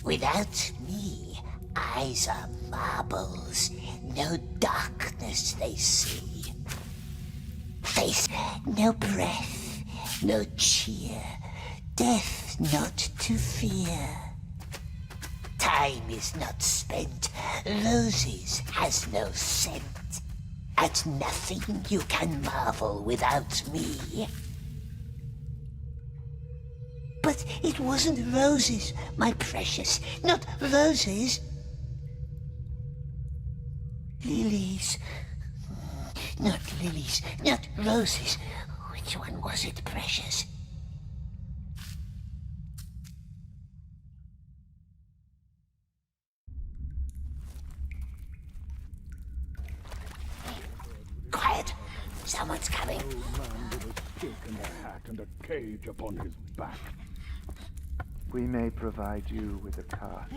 Without me, eyes are marbles, no darkness they see. Face, no breath, no cheer, death not to fear. Time is not spent, roses has no scent. At nothing you can marvel without me. But it wasn't roses, my precious, not roses. Lilies. Not lilies, not roses. Which one was it, precious? Quiet! Someone's coming. Old man with a stick and a hat and a cage upon his back. We may provide you with a cart.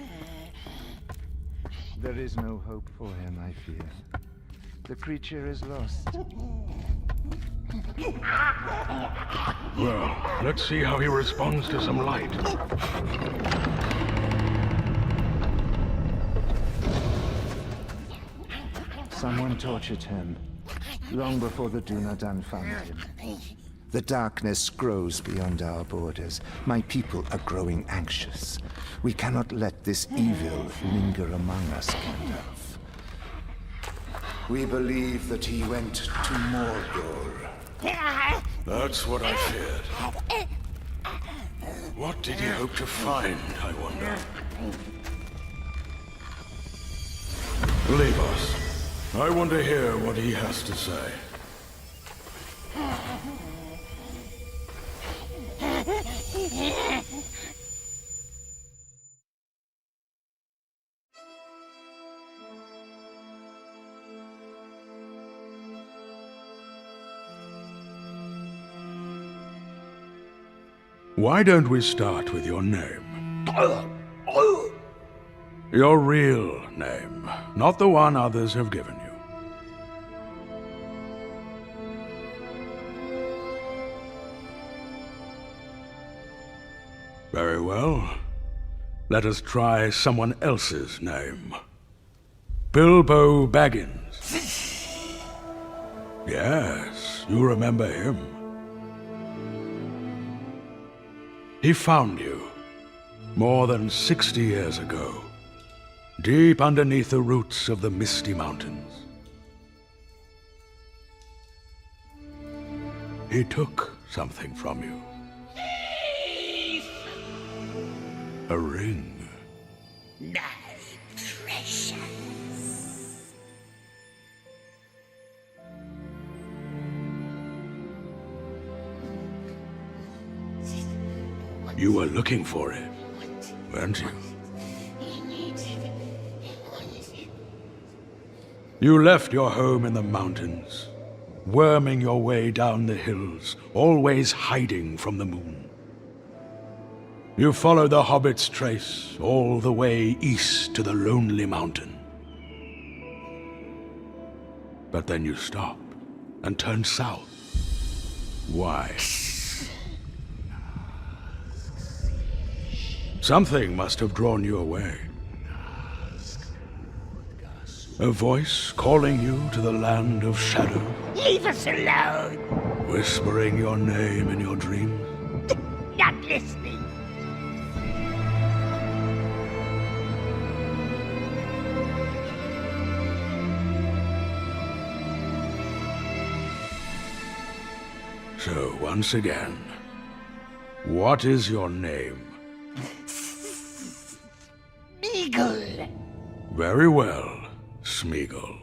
There is no hope for him, I fear. The creature is lost. Well, let's see how he responds to some light. Someone tortured him, long before the Dunadan found him. The darkness grows beyond our borders. My people are growing anxious. We cannot let this evil linger among us, Gandalf. We believe that he went to Mordor. That's what I feared. What did he hope to find, I wonder? Leave us. I want to hear what he has to say. Why don't we start with your name? Your real name, not the one others have given you. Very well. Let us try someone else's name. Bilbo Baggins. Yes, you remember him. He found you more than 60 years ago, deep underneath the roots of the Misty Mountains. He took something from you. A ring. My precious. You were looking for it, weren't you? You left your home in the mountains, worming your way down the hills, always hiding from the moon. You followed the Hobbit's trace all the way east to the Lonely Mountain. But then you stopped and turned south. Why? Something must have drawn you away. A voice calling you to the land of shadow. Leave us alone! Whispering your name in your dreams. Not listening. So, once again, what is your name? Smeagol. Very well, Smeagol.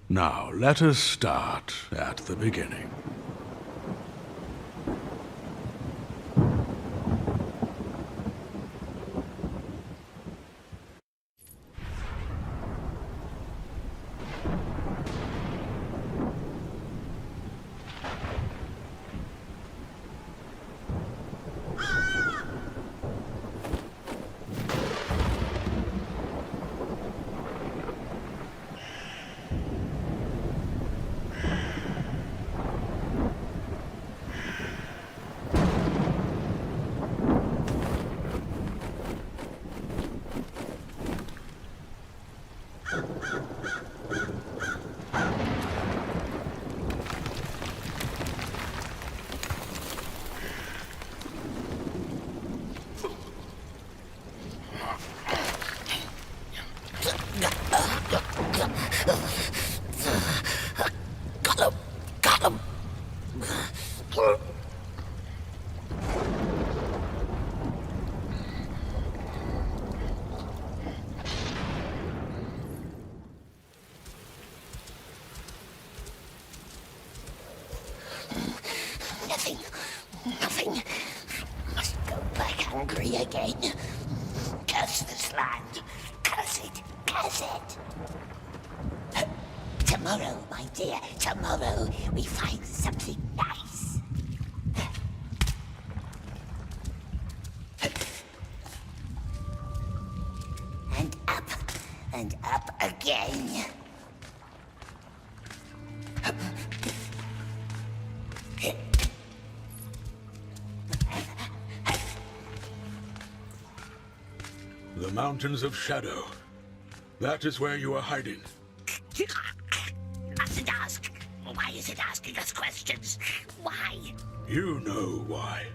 Now, let us start at the beginning. me again. Curse this land. Curse it. Curse it. Tomorrow, my dear, tomorrow we find something nice. And up again. The Mountains of Shadow. That is where you are hiding. Mustn't ask. Why is it asking us questions? Why? You know why.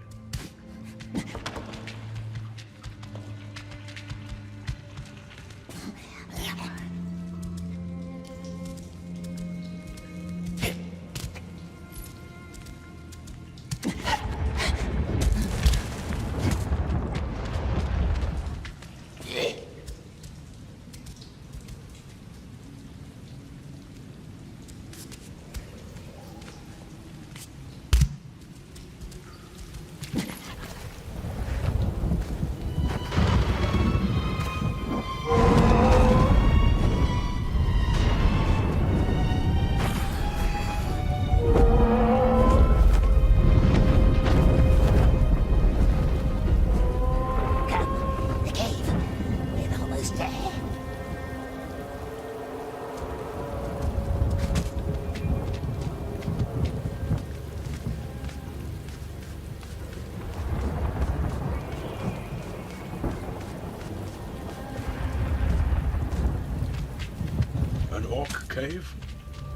Cave?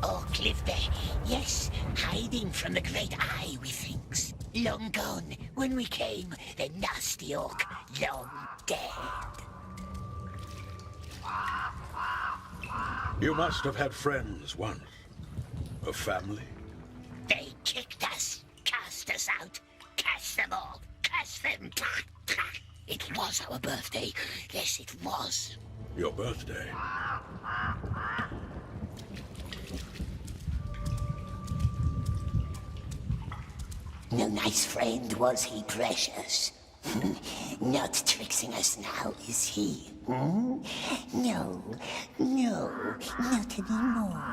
Orc lived there, yes, hiding from the great eye, we thinks. Long gone, when we came, the nasty orc, long dead. You must have had friends once. A family? They kicked us, cast us out, cast them all, cast them. It was our birthday, yes it was. Your birthday? No nice friend was he, precious. Not tricksing us now, is he? Hmm? No, not anymore.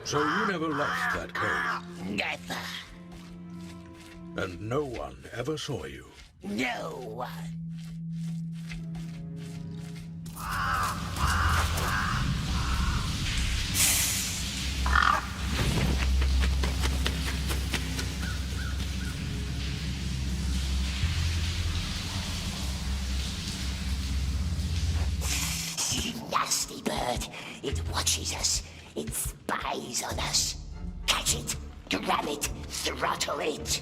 So you never left that cave? Never. And no one ever saw you? No one. Nasty bird. It watches us. It spies on us. Catch it, grab it, throttle it.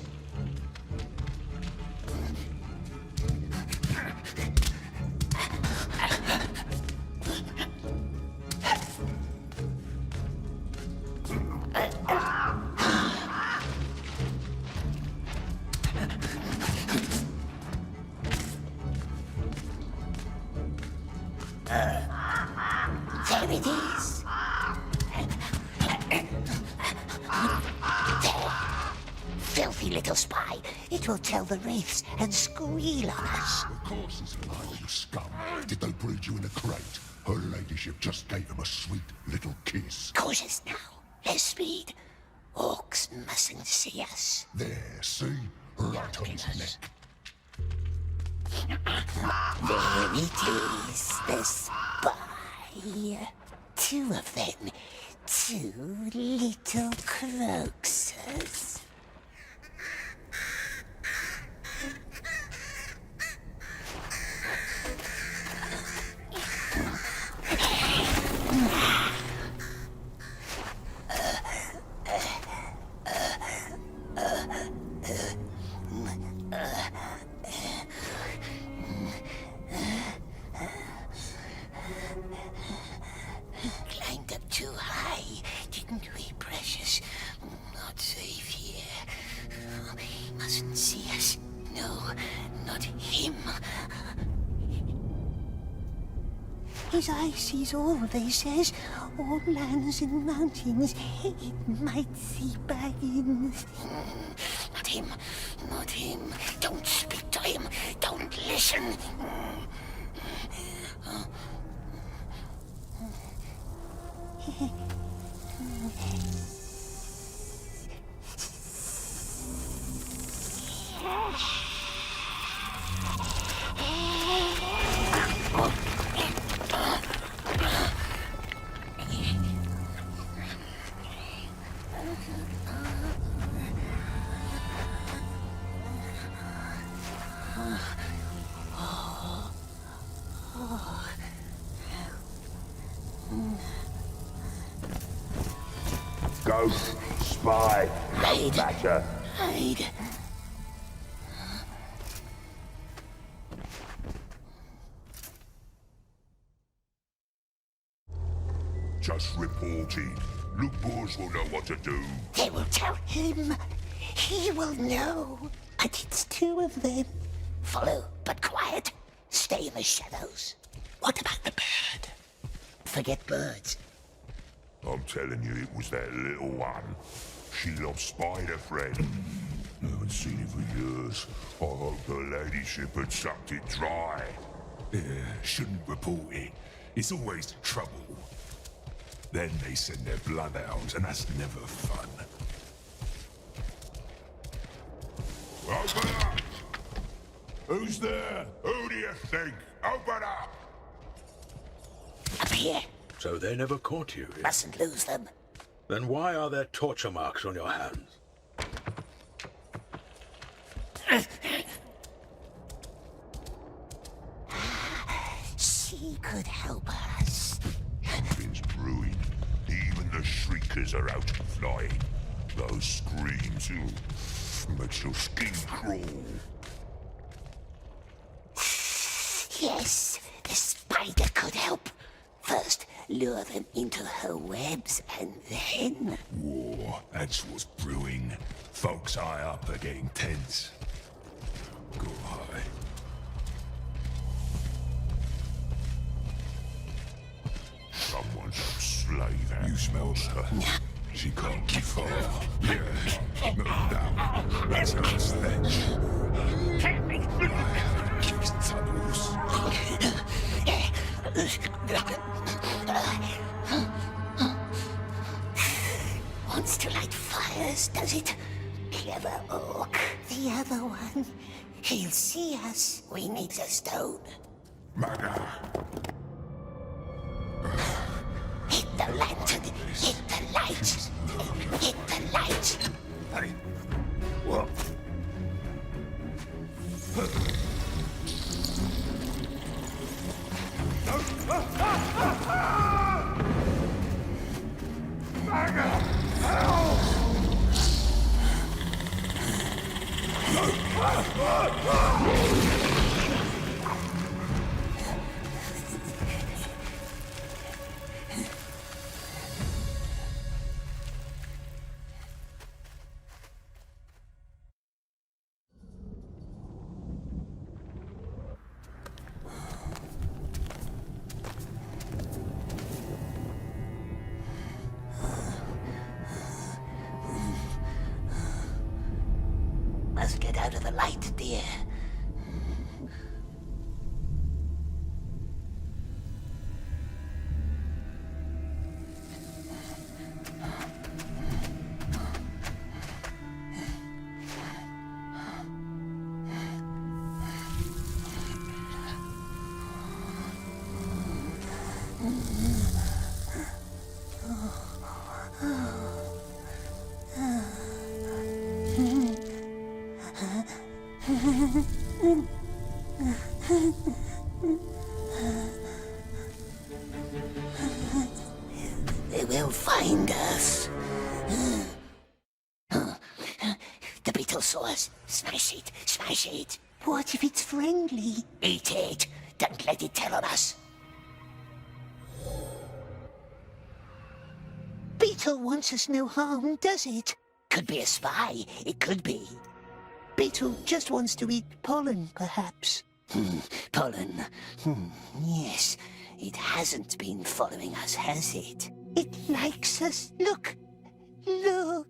There it is. There. Filthy little spy. It will tell the wraiths and squeal on us. Of course it's mine, you scum. Did they breed you in a crate? Her ladyship just gave him a sweet little kiss. Cautious now. Less speed. Orcs mustn't see us. There, see? Right on his neck. There it is, the spy. Two of them. Two little croaksers. Climbed up too high, didn't we, precious? Not safe here. He mustn't see us. No, not him. His eye sees all, they says. All lands and mountains. It might see baggins. Not him. Not him. Don't speak to him. Don't listen. Ghost, spy, Hide. badger. Hide. Just reporting. Look, boys will know what to do. They will tell him. He will know. And it's two of them. Follow, but quiet. Stay in the shadows. What about the bird? Forget birds. I'm telling you, it was that little one. She lost spider friend. Haven't seen it for years. I hope her ladyship had sucked it dry. Yeah, shouldn't report it. It's always trouble. Then they send their bloodhounds, and that's never fun. Open up! Who's there? Who do you think? Open up! Up here. So they never caught you here? Mustn't lose them. Then why are there torture marks on your hands? She could help us. Something's brewing. Even the shriekers are out flying. Those screams, makes your skin crawl. Yes, the spider could help. First, lure them into her webs, and then... War, that's what's brewing. Folks high up are getting tense. Go high. Someone's a slave. You smell her. She can't be far. Yeah, move down. That's her stench. Keeps tunnels. Wants to light fires, does it? Clever orc. The other one. He'll see us. We need the stone. Maga. Hit the lantern. Hit the light. Hit the light. Hey, what? Must get out of the light, dear. They will find us. The beetle saw us. Smash it, smash it. What if it's friendly? Eat it. Don't let it tell on us. Beetle wants us no harm, does it? Could be a spy. It could be. Beetle just wants to eat pollen, perhaps. Pollen. Yes. It hasn't been following us, has it? It likes us. Look. Look.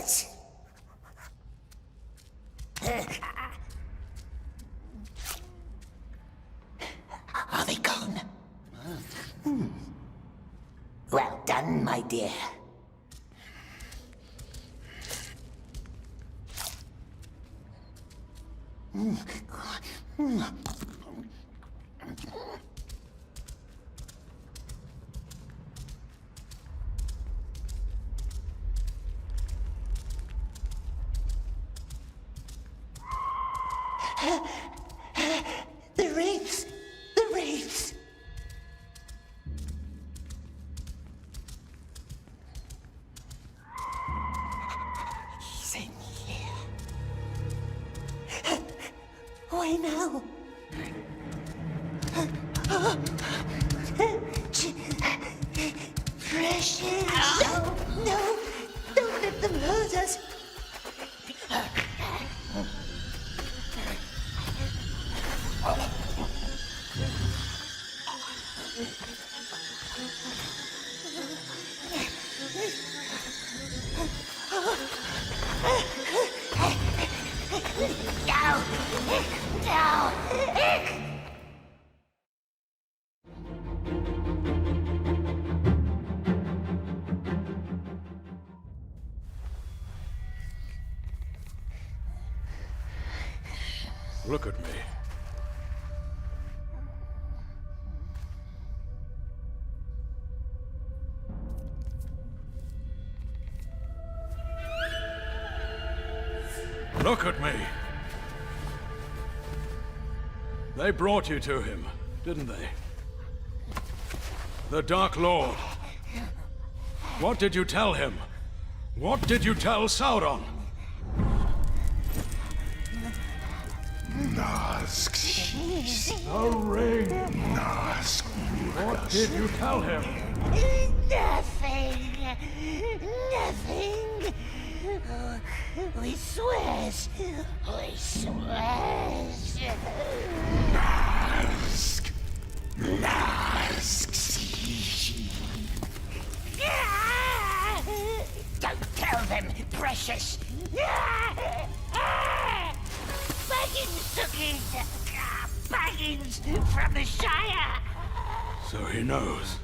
Yes. Are they gone? Well done, my dear. The wraiths! The wraiths! He's in here. Why now? Precious! No! No! Don't let them hurt us! Look at me. Look at me. They brought you to him, didn't they? The Dark Lord. What did you tell him? What did you tell Sauron? The ring! What did you tell him? Nothing! Nothing! We swears! We swears! Nask! Don't tell them, precious! Baggins took it! Baggins from the Shire! So he knows.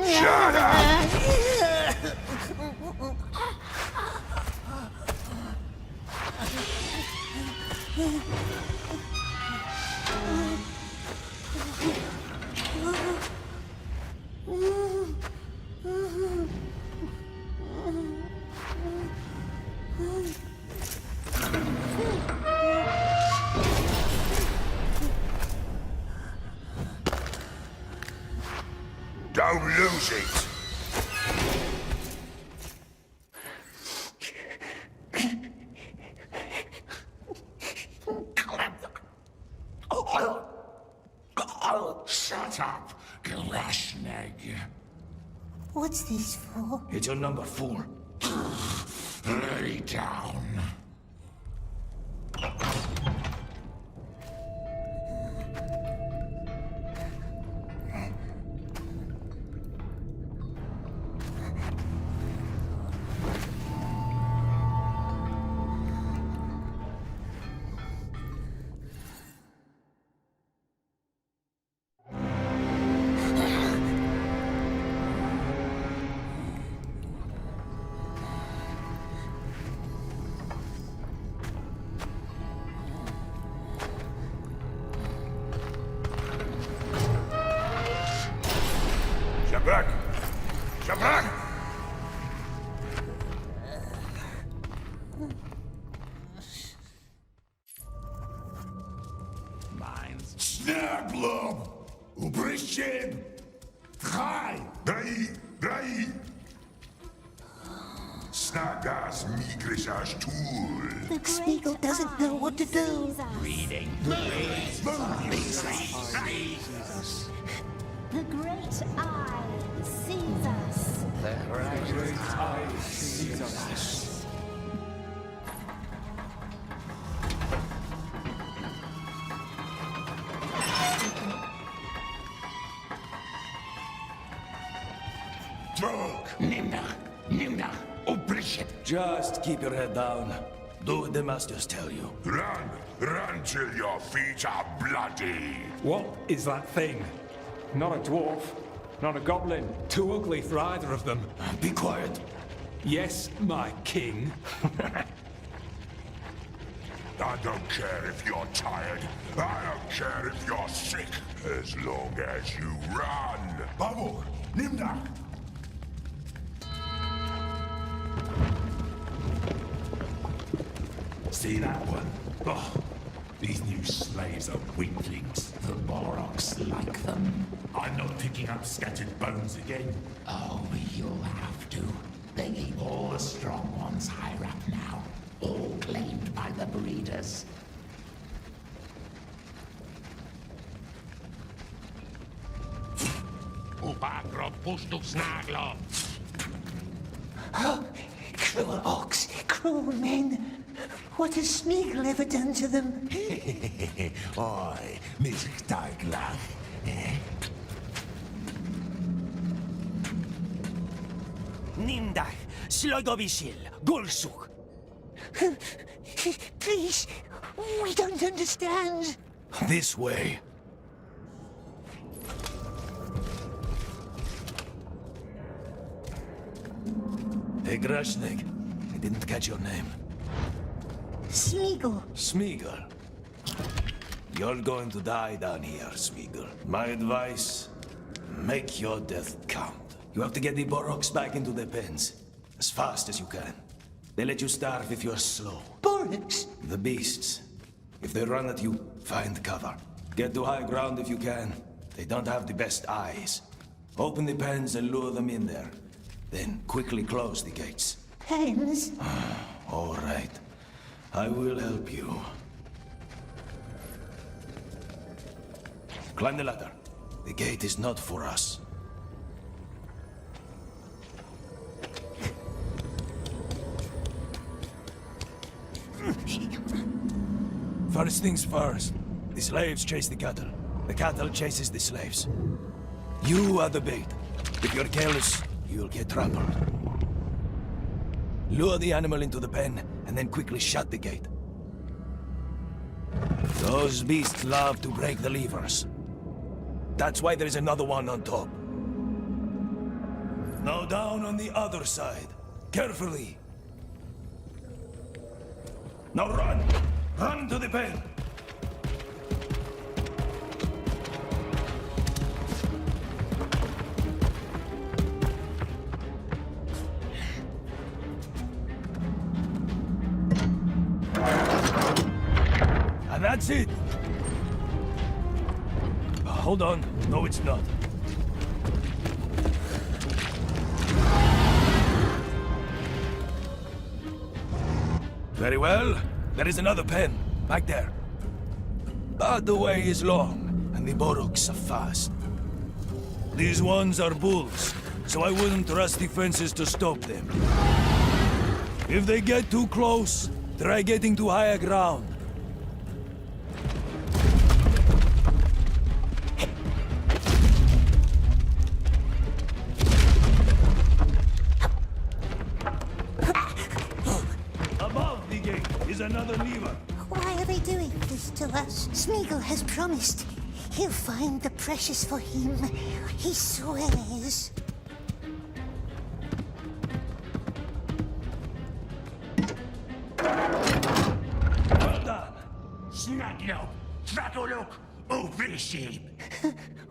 Shut up! Don't lose it! Shut up, Grashnag. What's this for? It's your number 4. Lay down. Back! Jump back! Mine's Snaplow! Drei! Snagas migrischer Stuhl. Smeagol doesn't know what to do. Reading. The great eye sees us. Nimna, oblish it. Just keep your head down. Do what the masters tell you. Run till your feet are bloody. What is that thing? Not a dwarf, not a goblin. Too ugly for either of them. Be quiet. Yes, my king. I don't care if you're tired. I don't care if you're sick. As long as you run. Bubble, Nimna. See that one? Oh, these new slaves are weaklings. The Boroks like them. I'm not picking up scattered bones again. Oh, you'll have to. They keep all the strong ones higher up now. All claimed by the breeders. Cruel orcs, cruel men. What has Smeagol ever done to them? Oi, mischtaglag. Nimdach, Slogovisil, Gulsuk. Please, we don't understand. This way. Hey, Grashnik, I didn't catch your name. Smeagol. Smeagol. You're going to die down here, Smeagol. My advice, make your death count. You have to get the Boroks back into their pens, as fast as you can. They let you starve if you're slow. Boroks? The beasts. If they run at you, find cover. Get to high ground if you can. They don't have the best eyes. Open the pens and lure them in there. Then quickly close the gates. Pens? All right. I will help you. Climb the ladder. The gate is not for us. First things first. The slaves chase the cattle. The cattle chases the slaves. You are the bait. If you're careless, you'll get trampled. Lure the animal into the pen, and then quickly shut the gate. Those beasts love to break the levers. That's why there's another one on top. Now down on the other side. Carefully. Now run! Run to the pen! And that's it! Hold on. No, it's not. Very well. There is another pen, back there. But the way is long, and the Boroks are fast. These ones are bulls, so I wouldn't trust the fences to stop them. If they get too close, try getting to higher ground. Above the gate is another lever. Why are they doing this to us? Smeagol has promised he'll find the precious for him. He swears. Well done. Snaglo, Tratoluk, Oblishib.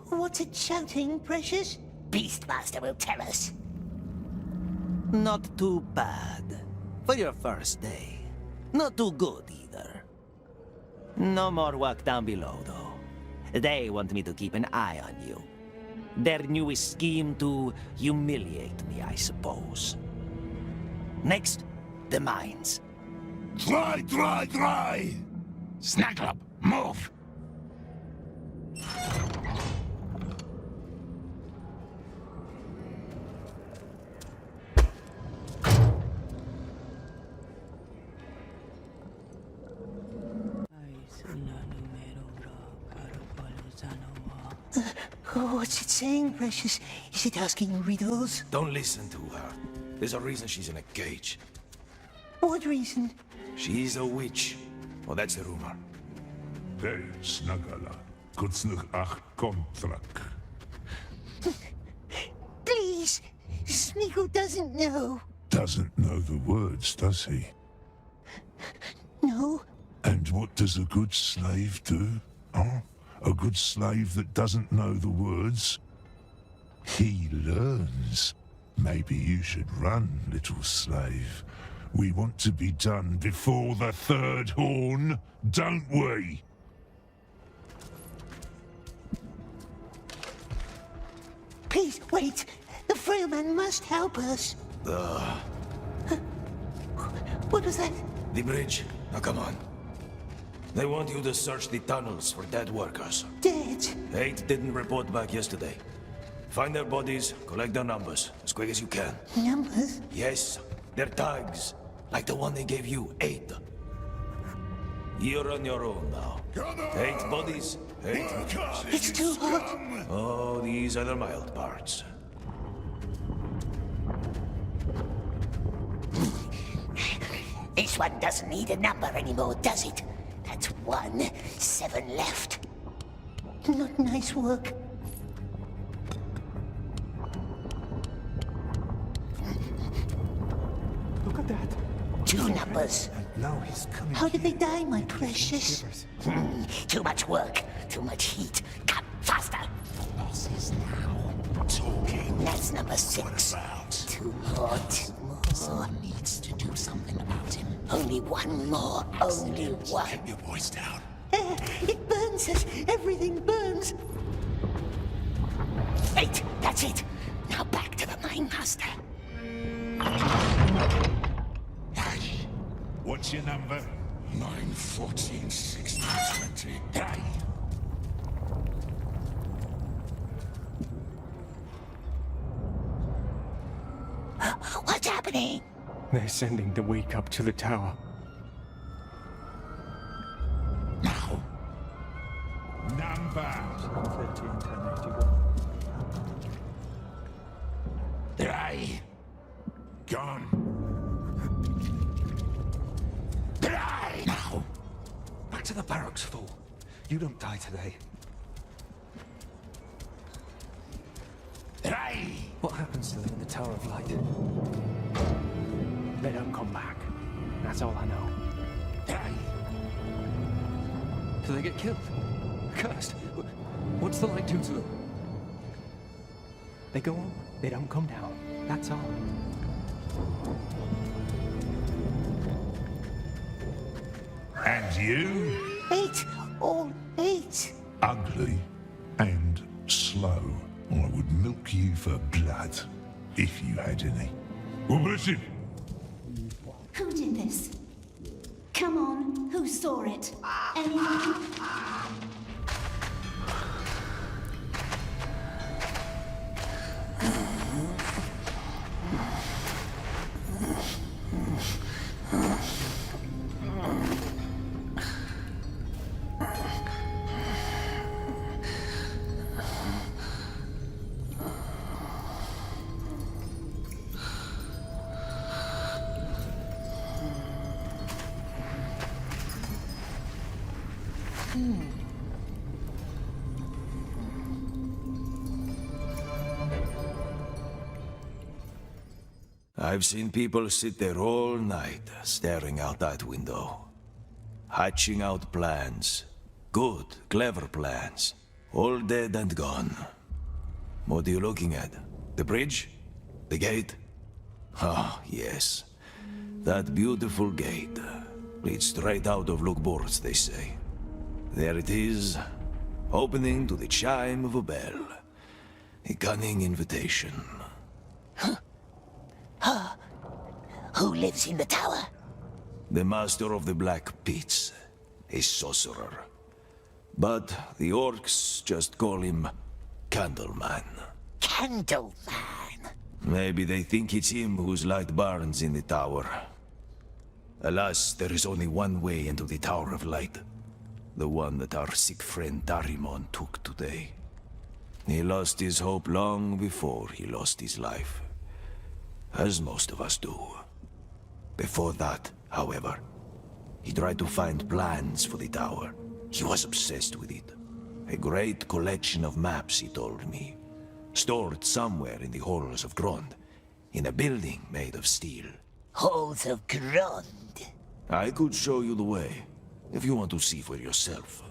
What's it shouting, Precious? Beastmaster will tell us. Not too bad. For your first day. Not too good either. No more work down below, though. They want me to keep an eye on you. Their newest scheme to humiliate me, I suppose. Next, the mines. Dry! Snuggle up, move! What's it saying, Precious? Is it asking riddles? Don't listen to her. There's a reason she's in a cage. What reason? She's a witch. Well, that's the rumor. Hey, Snugala. Kutzlich ach kontrak. Please! Smeagol doesn't know. Doesn't know the words, does he? No. And what does a good slave do? Huh? A good slave that doesn't know the words? He learns. Maybe you should run, little slave. We want to be done before the third horn, don't we? Please, wait. The frail man must help us. What was that? The bridge. Now come on. They want you to search the tunnels for dead workers. Dead. 8 didn't report back yesterday. Find their bodies, collect their numbers, as quick as you can. Numbers? Yes, their tags. Like the one they gave you, 8. You're on your own now. 8 bodies, 8 numbers. It's too hot. Oh, these are the mild parts. This one doesn't need a number anymore, does it? That's 1, 7 left. Not nice work. Look at that. 2 numbers. Now he's coming. How did they die, my precious? Too much work, too much heat. Come, faster! Boss is now talking. That's number 6. Too hot. More. Someone needs to do something about him. Only one more. Only one. Keep your voice down. It burns us. Everything burns. 8. That's it. Now back to the mine master. Hey, What's your number? 9, 14, 16, 20. Hey! What's happening? They're sending the weak up to the tower. Now, Number! 13, 10, 81. Hey! Gone. hey! Now, Back to the barracks, fool. You don't die today. Hey! What happens to them in the Tower of Light? They don't come back. That's all I know. Hey! Do they get killed? Cursed? What's the light do to them? They go on, they don't come down. That's all. And you? 8. All 8. Ugly and slow. I would milk you for blood, if you had any. Well, listen. Who did this? Come on, who saw it? Anyone? I've seen people sit there all night, staring out that window. Hatching out plans. Good, clever plans. All dead and gone. What are you looking at? The bridge? The gate? Ah, yes. That beautiful gate. Leads straight out of Lukborz, they say. There it is, opening to the chime of a bell. A cunning invitation. Who lives in the tower? The master of the Black Pits, a sorcerer. But the orcs just call him Candleman. Candleman. Maybe they think it's him whose light burns in the tower. Alas, there is only one way into the Tower of Light. The one that our sick friend Darimon took today. He lost his hope long before he lost his life. As most of us do. Before that, however, he tried to find plans for the tower. He was obsessed with it. A great collection of maps, he told me. Stored somewhere in the halls of Grond, in a building made of steel. Halls of Grond. I could show you the way, if you want to see for yourself.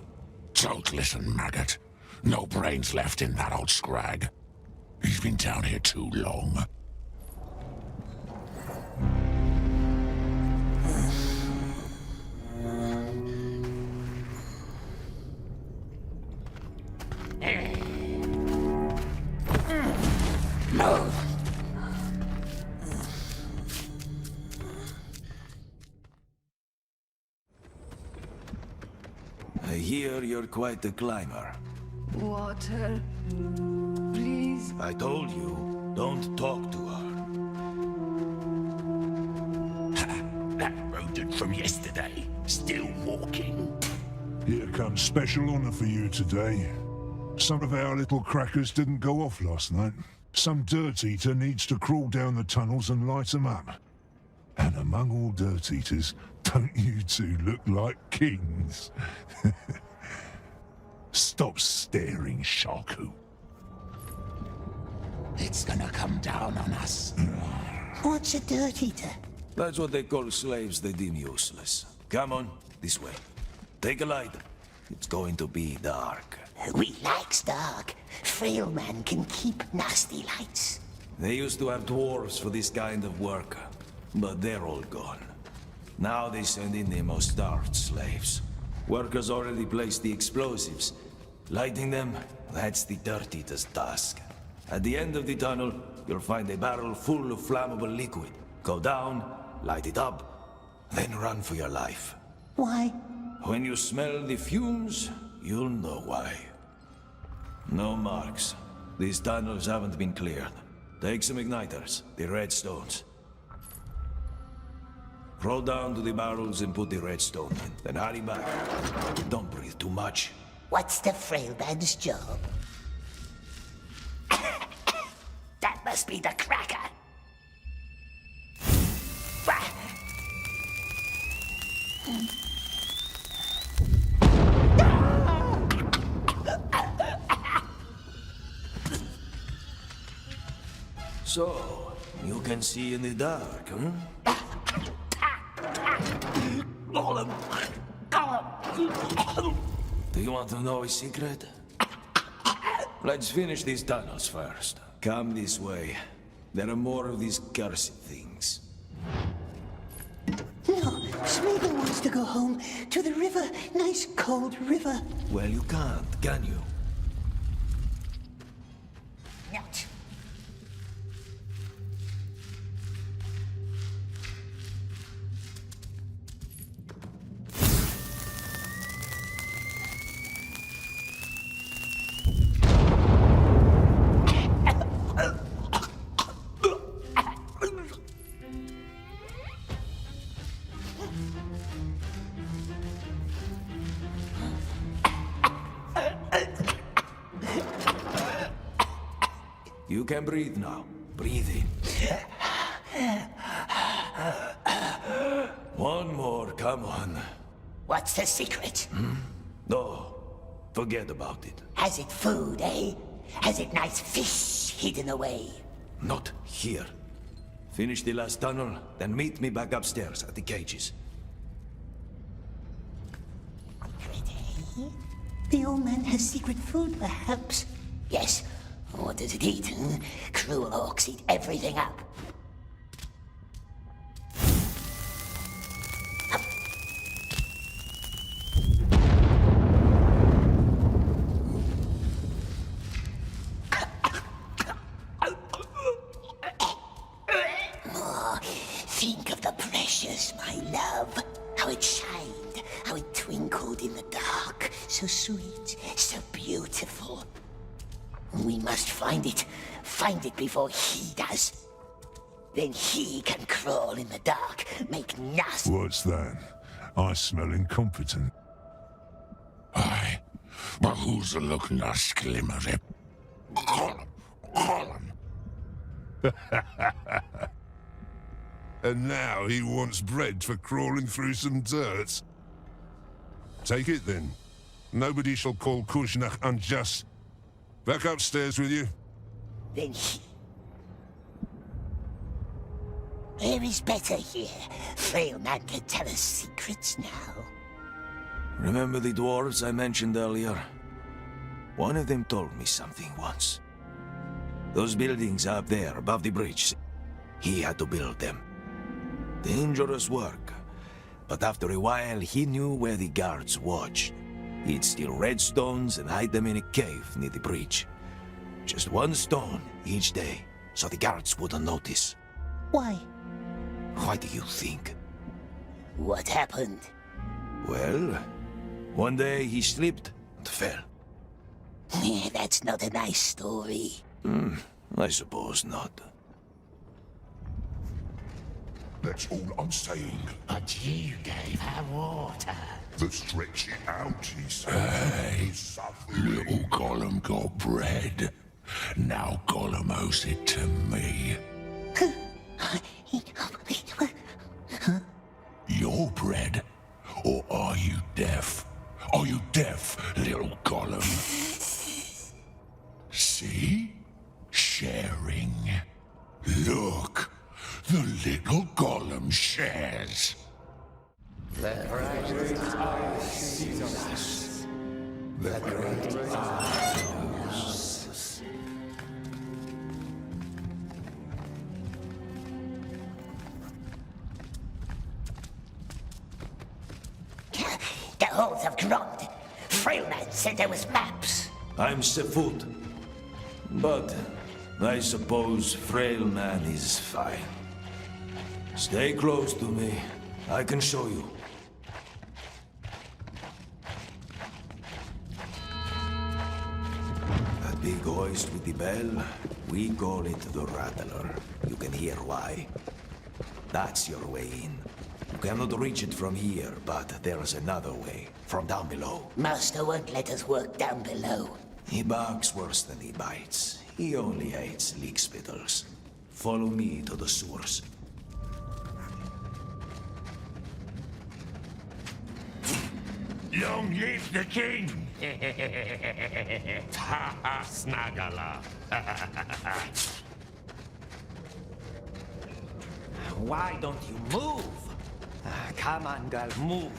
Don't listen, maggot. No brains left in that old scrag. He's been down here too long. I hear you're quite a climber. Water, please. I told you, don't talk to her. That rodent from yesterday, still walking. Here comes special honor for you today. Some of our little crackers didn't go off last night. Some dirt eater needs to crawl down the tunnels and light them up. And among all dirt eaters, don't you two look like kings? Stop staring, Shaku. It's gonna come down on us. What's a dirt eater? That's what they call slaves they deem useless. Come on, this way. Take a light. It's going to be dark. We likes dark. Frail man can keep nasty lights. They used to have dwarves for this kind of work, but they're all gone. Now they send in the most starved slaves. Workers already placed the explosives. Lighting them, that's the dirt eater's task. At the end of the tunnel, you'll find a barrel full of flammable liquid. Go down, light it up, then run for your life. Why? When you smell the fumes, you'll know why. No marks. These tunnels haven't been cleared. Take some igniters, the red stones. Crawl down to the barrels and put the redstone in. Then hurry back. Don't breathe too much. What's the frail man's job? That must be the cracker. So, you can see in the dark, huh? Gollum! Gollum! Do you want to know a secret? Let's finish these tunnels first. Come this way. There are more of these cursed things. No, Smeagol wants to go home to the river. Nice cold river. Well, you can't, can you? Not. You can breathe now. Breathe in. One more, come on. What's the secret? No, forget about it. Has it food, eh? Has it nice fish hidden away? Not here. Finish the last tunnel, then meet me back upstairs at the cages. The old man has secret food, perhaps. Yes. What does it eat? Cruel orcs eat everything up. Think of the precious, my love. How it shined, how it twinkled in the dark. So sweet, so beautiful. We must find it before he does. Then he can crawl in the dark, make nasty. What's that? I smell incompetent. Aye, but who's a looking at sklimmer? Gollum. And now he wants bread for crawling through some dirt. Take it then. Nobody shall call Kuznach unjust. Back upstairs with you. Then he... Air is better here. Frail man can tell us secrets now. Remember the dwarves I mentioned earlier? One of them told me something once. Those buildings up there above the bridge, he had to build them. Dangerous work. But after a while, he knew where the guards watched. He'd steal redstones and hide them in a cave near the bridge. Just one stone each day, so the guards wouldn't notice. Why? Why do you think? What happened? Well, one day he slipped and fell. That's not a nice story. I suppose not. That's all I'm saying. But you gave her water. The stretch it out, he said. Hey, little Gollum got bread. Now Gollum owes it to me. Your bread? Or are you deaf? Are you deaf, little Gollum? See? Sharing. Look, the little Gollum shares. The great eye sees us. The great eye knows. The holes have groaned. Frailman said there was maps. I'm Sefut. But I suppose frail man is fine. Stay close to me. I can show you. That big hoist with the bell, we call it the Rattler. You can hear why. That's your way in. You cannot reach it from here, but there's another way, from down below. Master won't let us work down below. He barks worse than he bites. He only hates leak spittles. Follow me to the sewers. Long live the king! Ha Snagala! Why don't you move? Come on, girl, move.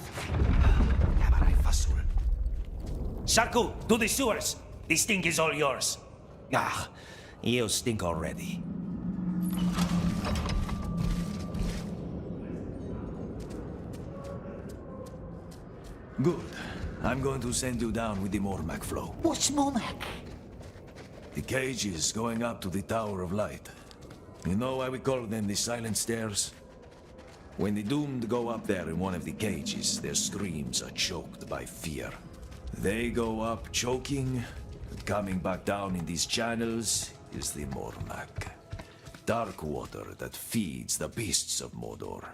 Sharku, to the sewers. The stink is all yours. Ah, you stink already. Good. I'm going to send you down with the Mormac flow. What's Mormac? The cages going up to the Tower of Light. You know why we call them the Silent Stairs? When the doomed go up there in one of the cages, their screams are choked by fear. They go up choking, and coming back down in these channels is the Mormac. Dark water that feeds the beasts of Mordor.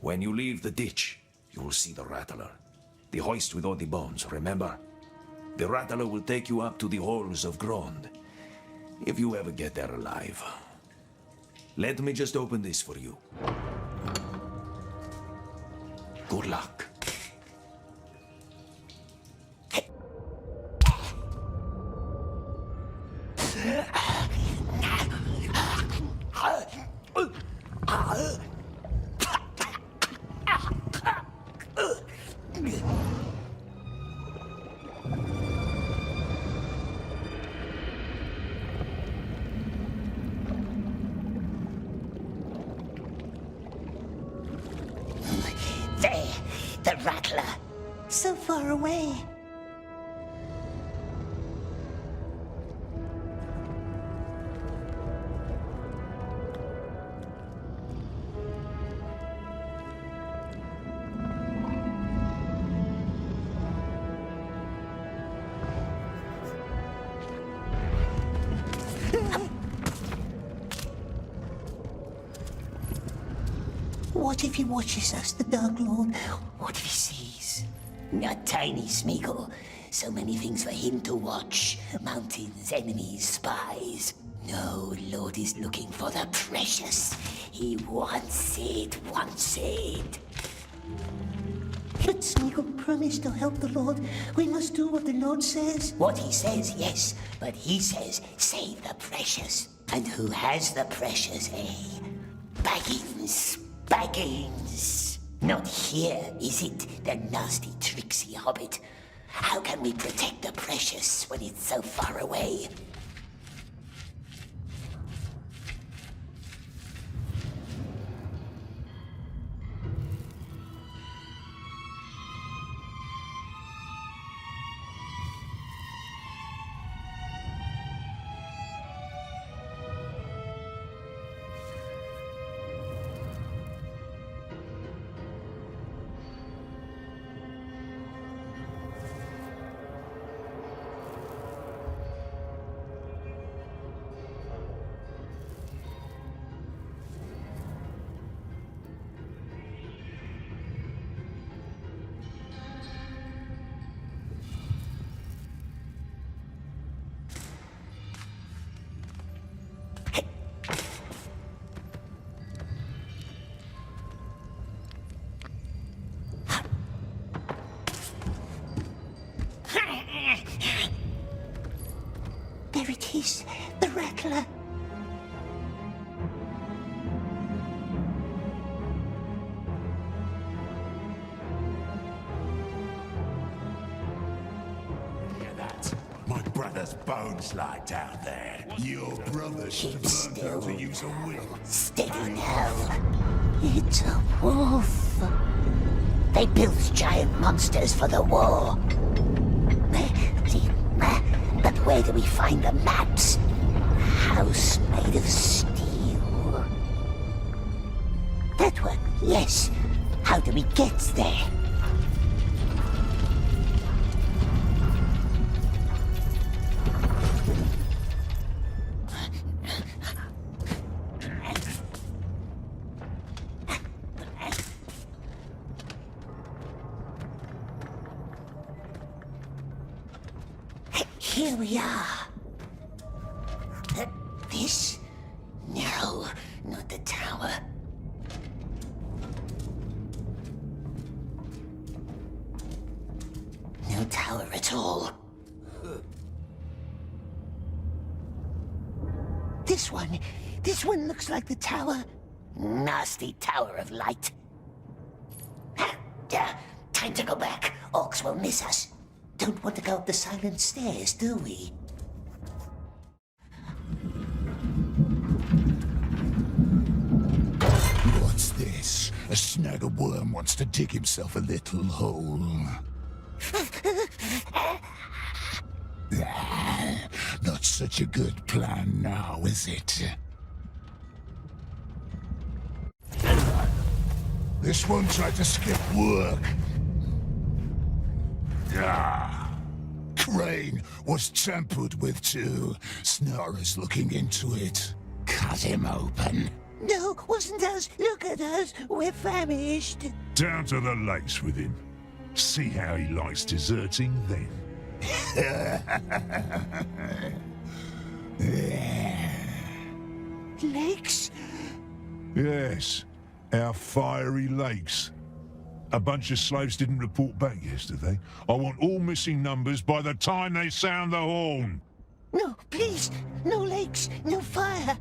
When you leave the ditch, you will see the Rattler. The hoist with all the bones, remember? The Rattler will take you up to the halls of Grond, if you ever get there alive. Let me just open this for you. Good luck. There, the Rattler. So far away. What if he watches us, the Dark Lord? What if he sees? A tiny Smeagol. So many things for him to watch. Mountains, enemies, spies. No, Lord is looking for the precious. He wants it, wants it. But Smeagol promised to help the Lord. We must do what the Lord says. What he says, yes. But he says, save the precious. And who has the precious, eh? Baggins. Baggins. Not here, is it? The nasty, tricksy hobbit. How can we protect the precious when it's so far away? There it is, the rattler. Hear that? My brother's bones lie down there. Your brother should have Keep learned how still. to use a whip. Steady now. It's a wolf. They built giant monsters for the war. But where do we find the maps? House made of steel. That one, yes. How do we get there? Here we are. This? No, not the tower. No tower at all. This one. This one looks like the tower. Nasty tower of light. Time to go back. Orcs will miss us. Don't want to go up the silent stairs, do we? What's this? A snag of worm wants to dig himself a little hole. Not such a good plan now, is it? This one tried to skip work. Crane was tampered with too. Snarer's looking into it. Cut him open. No, wasn't us. Look at us. We're famished. Down to the lakes with him. See how he likes deserting then. Lakes? Yes, our fiery lakes. A bunch of slaves didn't report back yesterday. I want all missing numbers by the time they sound the horn. No, please. No lakes, no fire.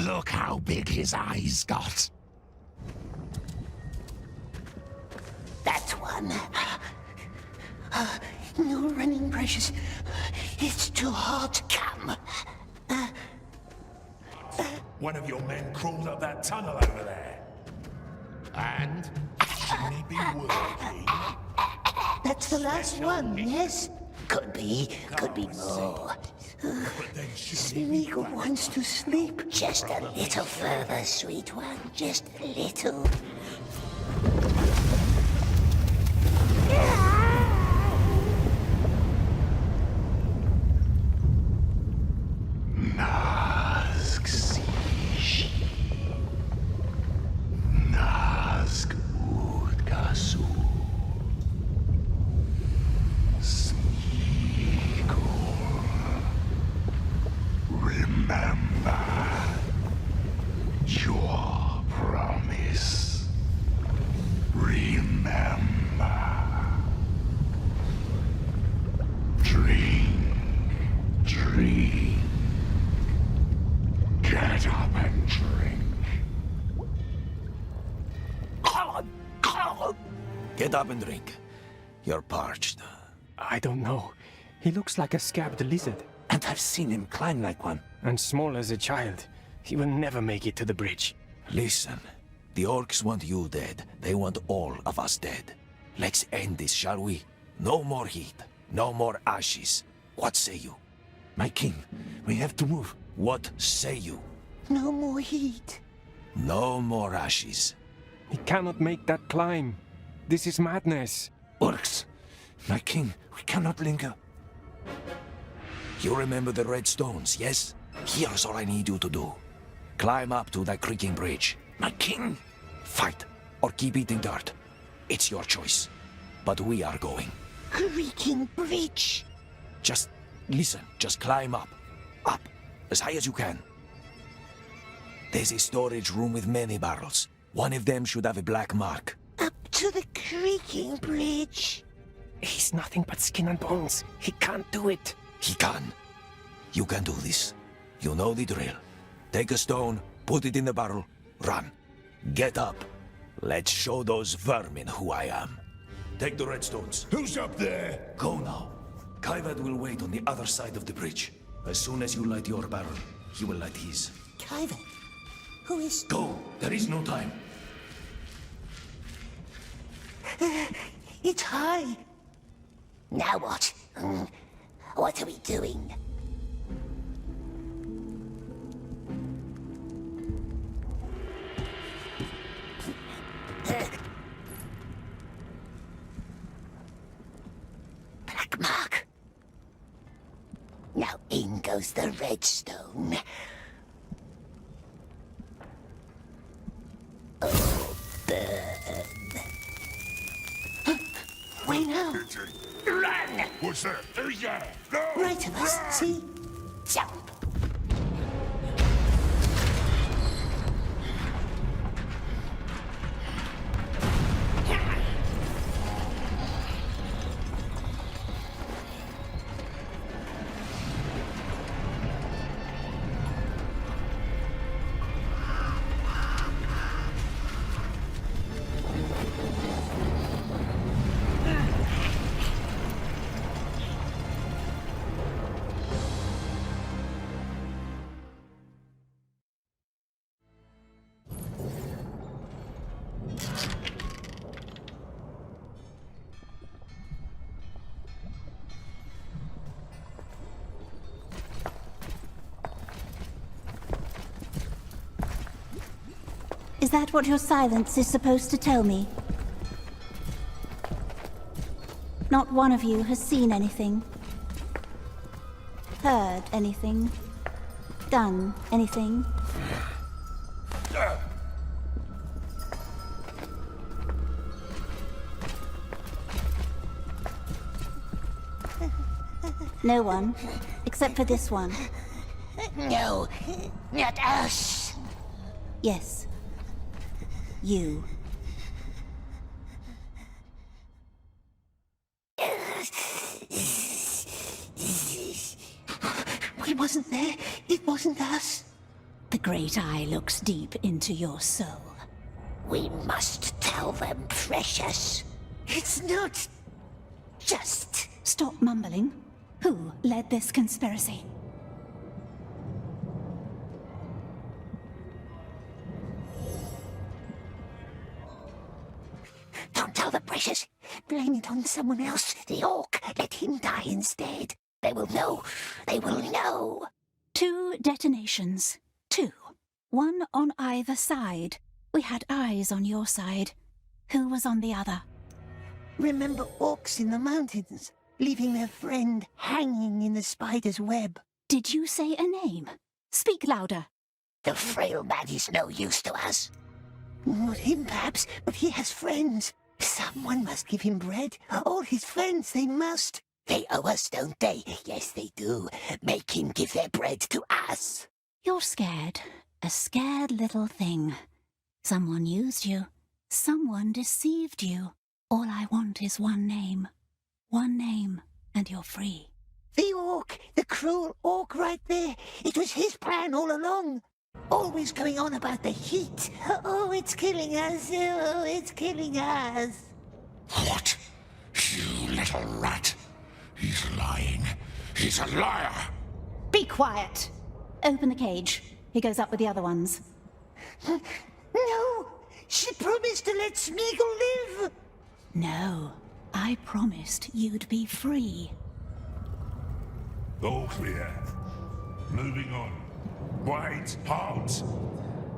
Look how big his eyes got. That one. No running brushes. It's too hot. Come. One of your men crawled up that tunnel over there. And? Shouldn't he be working? That's the last one, yes? Could be more. Smeagol wants to sleep. Just a little further, sweet one. Just a little. Nazgul. Get up and drink. Get up and drink. You're parched. I don't know. He looks like a scabbed lizard. And I've seen him climb like one. And small as a child. He will never make it to the bridge. Listen, the orcs want you dead. They want all of us dead. Let's end this, shall we? No more heat. No more ashes. What say you? My king, we have to move. What say you? No more heat. No more ashes. He cannot make that climb. This is madness. Orcs, my king, we cannot linger. You remember the red stones, yes? Here's all I need you to do. Climb up to that creaking bridge. My king! Fight, or keep eating dirt. It's your choice. But we are going. Creaking bridge. Just listen, just climb up. Up, as high as you can. There's a storage room with many barrels. One of them should have a black mark. Up to the creaking bridge. He's nothing but skin and bones. He can't do it. He can. You can do this. You know the drill. Take a stone, put it in the barrel, run. Get up. Let's show those vermin who I am. Take the red stones. Who's up there? Go now. Kaivad will wait on the other side of the bridge. As soon as you light your barrel, he will light his. Kyvan, who is... Go! There is no time. It's high. Now what? What are we doing? Black mark. Now in goes the redstone. Oh, burn. Wait now. Run! What's that? Who's there? No! Right of us, see? Jump. Is that what your silence is supposed to tell me? Not one of you has seen anything, heard anything, done anything. No one, except for this one. No, not us. Yes. You. We wasn't there. It wasn't us. The great eye looks deep into your soul. We must tell them, precious. It's not just... Stop mumbling. Who led this conspiracy? Don't tell the precious. Blame it on someone else. The orc. Let him die instead. They will know. They will know. 2 detonations. 2. One on either side. We had eyes on your side. Who was on the other? Remember orcs in the mountains, leaving their friend hanging in the spider's web. Did you say a name? Speak louder. The frail man is no use to us. Not him, perhaps, but he has friends. Someone must give him bread. All his friends, they must. They owe us, don't they? Yes, they do. Make him give their bread to us. You're scared. A scared little thing. Someone used you. Someone deceived you. All I want is one name. One name, and you're free. The orc, the cruel orc right there. It was his plan all along. Always going on about the heat. Oh, it's killing us. Oh, it's killing us. What? You little rat. He's lying. He's a liar. Be quiet! Open the cage. He goes up with the other ones. No! She promised to let Smeagol live! No, I promised you'd be free. All clear. Moving on. Wait, halt!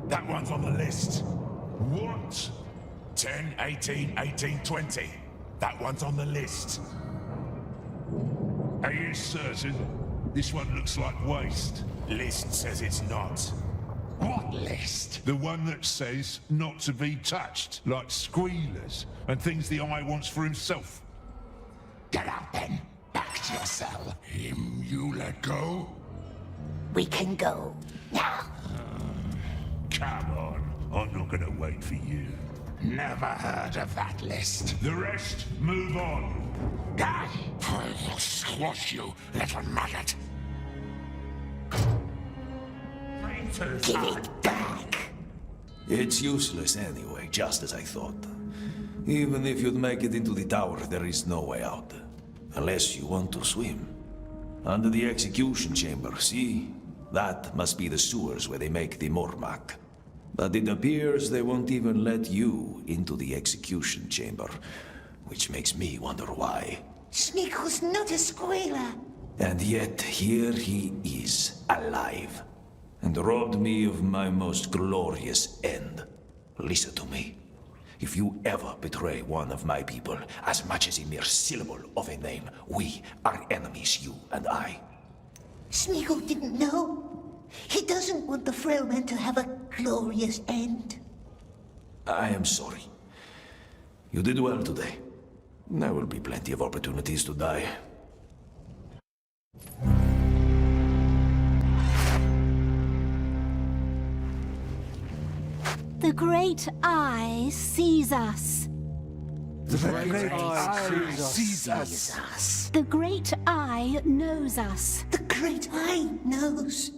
That one's on the list. What? 10, 18, 18, 20. That one's on the list. Are you certain? This one looks like waste. List says it's not. What list? The one that says not to be touched, like squealers and things the eye wants for himself. Get out then. Back to your cell. Him you let go? We can go now. Come on. I'm not gonna wait for you. Never heard of that list. The rest, move on. I will squash you, little maggot. Give it back. It's useless anyway, just as I thought. Even if you'd make it into the tower, there is no way out. Unless you want to swim. Under the execution chamber, see? That must be the sewers where they make the Mormac. But it appears they won't even let you into the execution chamber, which makes me wonder why. Smeagol's not a squealer. And yet, here he is, alive, and robbed me of my most glorious end. Listen to me. If you ever betray one of my people, as much as a mere syllable of a name, we are enemies, you and I. Smeagol didn't know. He doesn't want the frail man to have a glorious end. I am sorry. You did well today. There will be plenty of opportunities to die. The Great Eye sees us. The Great Eye sees us. The Great Eye knows us. The Great Eye knows.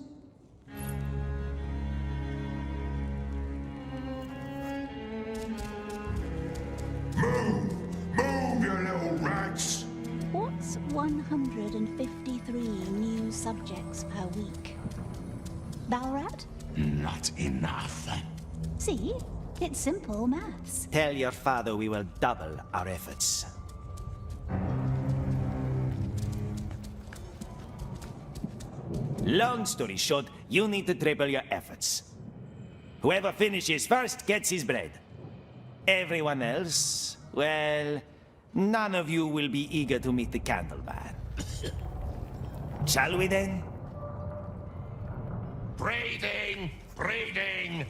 Move! Move, you little rats! What's 153 new subjects per week? Balrat? Not enough. See? It's simple maths. Tell your father we will double our efforts. Long story short, you need to triple your efforts. Whoever finishes first gets his bread. Everyone else, well, none of you will be eager to meet the candleman. Shall we then? Breathing! Breathing!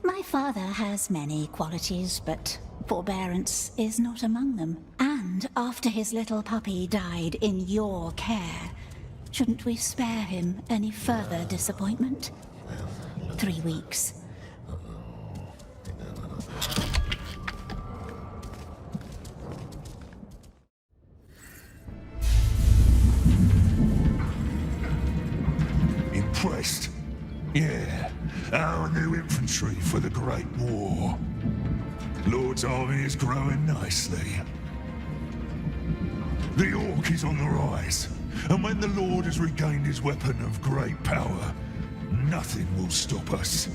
My father has many qualities, but forbearance is not among them. And after his little puppy died in your care, shouldn't we spare him any further disappointment? 3 weeks. Impressed? Yeah, our new infantry for the Great War. Lord's army is growing nicely. The Orc is on the rise, and when the Lord has regained his weapon of great power, nothing will stop us.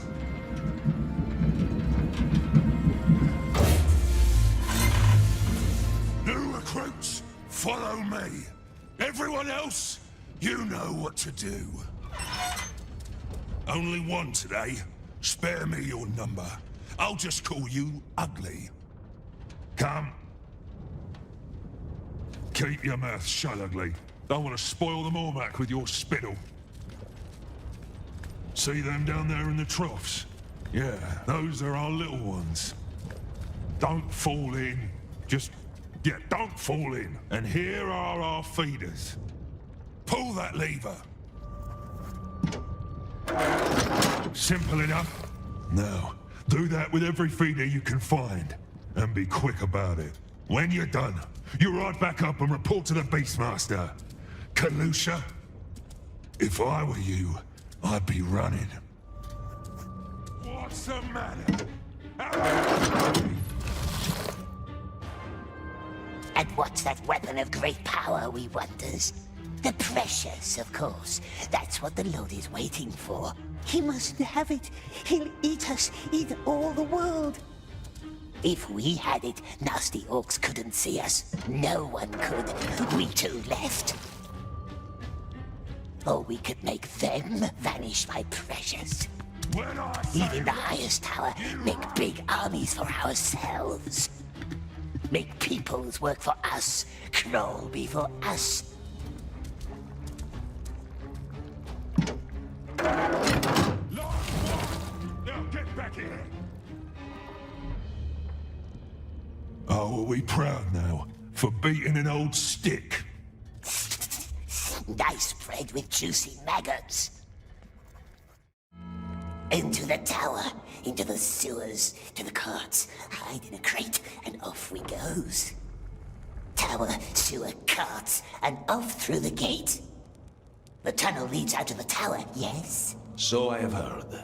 New recruits, follow me. Everyone else, you know what to do. Only one today. Spare me your number. I'll just call you Ugly. Come. Keep your mouth shut, Ugly. Don't want to spoil the Mormac with your spittle. See them down there in the troughs? Yeah, those are our little ones. Don't fall in. Don't fall in. And here are our feeders. Pull that lever. Simple enough. Now, do that with every feeder you can find. And be quick about it. When you're done, you ride back up and report to the Beastmaster. Kalusha, if I were you, I'd be running. What's the matter? And what's that weapon of great power, we wonders? The precious, of course. That's what the Lord is waiting for. He mustn't have it. He'll eat us, eat all the world. If we had it, nasty orcs couldn't see us. No one could. We two left. Or we could make them vanish by precious. Live in the highest tower, make big armies for ourselves. Make peoples work for us, crawl before us. Now get back here! Oh, are we proud now for beating an old stick? Nice bread with juicy maggots. Into the tower, into the sewers, to the carts, hide in a crate, and off we goes. Tower, sewer, carts, and off through the gate. The tunnel leads out to the tower, yes? So I have heard.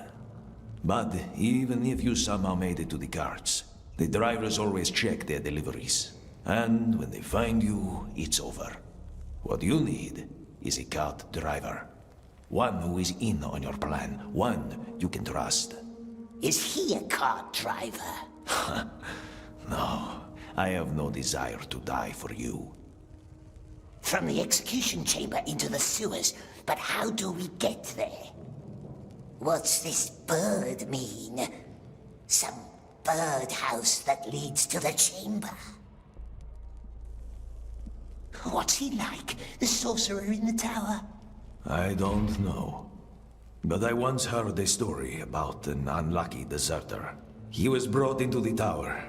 But even if you somehow made it to the carts, the drivers always check their deliveries. And when they find you, it's over. What you need is a cart driver. One who is in on your plan. One you can trust. Is he a cart driver? No, I have no desire to die for you. From the execution chamber into the sewers, but how do we get there? What's this bird mean? Some birdhouse that leads to the chamber? What's he like, the sorcerer in the tower? I don't know. But I once heard a story about an unlucky deserter. He was brought into the tower.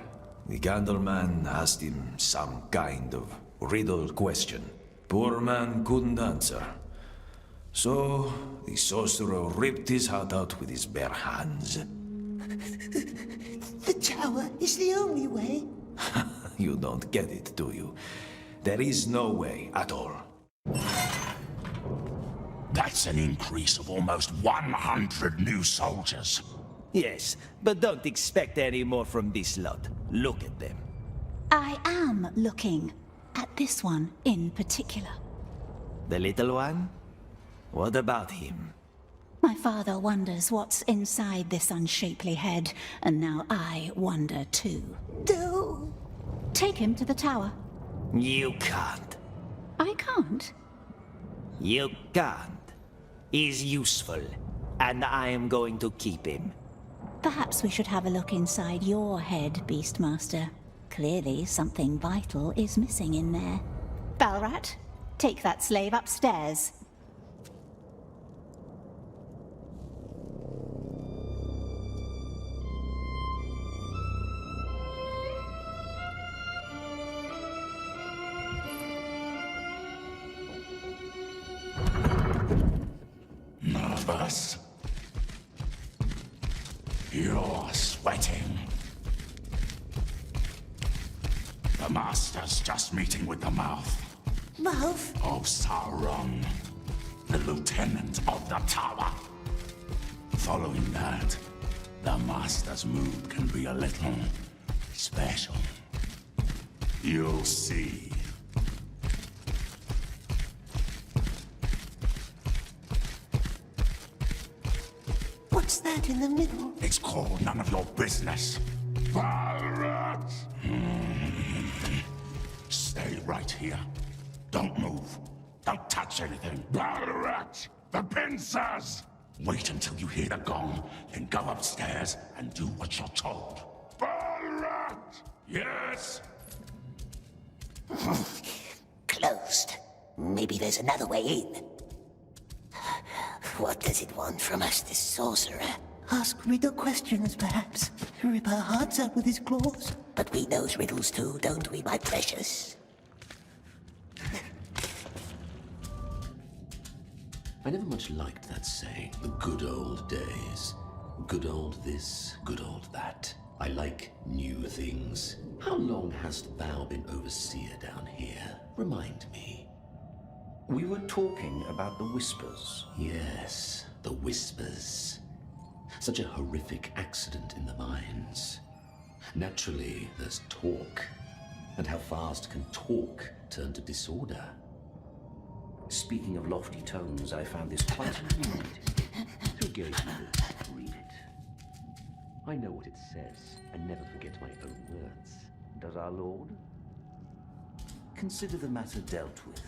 The Candleman asked him some kind of riddle question. Poor man couldn't answer. So, the sorcerer ripped his heart out with his bare hands. The tower is the only way. You don't get it, do you? There is no way at all. That's an increase of almost 100 new soldiers. Yes, but don't expect any more from this lot. Look at them. I am looking at this one in particular. The little one? What about him? My father wonders what's inside this unshapely head, and now I wonder too. No. Take him to the tower. You can't. I can't. You can't. He's useful, and I am going to keep him. Perhaps we should have a look inside your head, Beastmaster. Clearly something vital is missing in there. Balrat, take that slave upstairs. Nervous? You're sweating. The Master's just meeting with the mouth. Mouth? Of Sauron, the Lieutenant of the Tower. Following that, the Master's mood can be a little special. You'll see. What's that in the middle? It's called none of your business. Balrat! Stay right here. Don't move. Don't touch anything. Balrat! The pincers! Wait until you hear the gong, then go upstairs and do what you're told. Balrat! Yes? Closed. Maybe there's another way in. What does it want from us, this sorcerer? Ask riddle questions, perhaps. Rip our hearts out with his claws. But we knows riddles too, don't we, my precious? I never much liked that saying, the good old days. Good old this, good old that. I like new things. How long hast thou been overseer down here? Remind me. We were talking about the whispers. Yes, the whispers. Such a horrific accident in the mines. Naturally, there's talk. And how fast can talk turn to disorder? Speaking of lofty tones, I found this quite fascinating. Through Gary's notes, read it. I know what it says, and never forget my own words. Does our Lord? Consider the matter dealt with.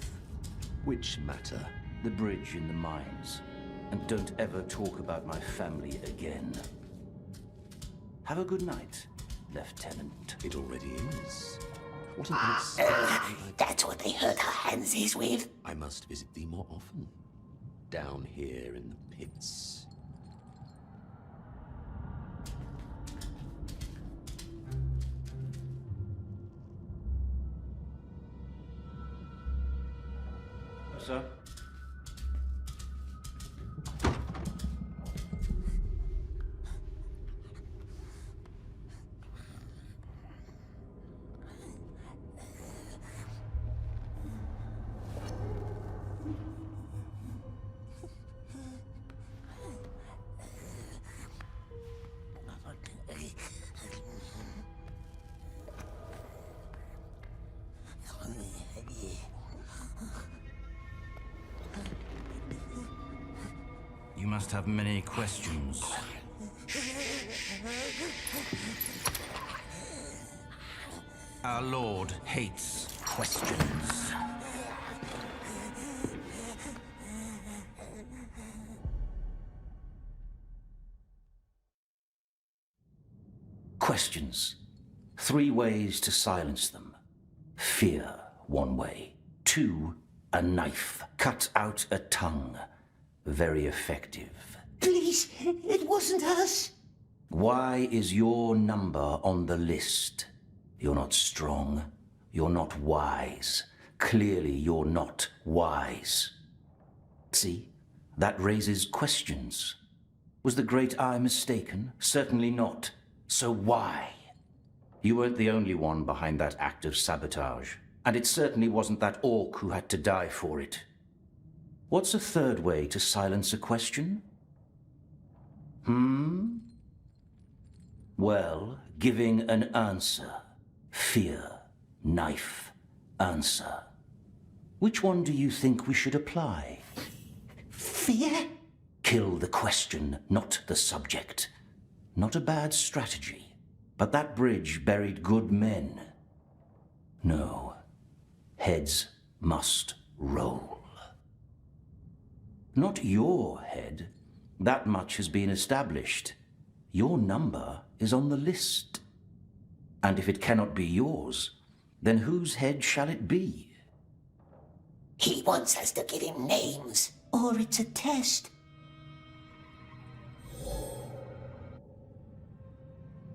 Which matter? The bridge in the mines. And don't ever talk about my family again. Have a good night, Lieutenant. It already is. What an unexpected... That's what they hurt our hands is with. I must visit thee more often. Down here in the pits. Sir? You must have many questions. Our Lord hates questions. Questions. 3 ways to silence them. Fear, 1 way. 2, a knife. Cut out a tongue. Very effective. Please, it wasn't us. Why is your number on the list? You're not strong. You're not wise. Clearly, you're not wise. See? That raises questions. Was the Great Eye mistaken? Certainly not. So why? You weren't the only one behind that act of sabotage. And it certainly wasn't that orc who had to die for it. What's a 3rd way to silence a question? Well, giving an answer. Fear, knife, answer. Which one do you think we should apply? Fear? Kill the question, not the subject. Not a bad strategy. But that bridge buried good men. No. Heads must roll. Not your head. That much has been established. Your number is on the list. And if it cannot be yours, then whose head shall it be? He wants us to give him names, or it's a test.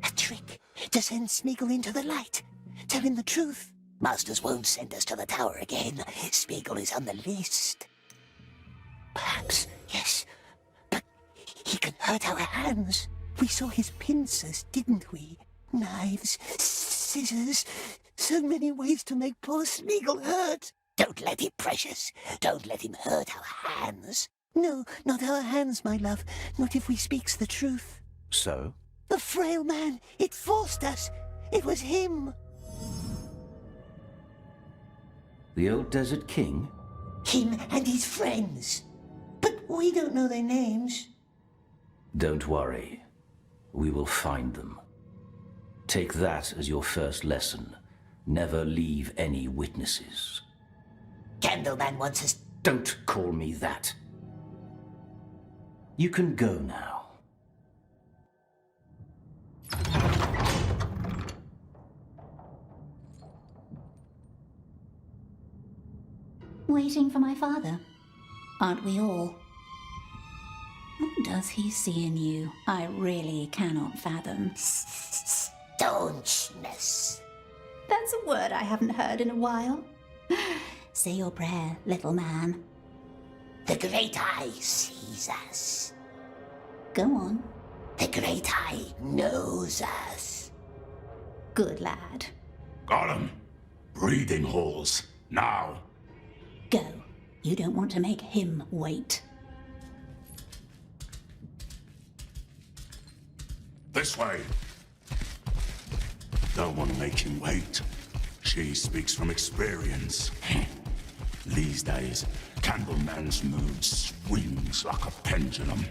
A trick to send Smeagol into the light. Tell him the truth. Masters won't send us to the tower again. Smeagol is on the list. Perhaps, yes. But he can hurt our hands. We saw his pincers, didn't we? Knives, scissors, so many ways to make poor Smeagol hurt. Don't let him, Precious. Don't let him hurt our hands. No, not our hands, my love. Not if we speaks the truth. So? The frail man, it forced us. It was him. The old Desert King? Him and his friends. But we don't know their names. Don't worry. We will find them. Take that as your first lesson. Never leave any witnesses. Candleman wants us... Don't call me that. You can go now. Waiting for my father? Aren't we all? What does he see in you? I really cannot fathom. Staunchness. That's a word I haven't heard in a while. Say your prayer, little man. The Great Eye sees us. Go on. The Great Eye knows us. Good lad. Gollum, breathing holes, now. Go. You don't want to make him wait. This way. Don't want to make him wait. She speaks from experience. These days, Candleman's mood swings like a pendulum.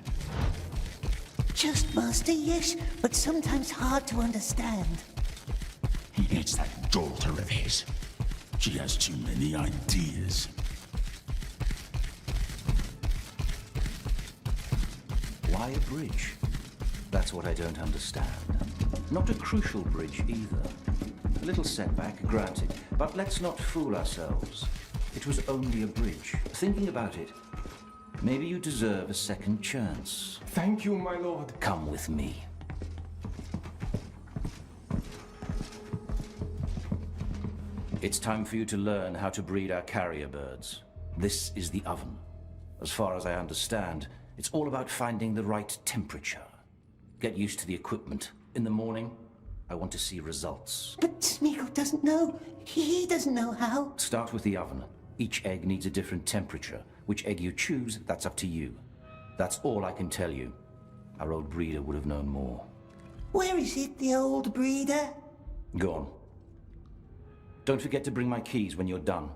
Just master, yes, but sometimes hard to understand. It's that daughter of his. She has too many ideas. Why a bridge? That's what I don't understand. Not a crucial bridge either. A little setback, granted, but let's not fool ourselves. It was only a bridge. Thinking about it, maybe you deserve a second chance. Thank you, my lord. Come with me. It's time for you to learn how to breed our carrier birds. This is the oven. As far as I understand, it's all about finding the right temperature. Get used to the equipment. In the morning, I want to see results. But Smeagol doesn't know. He doesn't know how. Start with the oven. Each egg needs a different temperature. Which egg you choose, that's up to you. That's all I can tell you. Our old breeder would have known more. Where is it, the old breeder? Go on. Don't forget to bring my keys when you're done.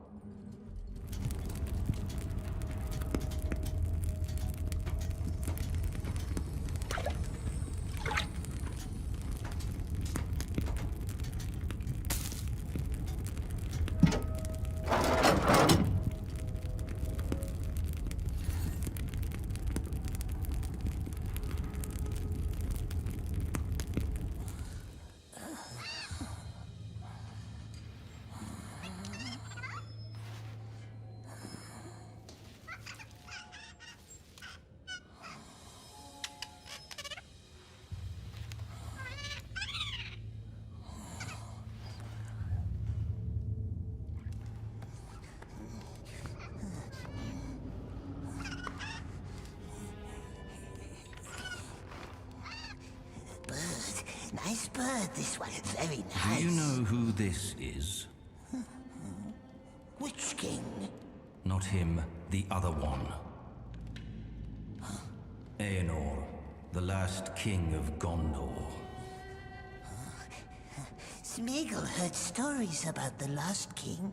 Nice bird, this one. Very nice. Do you know who this is? Which king? Not him, the other one. Aenor, the last king of Gondor. Smeagol heard stories about the lost king.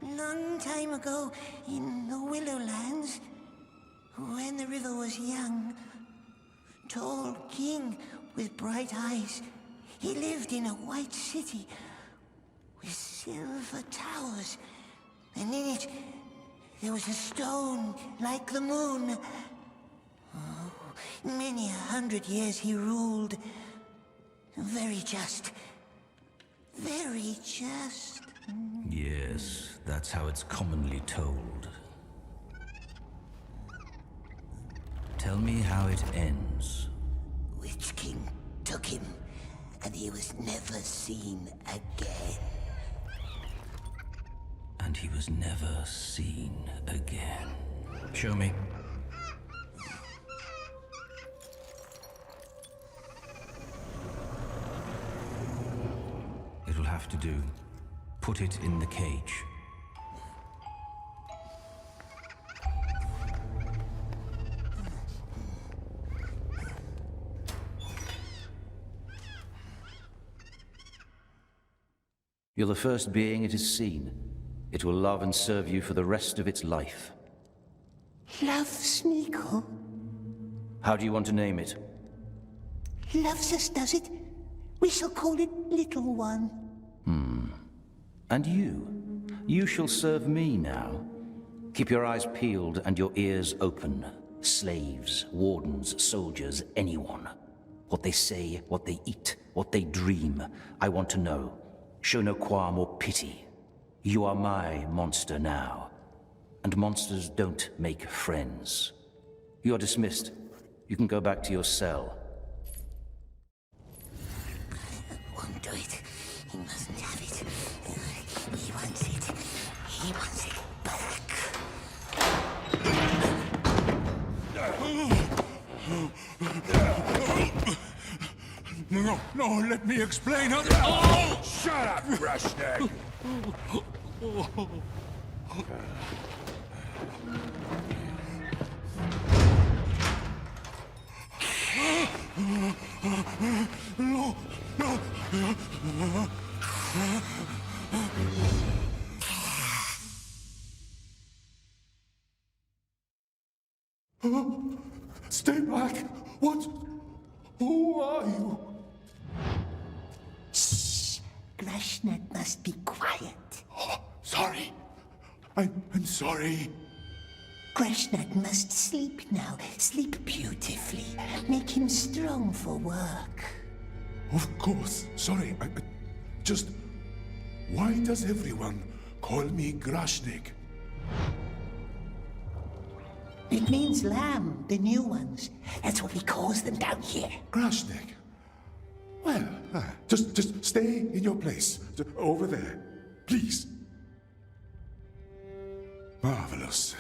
Long time ago, in the Willowlands, when the river was young, tall king with bright eyes. He lived in a white city with silver towers, and in it there was a stone like the moon. Oh, many 100 years he ruled. Very just. Very just. Yes, that's how it's commonly told. Tell me how it ends. Witch King took him, and he was never seen again. And he was never seen again. Show me. It'll have to do. Put it in the cage. You're the first being it has seen. It will love and serve you for the rest of its life. Love Smeagol? How do you want to name it? Loves us, does it? We shall call it Little One. And you? You shall serve me now. Keep your eyes peeled and your ears open. Slaves, wardens, soldiers, anyone. What they say, what they eat, what they dream. I want to know. Show no qualm or pity. You are my monster now. And monsters don't make friends. You are dismissed. You can go back to your cell. Won't do it. He mustn't have it. He wants it. He wants it back. No, let me explain how... Oh! Shut up, brushneck! Stay back! What? Who are you? Shh! Grashnak must be quiet. Oh, sorry. I'm sorry. Grashnak must sleep now. Sleep beautifully. Make him strong for work. Of course. Sorry. I just... Why does everyone call me Grashnak? It means lamb, the new ones. That's what we call them down here. Grashnak? Well, just stay in your place. Over there. Please. Marvelous.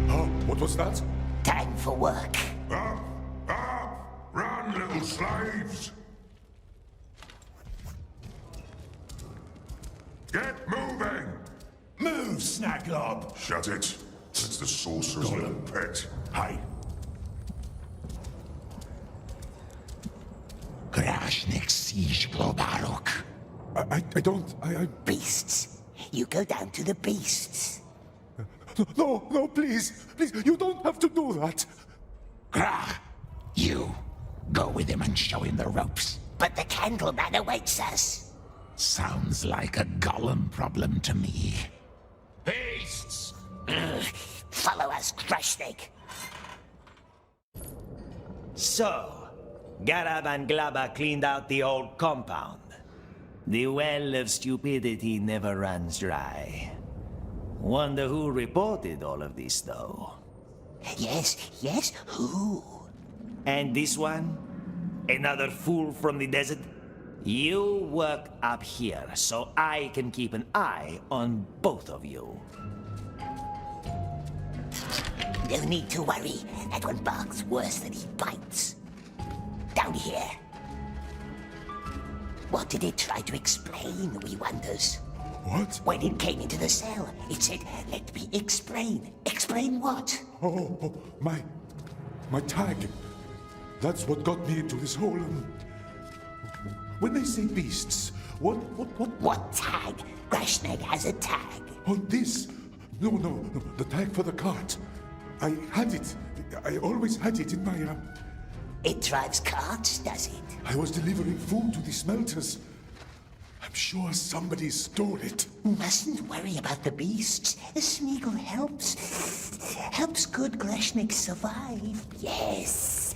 Oh, what was that? Time for work. Up! Run, little slaves! Get moving! Move, Snacklob! Shut it. It's the sorcerer's little pet. Hi. Grashnik siege Globarok. I don't... Beasts. You go down to the beasts. No, please. Please, you don't have to do that. Grah! You. Go with him and show him the ropes. But the Candleman awaits us. Sounds like a Gollum problem to me. Beasts! Follow us, Grashnak. So, Garab and Glaba cleaned out the old compound. The well of stupidity never runs dry. Wonder who reported all of this, though. Yes, who? And this one? Another fool from the desert? You work up here, so I can keep an eye on both of you. No need to worry. That one barks worse than he bites. Down here. What did it try to explain, we wonders? What? When it came into the cell, it said, "Let me explain." Explain what? Oh, my tag. That's what got me into this hole. When they say beasts, what? What tag? Grashnak has a tag. Oh, this? No, the tag for the cart. I had it. I always had it in my... It drives carts, does it? I was delivering food to the smelters. I'm sure somebody stole it. Mustn't worry about the beasts. Smeagol helps. Helps good Grashnak survive. Yes,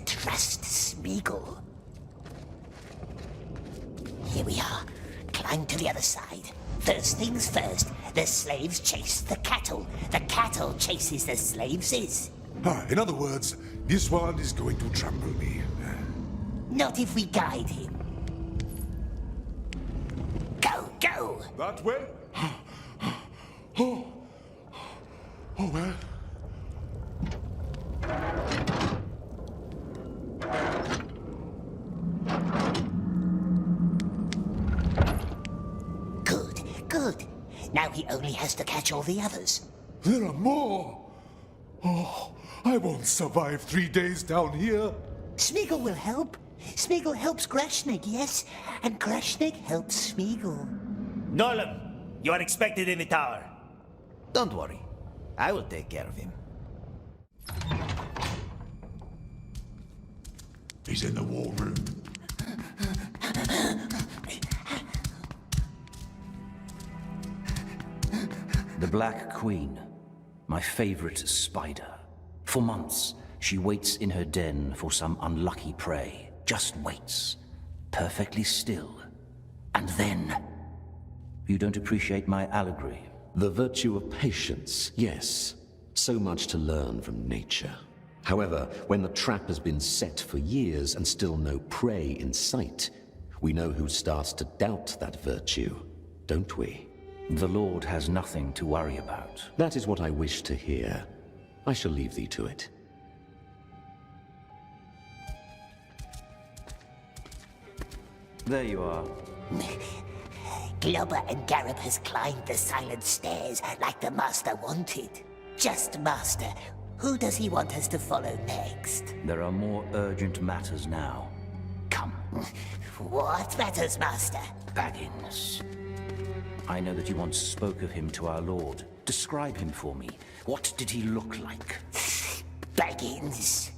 trust Smeagol. Here we are. Climb to the other side. First things first, the slaves chase the cattle. The cattle chases the slaves. In other words, this one is going to trample me. Not if we guide him. Go! That way? Oh, well. Good. Now he only has to catch all the others. There are more! Oh, I won't survive 3 days down here. Smeagol will help. Smeagol helps Grashnak, yes, and Grashnak helps Smeagol. Gollum, you are expected in the tower. Don't worry, I will take care of him. He's in the war room. The Black Queen, my favorite spider. For months, she waits in her den for some unlucky prey. Just waits, perfectly still. And then... You don't appreciate my allegory? The virtue of patience, yes. So much to learn from nature. However, when the trap has been set for years and still no prey in sight, we know who starts to doubt that virtue, don't we? The Lord has nothing to worry about. That is what I wish to hear. I shall leave thee to it. There you are. Globber and Garab has climbed the silent stairs like the Master wanted. Just Master, who does he want us to follow next? There are more urgent matters now. Come. What matters, Master? Baggins. I know that you once spoke of him to our Lord. Describe him for me. What did he look like? Baggins.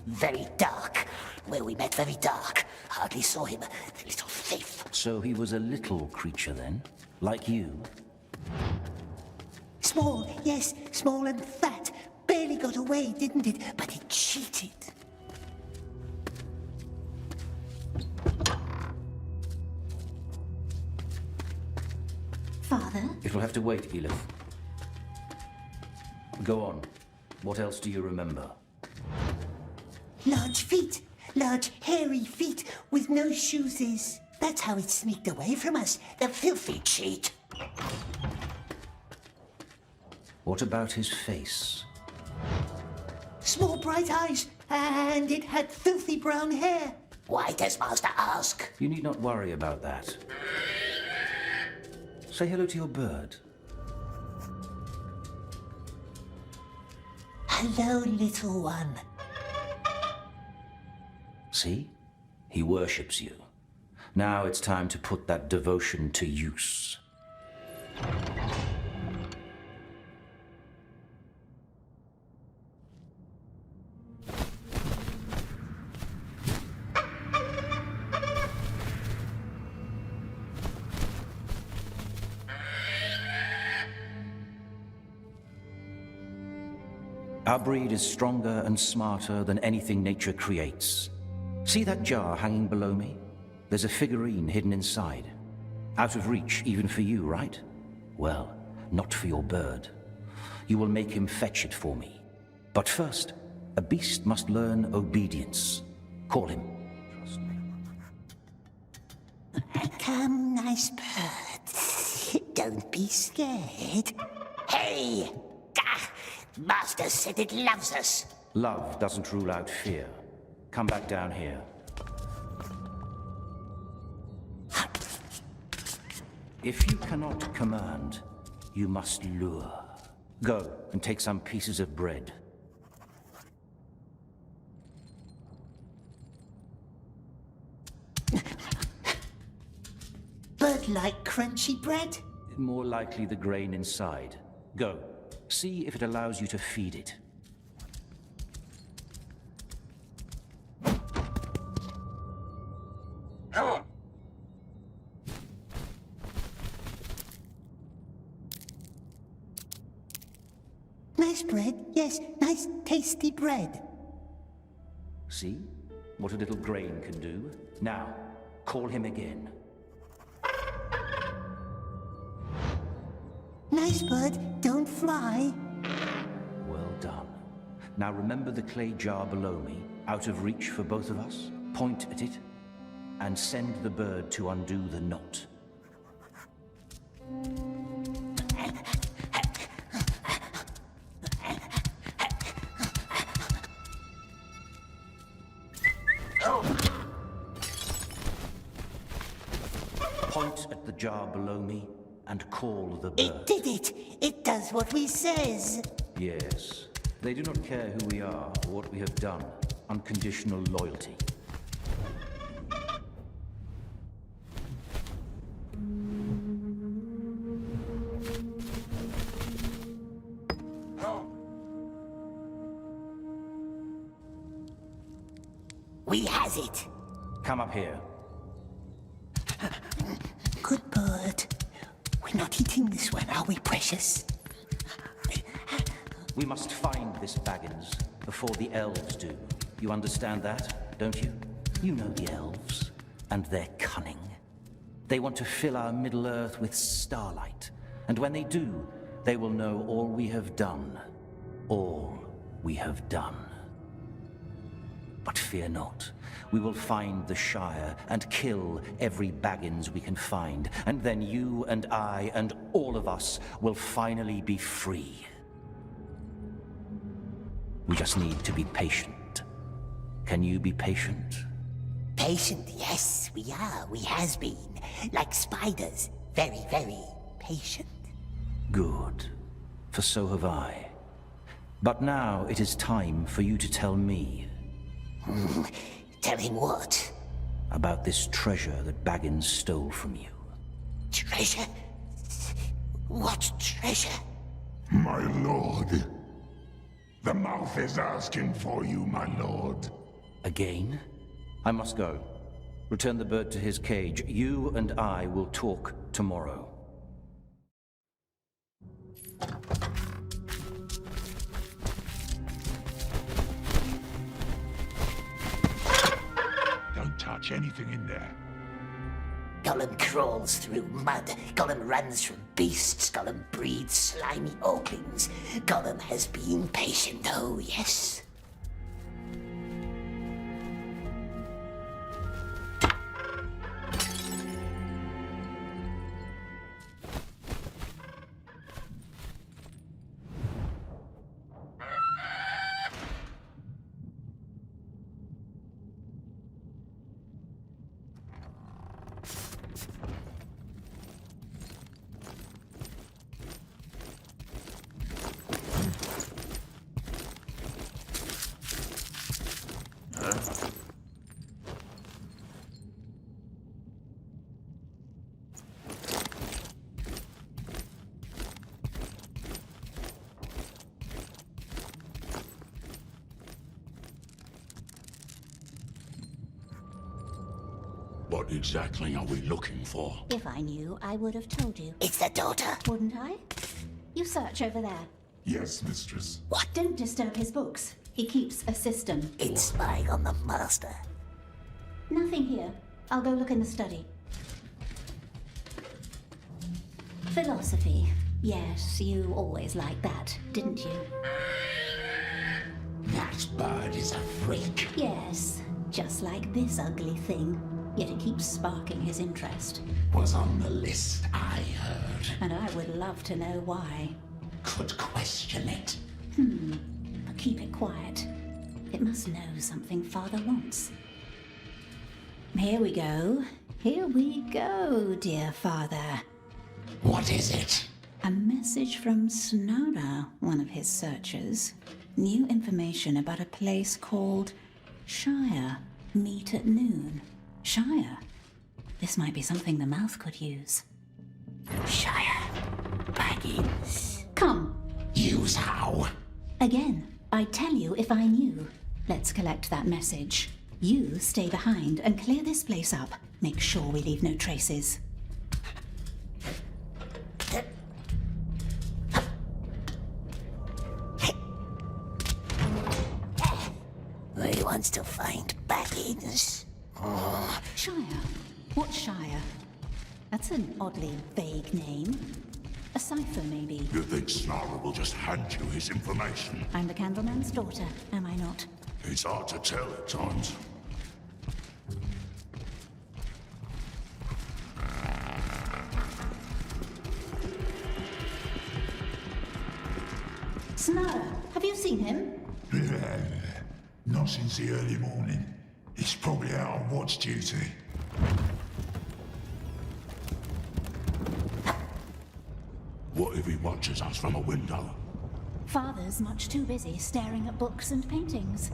Very dark. Where we met, very dark. Hardly saw him. The little thief. So he was a little creature then? Like you? Small, yes, small and fat. Barely got away, didn't it? But it cheated. Father? It'll have to wait, Elif. Go on. What else do you remember? Large feet. Large, hairy feet with no shoes. That's how it sneaked away from us. The filthy cheat. What about his face? Small bright eyes. And it had filthy brown hair. Why does Master ask? You need not worry about that. Say hello to your bird. Hello, little one. See? He worships you. Now it's time to put that devotion to use. Our breed is stronger and smarter than anything nature creates. See that jar hanging below me? There's a figurine hidden inside. Out of reach even for you, right? Well, not for your bird. You will make him fetch it for me. But first, a beast must learn obedience. Call him. Come, nice bird. Don't be scared. Hey! Gah! Master said it loves us. Love doesn't rule out fear. Come back down here. If you cannot command, you must lure. Go and take some pieces of bread. Bird-like crunchy bread? More likely the grain inside. Go. See if it allows you to feed it. Nice bread, yes, nice tasty bread. See what a little grain can do? Now, call him again. Nice bird, don't fly. Well done. Now remember the clay jar below me, out of reach for both of us? Point at it, and send the bird to undo the knot. Point at the jar below me and call the bird. It did it! It does what we says. Yes. They do not care who we are or what we have done. Unconditional loyalty. We has it. Come up here. Good bird. We're not eating this one, are we, precious? We must find this Baggins before the elves do. You understand that, don't you? You know the elves, and their cunning. They want to fill our Middle-earth with starlight, and when they do, they will know all we have done. All we have done. But fear not. We will find the Shire and kill every Baggins we can find, and then you and I and all of us will finally be free. We just need to be patient. Can you be patient? Patient, yes, we are. We has been. Like spiders. Very, very patient. Good. For so have I. But now it is time for you to tell me. Tell him what? About this treasure that Baggins stole from you. Treasure? What treasure? My lord. The mouth is asking for you, my lord. Again? I must go. Return the bird to his cage. You and I will talk tomorrow. Don't touch anything in there. Gollum crawls through mud. Gollum runs from beasts. Gollum breeds slimy orclings. Gollum has been patient, oh yes. What exactly are we looking for? If I knew, I would have told you. It's the daughter. Wouldn't I? You search over there. Yes, mistress. What? Don't disturb his books. He keeps a system. It's spying on the master. Nothing here. I'll go look in the study. Philosophy. Yes, you always liked that, didn't you? That bird is a freak. Yes, just like this ugly thing. Yet it keeps sparking his interest. Was on the list, I heard. And I would love to know why. Could question it. But keep it quiet. It must know something Father wants. Here we go. Here we go, dear Father. What is it? A message from Snara, one of his searchers. New information about a place called Shire. Meet at noon. Shire? This might be something the mouth could use. Shire. Baggins. Come. Use how? Again, I'd tell you if I knew. Let's collect that message. You stay behind and clear this place up. Make sure we leave no traces. He wants to find Baggins. Shire? What Shire? That's an oddly vague name. A cipher, maybe. You think Snarl will just hand you his information? I'm the Candleman's daughter, am I not? It's hard to tell at times. Snara, have you seen him? Not since the early morning. He's probably out on watch duty. What if he watches us from a window? Father's much too busy staring at books and paintings.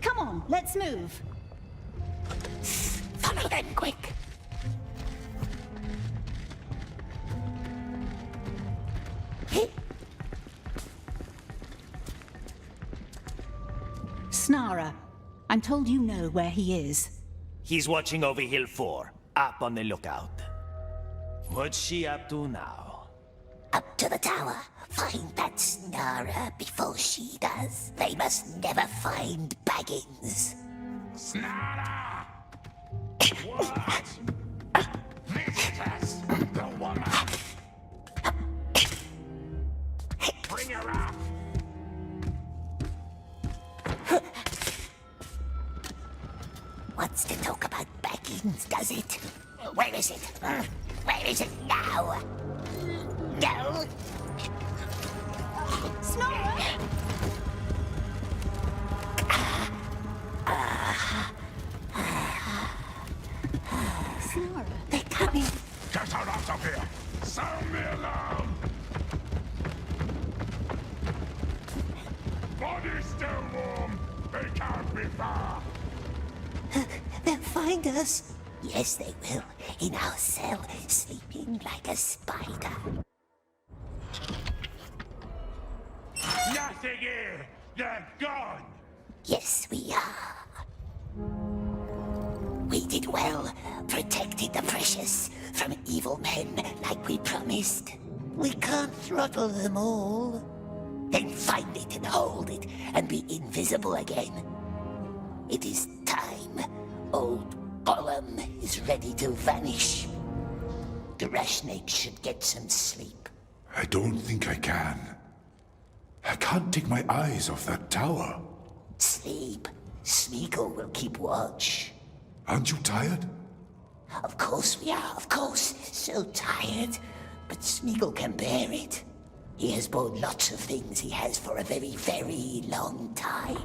Come on, let's move. Follow them quick. Snara, I'm told you know where he is. He's watching over Hill 4, up on the lookout. What's she up to now? Up to the tower. Find that Snara before she does. They must never find Baggins. Snarl! What? Visitors! The woman! Bring her up! Wants to talk about Baggins, does it? Where is it? Where is it now? No? Snara! Snara! They're coming. Get her out of here! Sound me alarm! Body's still warm! They can't be far! They'll find us. Yes, they will. In our cell, sleeping like a spider. Nothing here! They're gone! Yes, we are. We did well, protected the precious from evil men like we promised. We can't throttle them all. Then find it and hold it and be invisible again. It is time. Old Gollum is ready to vanish. Grashnik should get some sleep. I don't think I can. I can't take my eyes off that tower. Sleep. Smeagol will keep watch. Aren't you tired? Of course we are, of course. So tired. But Smeagol can bear it. He has borne lots of things he has for a very, very long time.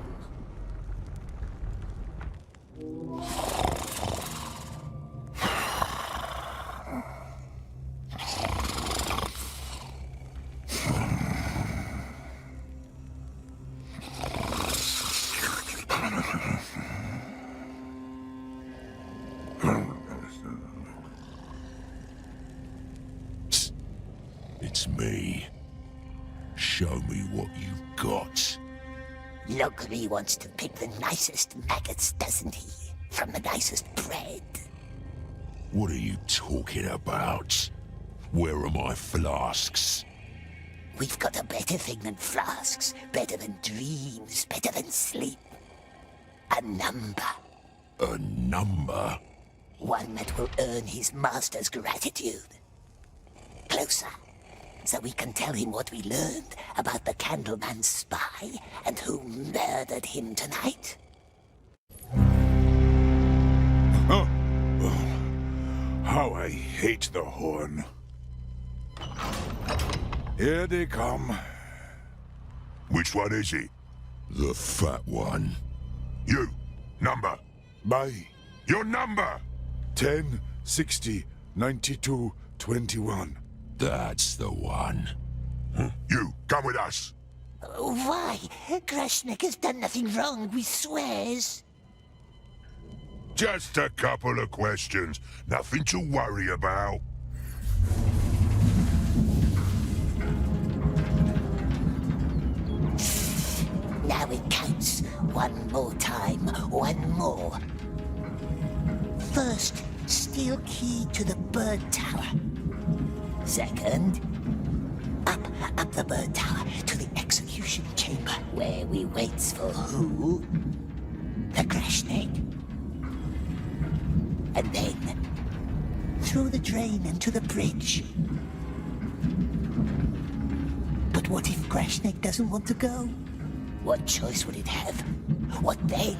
It's me. Show me what you've got. Locally wants to pick the nicest maggots, doesn't he? From the nicest bread. What are you talking about? Where are my flasks? We've got a better thing than flasks, better than dreams, better than sleep. A number. A number? One that will earn his master's gratitude. Closer, so we can tell him what we learned about the Candleman's spy and who murdered him tonight. How I hate the horn. Here they come. Which one is he? The fat one. You, number. Your number! 10, 60, 92, 21. That's the one. You, come with us. Why? Grashnik has done nothing wrong, we swears. Just a couple of questions. Nothing to worry about. Now it counts. One more time. One more. First, steal key to the bird tower. Second, up the bird tower to the execution chamber, where we waits for who? The Grashnik. And then, through the drain and to the bridge. But what if Grashnik doesn't want to go? What choice would it have? What then?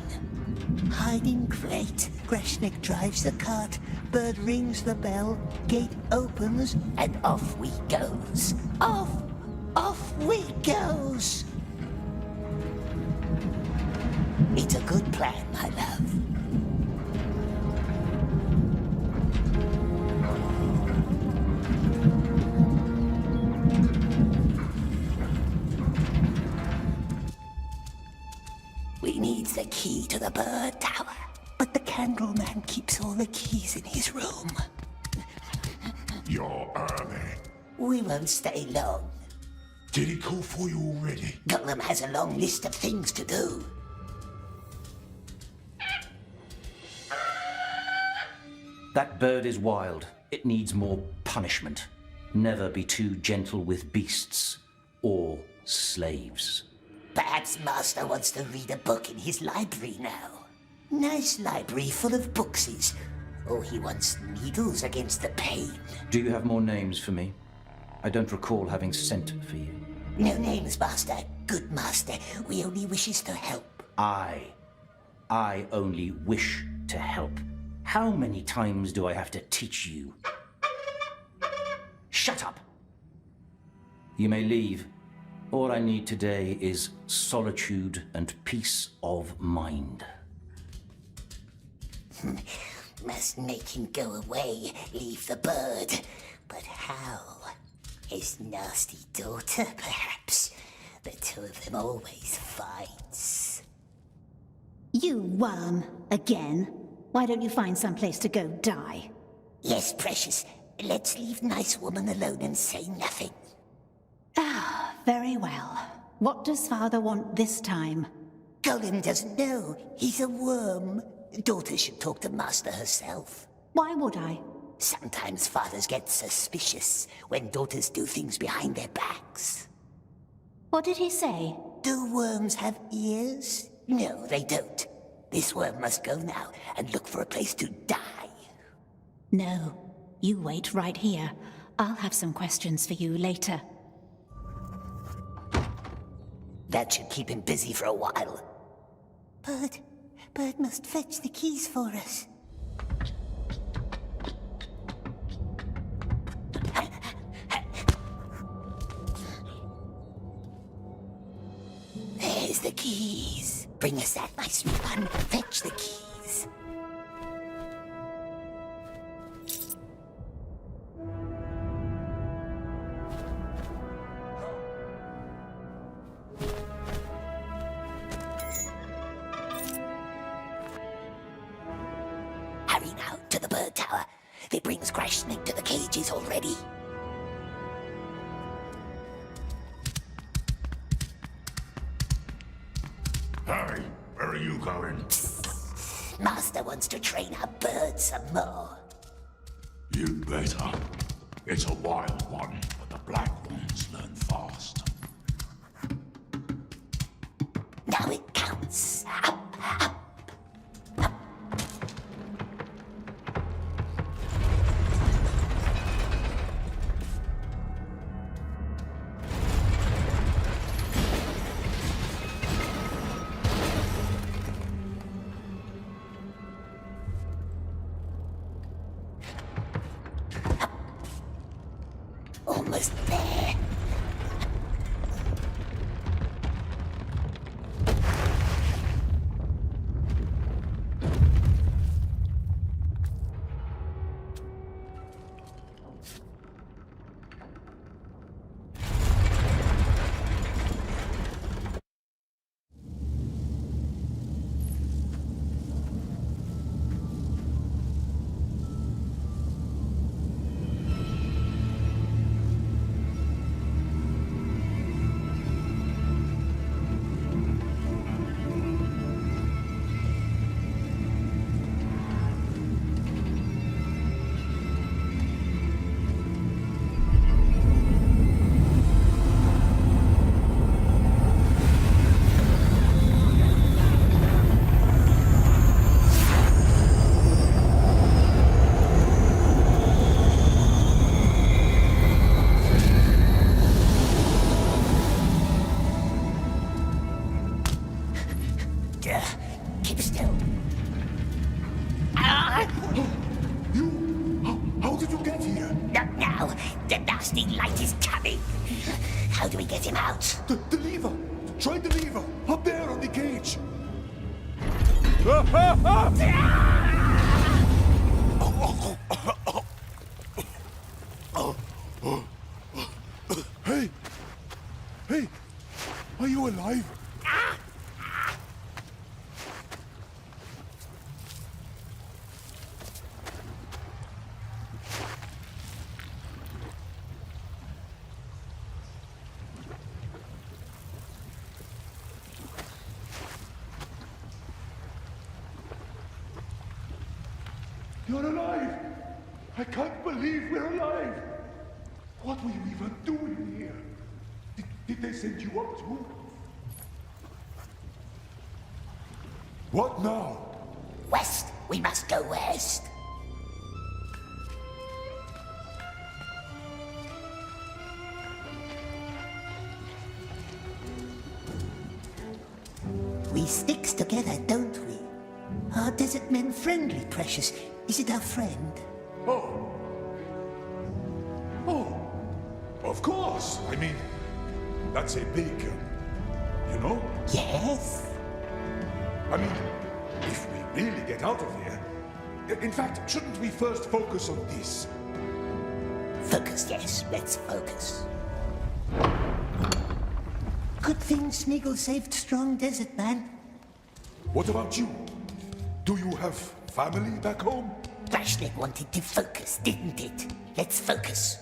Hiding great. Grashnik drives the cart, bird rings the bell, gate opens, and off we goes. Off we goes! It's a good plan, my love. We need the key to the bird tower, but the Candleman keeps all the keys in his room. You're early. We won't stay long. Did he call for you already? Gollum has a long list of things to do. That bird is wild. It needs more punishment. Never be too gentle with beasts or slaves. Perhaps Master wants to read a book in his library now. Nice library full of bookses. Or he wants needles against the pain. Do you have more names for me? I don't recall having sent for you. No names, Master. Good Master. We only wishes to help. I only wish to help. How many times do I have to teach you? Shut up! You may leave. All I need today is solitude and peace of mind. Must make him go away, leave the bird. But how? His nasty daughter, perhaps? The two of them always fights. You worm, again. Why don't you find some place to go die? Yes, precious. Let's leave nice woman alone and say nothing. Ah, very well. What does father want this time? Gollum doesn't know. He's a worm. Daughter should talk to master herself. Why would I? Sometimes fathers get suspicious when daughters do things behind their backs. What did he say? Do worms have ears? No, they don't. This worm must go now and look for a place to die. No. You wait right here. I'll have some questions for you later. That should keep him busy for a while. Bird must fetch the keys for us. There's the keys. Bring us that, my sweet one. Fetch the keys. Hurry now, to the bird tower. They brings crashing into the cages already. Harry, where are you going? Master wants to train our birds some more. You better. It's a wild one, but the black ones learn fast. Now it counts. Up, up. Almost there. Keep still. How did you get here? Not now. The nasty light is coming. How do we get him out? The lever! Try the lever! Up there on the cage! Hey! Hey! Are you alive? You're alive! I can't believe we're alive! What were you even doing here? Did they send you up too? What now? West. We must go west. We sticks together, don't we? Are desert men friendly, precious? Is it our friend? Oh, of course. I mean, that's a big, you know? Yes. I mean, if we really get out of here... In fact, shouldn't we first focus on this? Focus, yes. Let's focus. Good thing Smeagol saved Strong Desert Man. What about you? Do you have family back home? Rashnik wanted to focus, didn't it? Let's focus.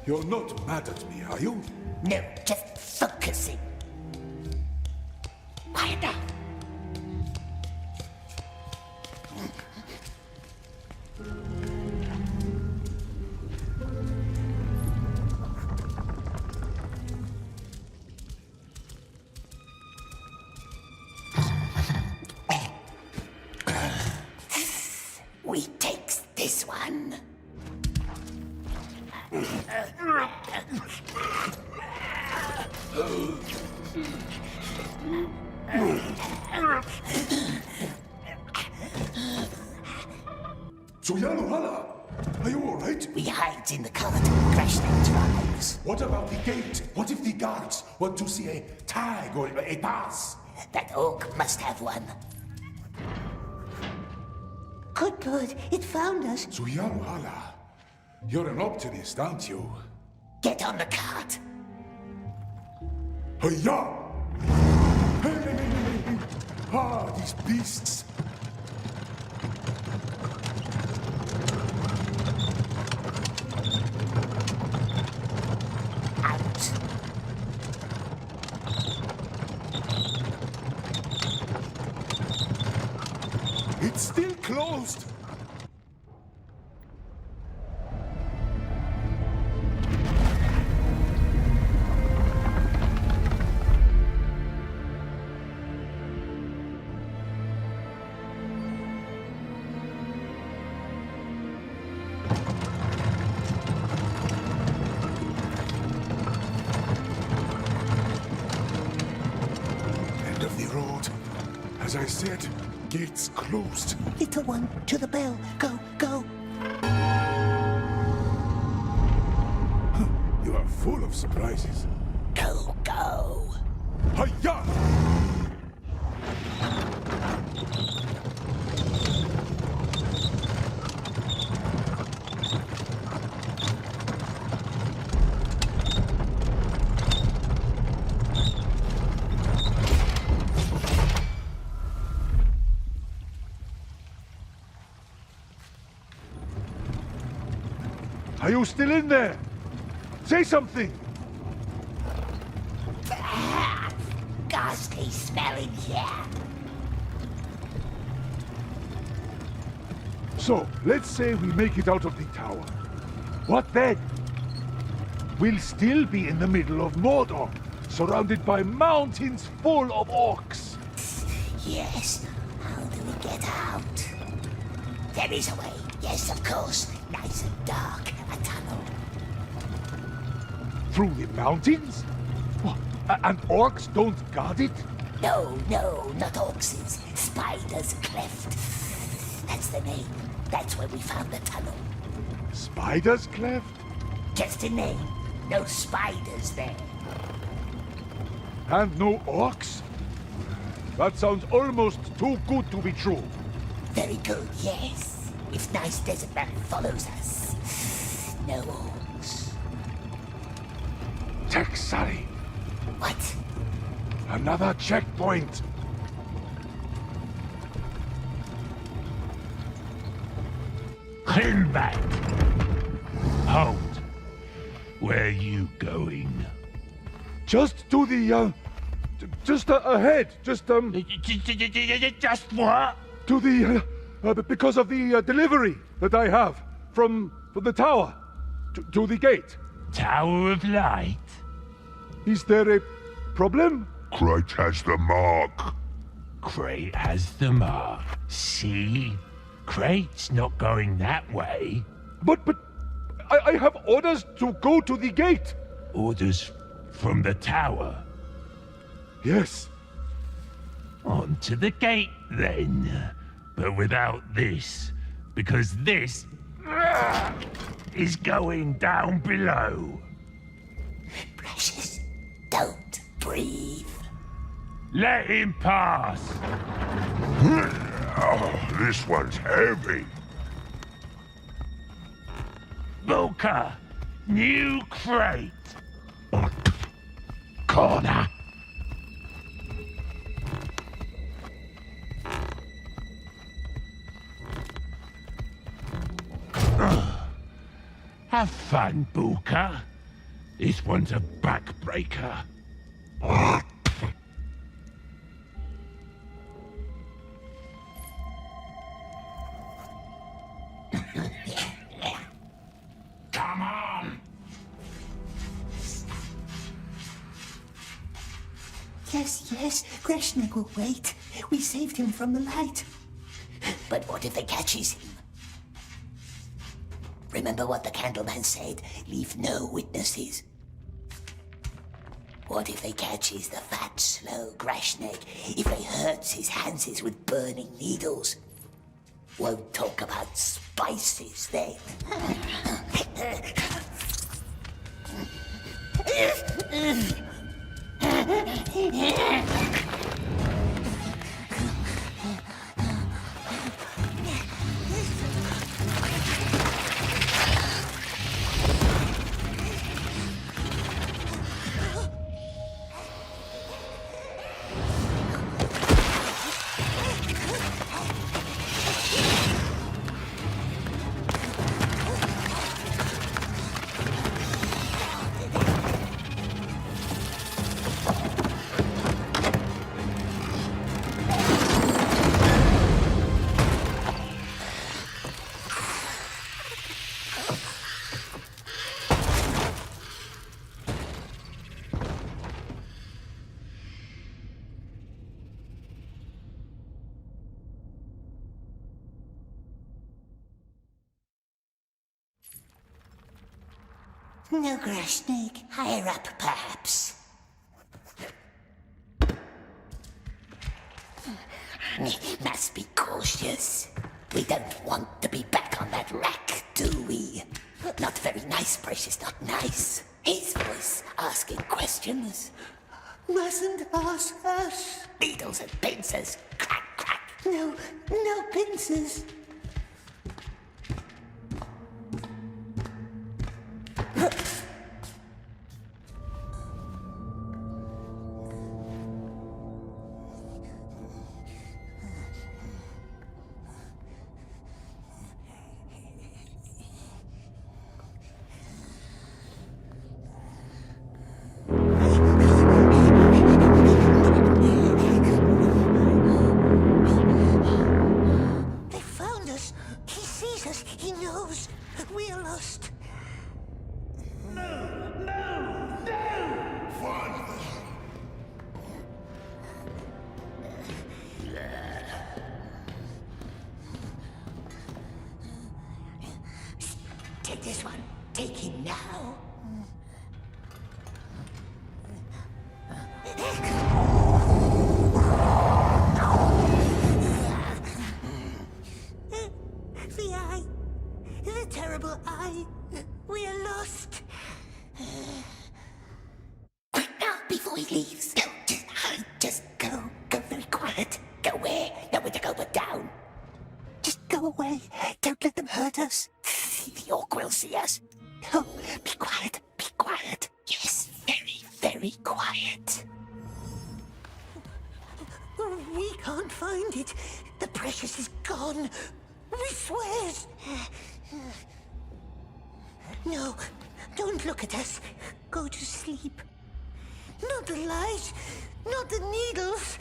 You're not mad at me, are you? No, just focusing. Quiet down. We takes this one. Suyaluhala, are you all right? We hides in the cart, crash that drives. What about the gate? What if the guards want to see a tag or a pass? That orc must have one. Good God, it found us. Suyaluhala, you're an optimist, aren't you? Get on the cart. Hiya! Hey! Ah, these beasts! Out. It's still closed! End of the road. As I said, gates closed. Little one, to the bell. Go, go. You are full of surprises. Go, go. Hiya! Are you still in there? Say something! Ghastly smell in here. So, let's say we make it out of the tower. What then? We'll still be in the middle of Mordor, surrounded by mountains full of orcs. Yes. How do we get out? There is a way. Yes, of course. Nice and dark. A tunnel. Through the mountains? What? And orcs don't guard it? No, no, not orcs. Spider's Cleft. That's the name. That's where we found the tunnel. Spider's Cleft? Just a name. No spiders there. And no orcs? That sounds almost too good to be true. Very good, yes. If nice desert man follows us, no orcs. Texari! What? Another checkpoint! Come back! Hold! Where you going? Just to the, just ahead. Just Just what? to the, because of the delivery that I have from the tower to the gate. Tower of Light? Is there a problem? Crate has the mark. Crate has the mark. See? Crate's not going that way. But I have orders to go to the gate. Orders from the tower. Yes. On to the gate, then. But without this. Because this is going down below. Precious, don't breathe. Let him pass. Oh, this one's heavy. Booker, new crate. Corner. Have fun, Booker. This one's a backbreaker. Come on! Yes, Greshnik will wait. We saved him from the light. But what if they catches him? Remember what the Candleman said? Leave no witnesses. What if they catches the fat, slow Greshnik? If they hurts his hands with burning needles? Won't talk about spices then. No, Greshnik. Higher up, perhaps. Must be cautious. We don't want to be back on that rack, do we? Not very nice, Precious, not nice. His voice asking questions. Mustn't ask us. Needles and pincers. Crack, crack. No pincers. Take this one. Take him now. The eye. The terrible eye. We are lost. Quick now, before he leaves. Go, just hide. Just go. Go very quiet. Go where? Nowhere to go but down. Just go away. Don't let them hurt us. The orc will see us. No, be quiet. Be quiet. Yes, very, very quiet. We can't find it. The precious is gone. We swear. No, don't look at us. Go to sleep. Not the light. Not the needles.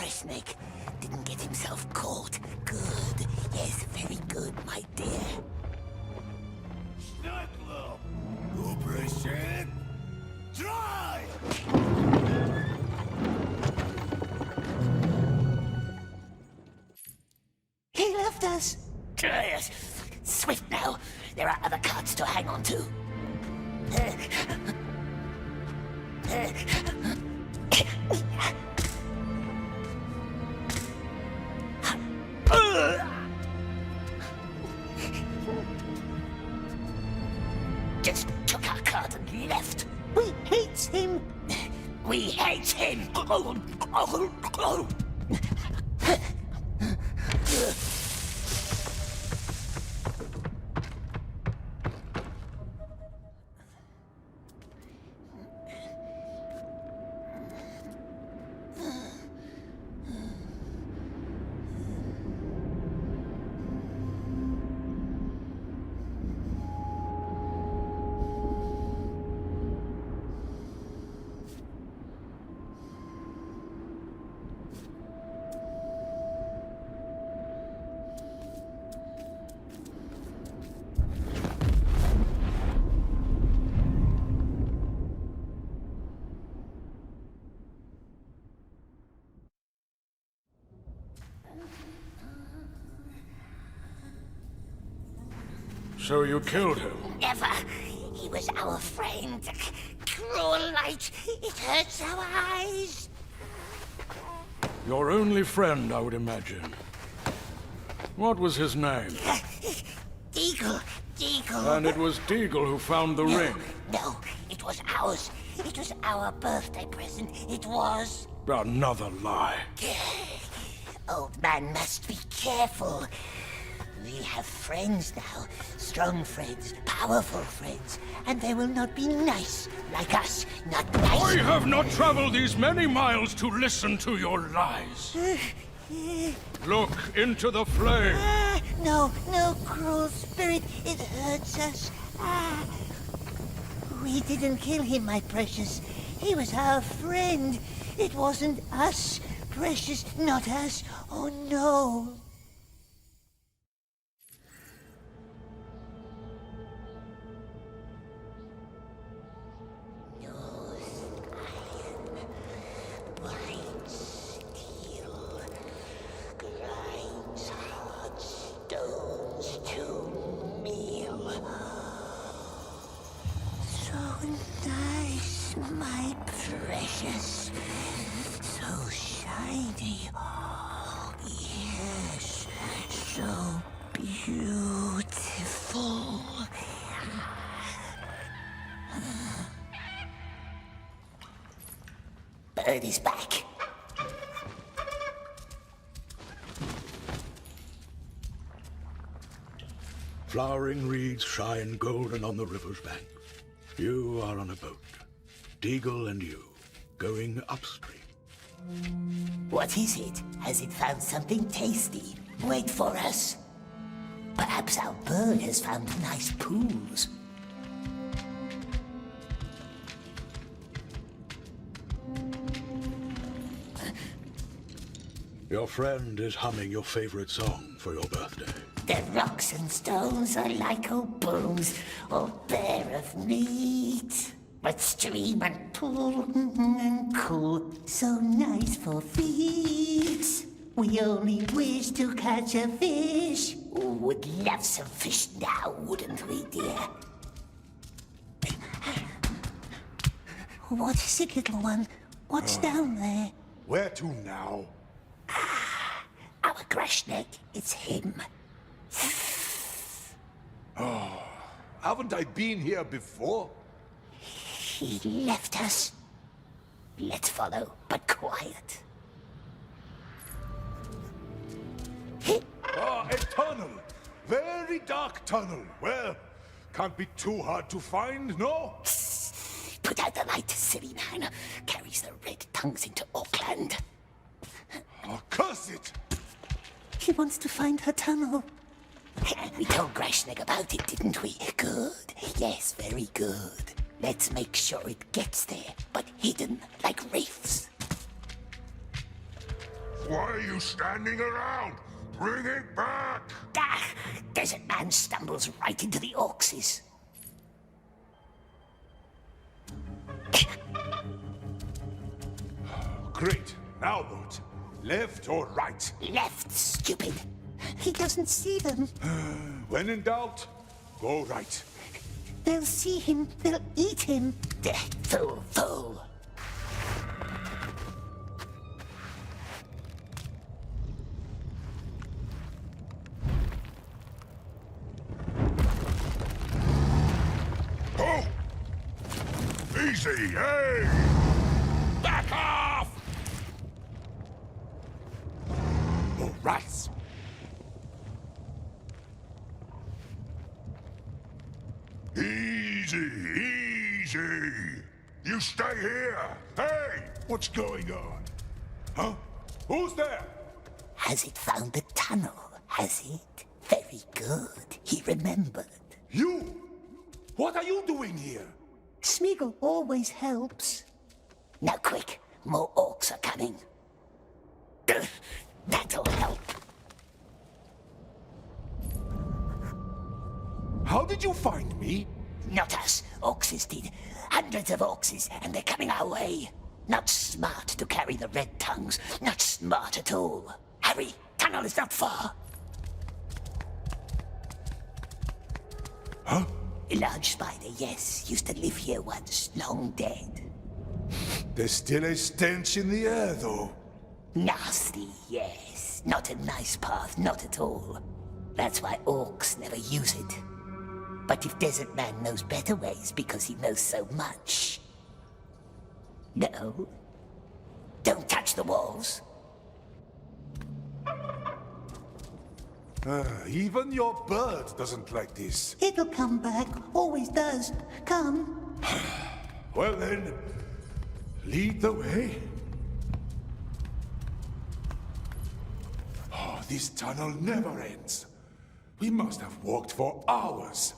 Snake didn't get himself caught. Good. Yes, very good, my dear. Snuggle! Operation Try! He left us. Yes. swift now. There are other carts to hang on to. Just took our cart and left. We hate him. We hate him. So you killed him? Never. He was our friend. Cruel light. It hurts our eyes. Your only friend, I would imagine. What was his name? Deagle. Deagle. And it was Deagle who found the ring. No, it was ours. It was our birthday present. It was. Another lie. Old man must be careful. We have friends now. Strong friends, powerful friends. And they will not be nice like us. Not nice. I have not traveled these many miles to listen to your lies. Look into the flame. No, cruel spirit. It hurts us. We didn't kill him, my precious. He was our friend. It wasn't us, precious. Not us. Oh, no. My precious, so shiny. Oh, yes, so beautiful. Bird is back. Flowering reeds shine golden on the river's banks. You are on a boat. Deagle and you, going upstream. What is it? Has it found something tasty? Wait for us. Perhaps our bird has found nice pools. Your friend is humming your favorite song for your birthday. The rocks and stones are like old bones, all bare of meat. But stream and pool and cool, so nice for feet. We only wish to catch a fish. Would love some fish now, wouldn't we, dear? What is it, little one? What's down there? Where to now? Our Grashneck, it's him. Oh, haven't I been here before? He left us. Let's follow, but quiet. A tunnel. Very dark tunnel. Well, can't be too hard to find, no? Put out the light, silly man. Carries the red tongues into Auckland. Oh, curse it! He wants to find her tunnel. We told Grashneck about it, didn't we? Good. Yes, very good. Let's make sure it gets there, but hidden like reefs. Why are you standing around? Bring it back! Desert man stumbles right into the Orcses. Great. Now what? Left or right? Left, stupid. He doesn't see them. When in doubt, go right. They'll see him. They'll eat him. Fool, fool. Oh! Easy, hey! Back off! Oh, rats! Easy, easy! You stay here! Hey! What's going on? Huh? Who's there? Has it found the tunnel? Has it? Very good. He remembered. You? What are you doing here? Smeagol always helps. Now quick, more orcs are coming. That'll help. How did you find me? Not us. Orcs did. Hundreds of orcs, and they're coming our way. Not smart to carry the red tongues. Not smart at all. Hurry, tunnel is not far. Huh? A large spider, yes. Used to live here once, long dead. There's still a stench in the air, though. Nasty, yes. Not a nice path, not at all. That's why orcs never use it. But if Desert Man knows better ways because he knows so much... No. Don't touch the walls. Even your bird doesn't like this. It'll come back. Always does. Come. Well then, lead the way. Oh, this tunnel never ends. We must have walked for hours.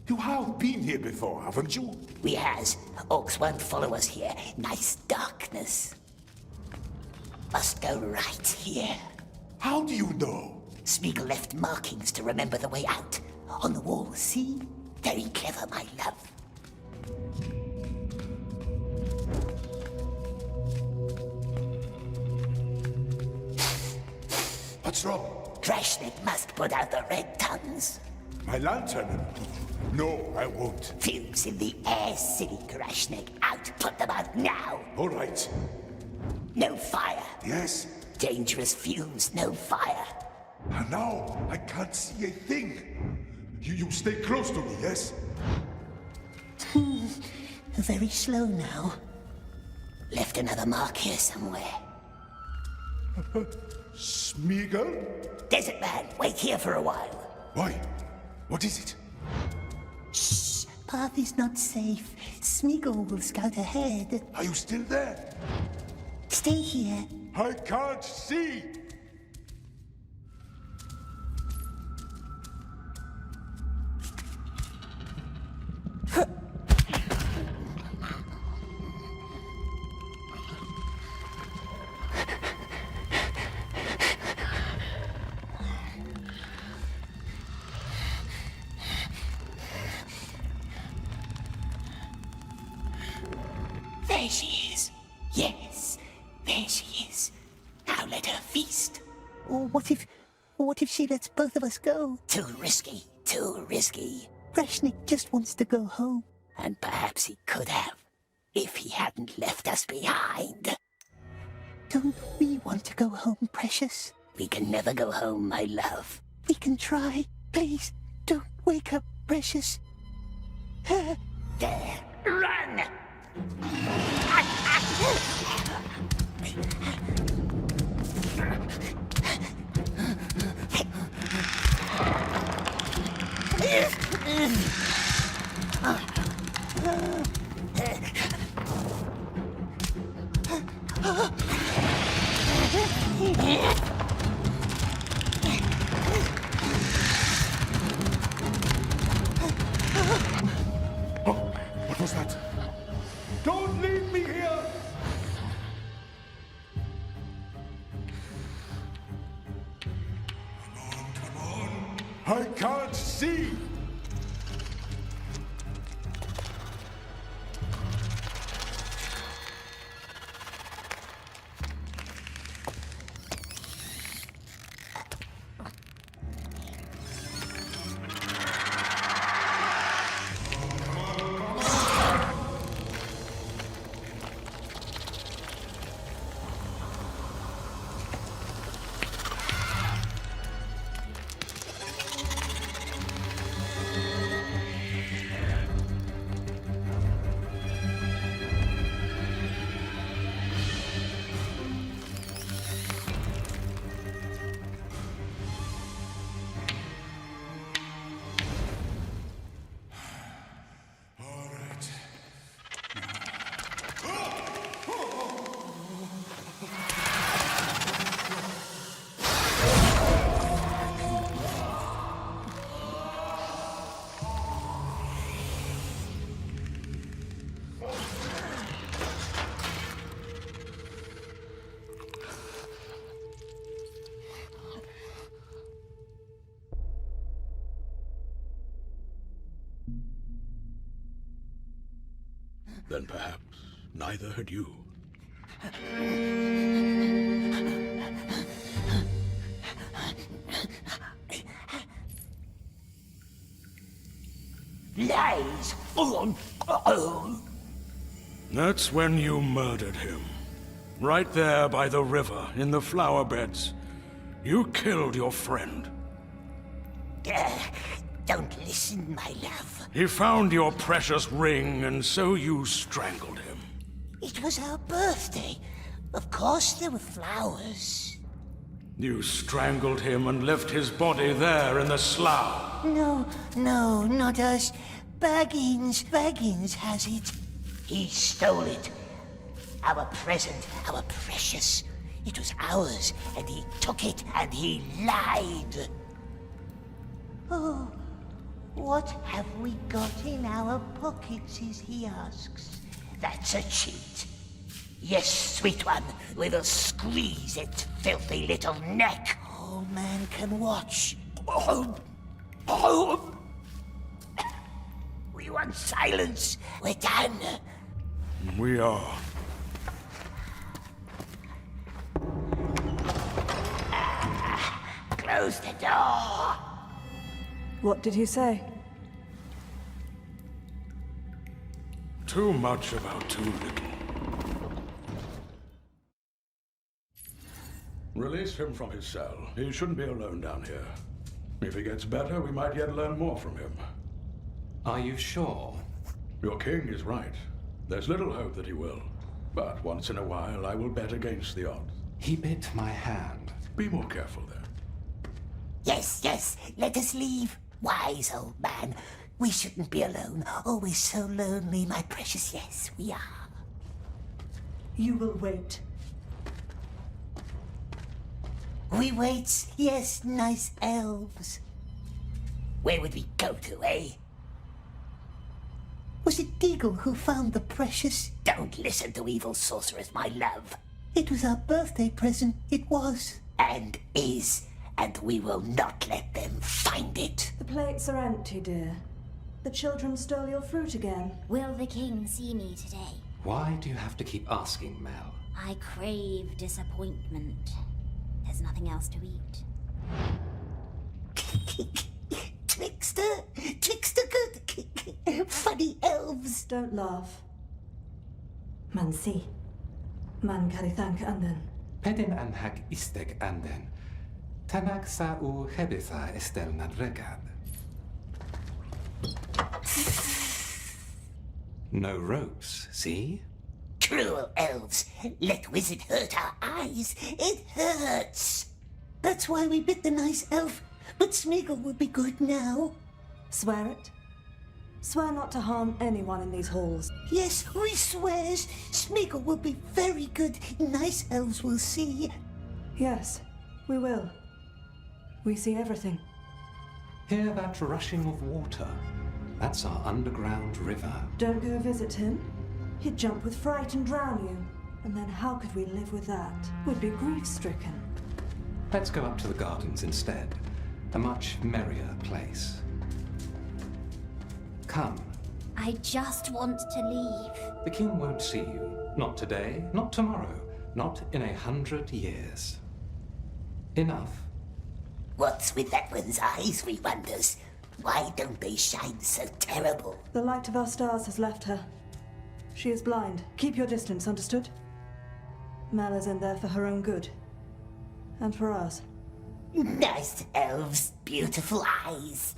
You have been here before, haven't you? We has. Orcs won't follow us here. Nice darkness. Must go right here. How do you know? Smeagol left markings to remember the way out. On the wall, see? Very clever, my love. What's wrong? Krashnik must put out the red tongues. My lantern? No, I won't. Fumes in the air, silly Krashnik. Out, put them out now. All right. No fire. Yes. Dangerous fumes, no fire. And now I can't see a thing. You stay close to me, yes? Very slow now. Left another mark here somewhere. Smeagol? Desert Man, wait here for a while. Why? What is it? Shh. Path is not safe. Smeagol will scout ahead. Are you still there? Stay here. I can't see! There she is. Yes, there she is. Now let her feast. Or what if she lets both of us go? Too risky, too risky. Krashnik just wants to go home. And perhaps he could have, if he hadn't left us behind. Don't we want to go home, precious? We can never go home, my love. We can try. Please, don't wake up, precious. There, run! What was that? Don't leave me here! Come on! I can't see! then perhaps neither had you. Lies! That's when you murdered him. Right there by the river, in the flower beds. You killed your friend. Don't listen, my love. He found your precious ring, and so you strangled him. It was our birthday. Of course there were flowers. You strangled him and left his body there in the slough. No, not us. Baggins has it. He stole it. Our present, our precious. It was ours, and he took it, and he lied. Oh, what have we got in our pockets, as he asks. That's a cheat. Yes, sweet one, we'll squeeze its filthy little neck. All man can watch. We want silence. We're done. We are. Close the door. What did he say? Too much about too little. Release him from his cell. He shouldn't be alone down here. If he gets better, we might yet learn more from him. Are you sure? Your king is right. There's little hope that he will. But once in a while, I will bet against the odds. He bit my hand. Be more careful there. Yes, let us leave. Wise old man. We shouldn't be alone. Always so lonely, my precious. Yes, we are. You will wait. We wait. Yes, nice elves. Where would we go to, eh? Was it Deagle who found the precious? Don't listen to evil sorcerers, my love. It was our birthday present. It was. And is. And we will not let them find it. The plates are empty, dear. The children stole your fruit again. Will the king see me today? Why do you have to keep asking, Mel? I crave disappointment. There's nothing else to eat. Trickster good. Funny elves. Don't laugh. Man si. Man karithank anden. Pedin anhak istek anden. Tanak sa u hebitha estel nadregad. No ropes, see? Cruel elves. Let wizard hurt our eyes. It hurts. That's why we bit the nice elf. But Smeagol will be good now. Swear it. Swear not to harm anyone in these halls. Yes, we swears. Smeagol will be very good. Nice elves will see. Yes, we will. We see everything. Hear that rushing of water? That's our underground river. Don't go visit him. He'd jump with fright and drown you. And then how could we live with that? We'd be grief-stricken. Let's go up to the gardens instead. A much merrier place. Come. I just want to leave. The king won't see you. Not today, not tomorrow, not in 100 years. Enough. What's with that one's eyes, we wonders? Why don't they shine so terrible? The light of our stars has left her. She is blind. Keep your distance, understood? Mel is in there for her own good. And for ours. Nice elves, beautiful eyes,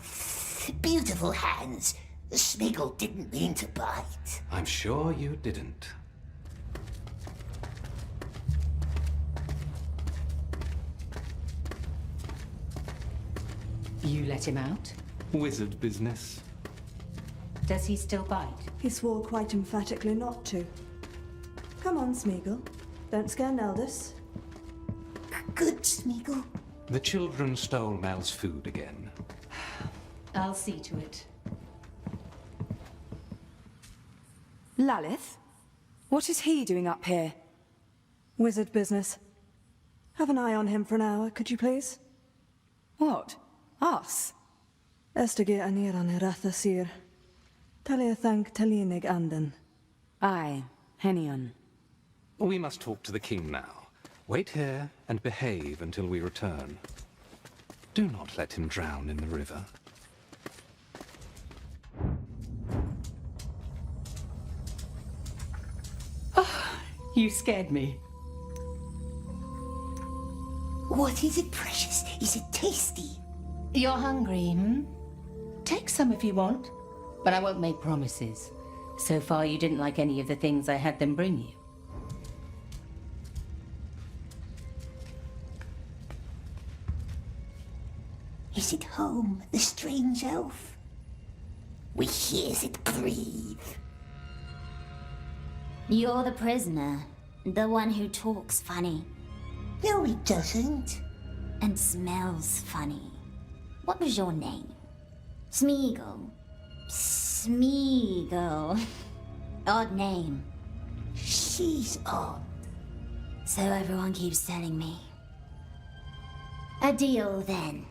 beautiful hands. Smeagol didn't mean to bite. I'm sure you didn't. You let him out? Wizard business. Does he still bite? He swore quite emphatically not to. Come on, Smeagol. Don't scare Neldis. Good, Smeagol. The children stole Mel's food again. I'll see to it. Lalith? What is he doing up here? Wizard business. Have an eye on him for an hour, could you please? What? Us? Estegir anir an eratha sir. Talia thank talinig anden. I, Henion. We must talk to the king now. Wait here and behave until we return. Do not let him drown in the river. You scared me. What is it, precious? Is it tasty? You're hungry, hmm? Take some if you want, but I won't make promises. So far, you didn't like any of the things I had them bring you. Is it home, the strange elf? We hears it breathe. You're the prisoner. The one who talks funny. No, he doesn't. And smells funny. What was your name? Smeagol. Smeagol. Odd name. She's odd. So everyone keeps telling me. A deal then.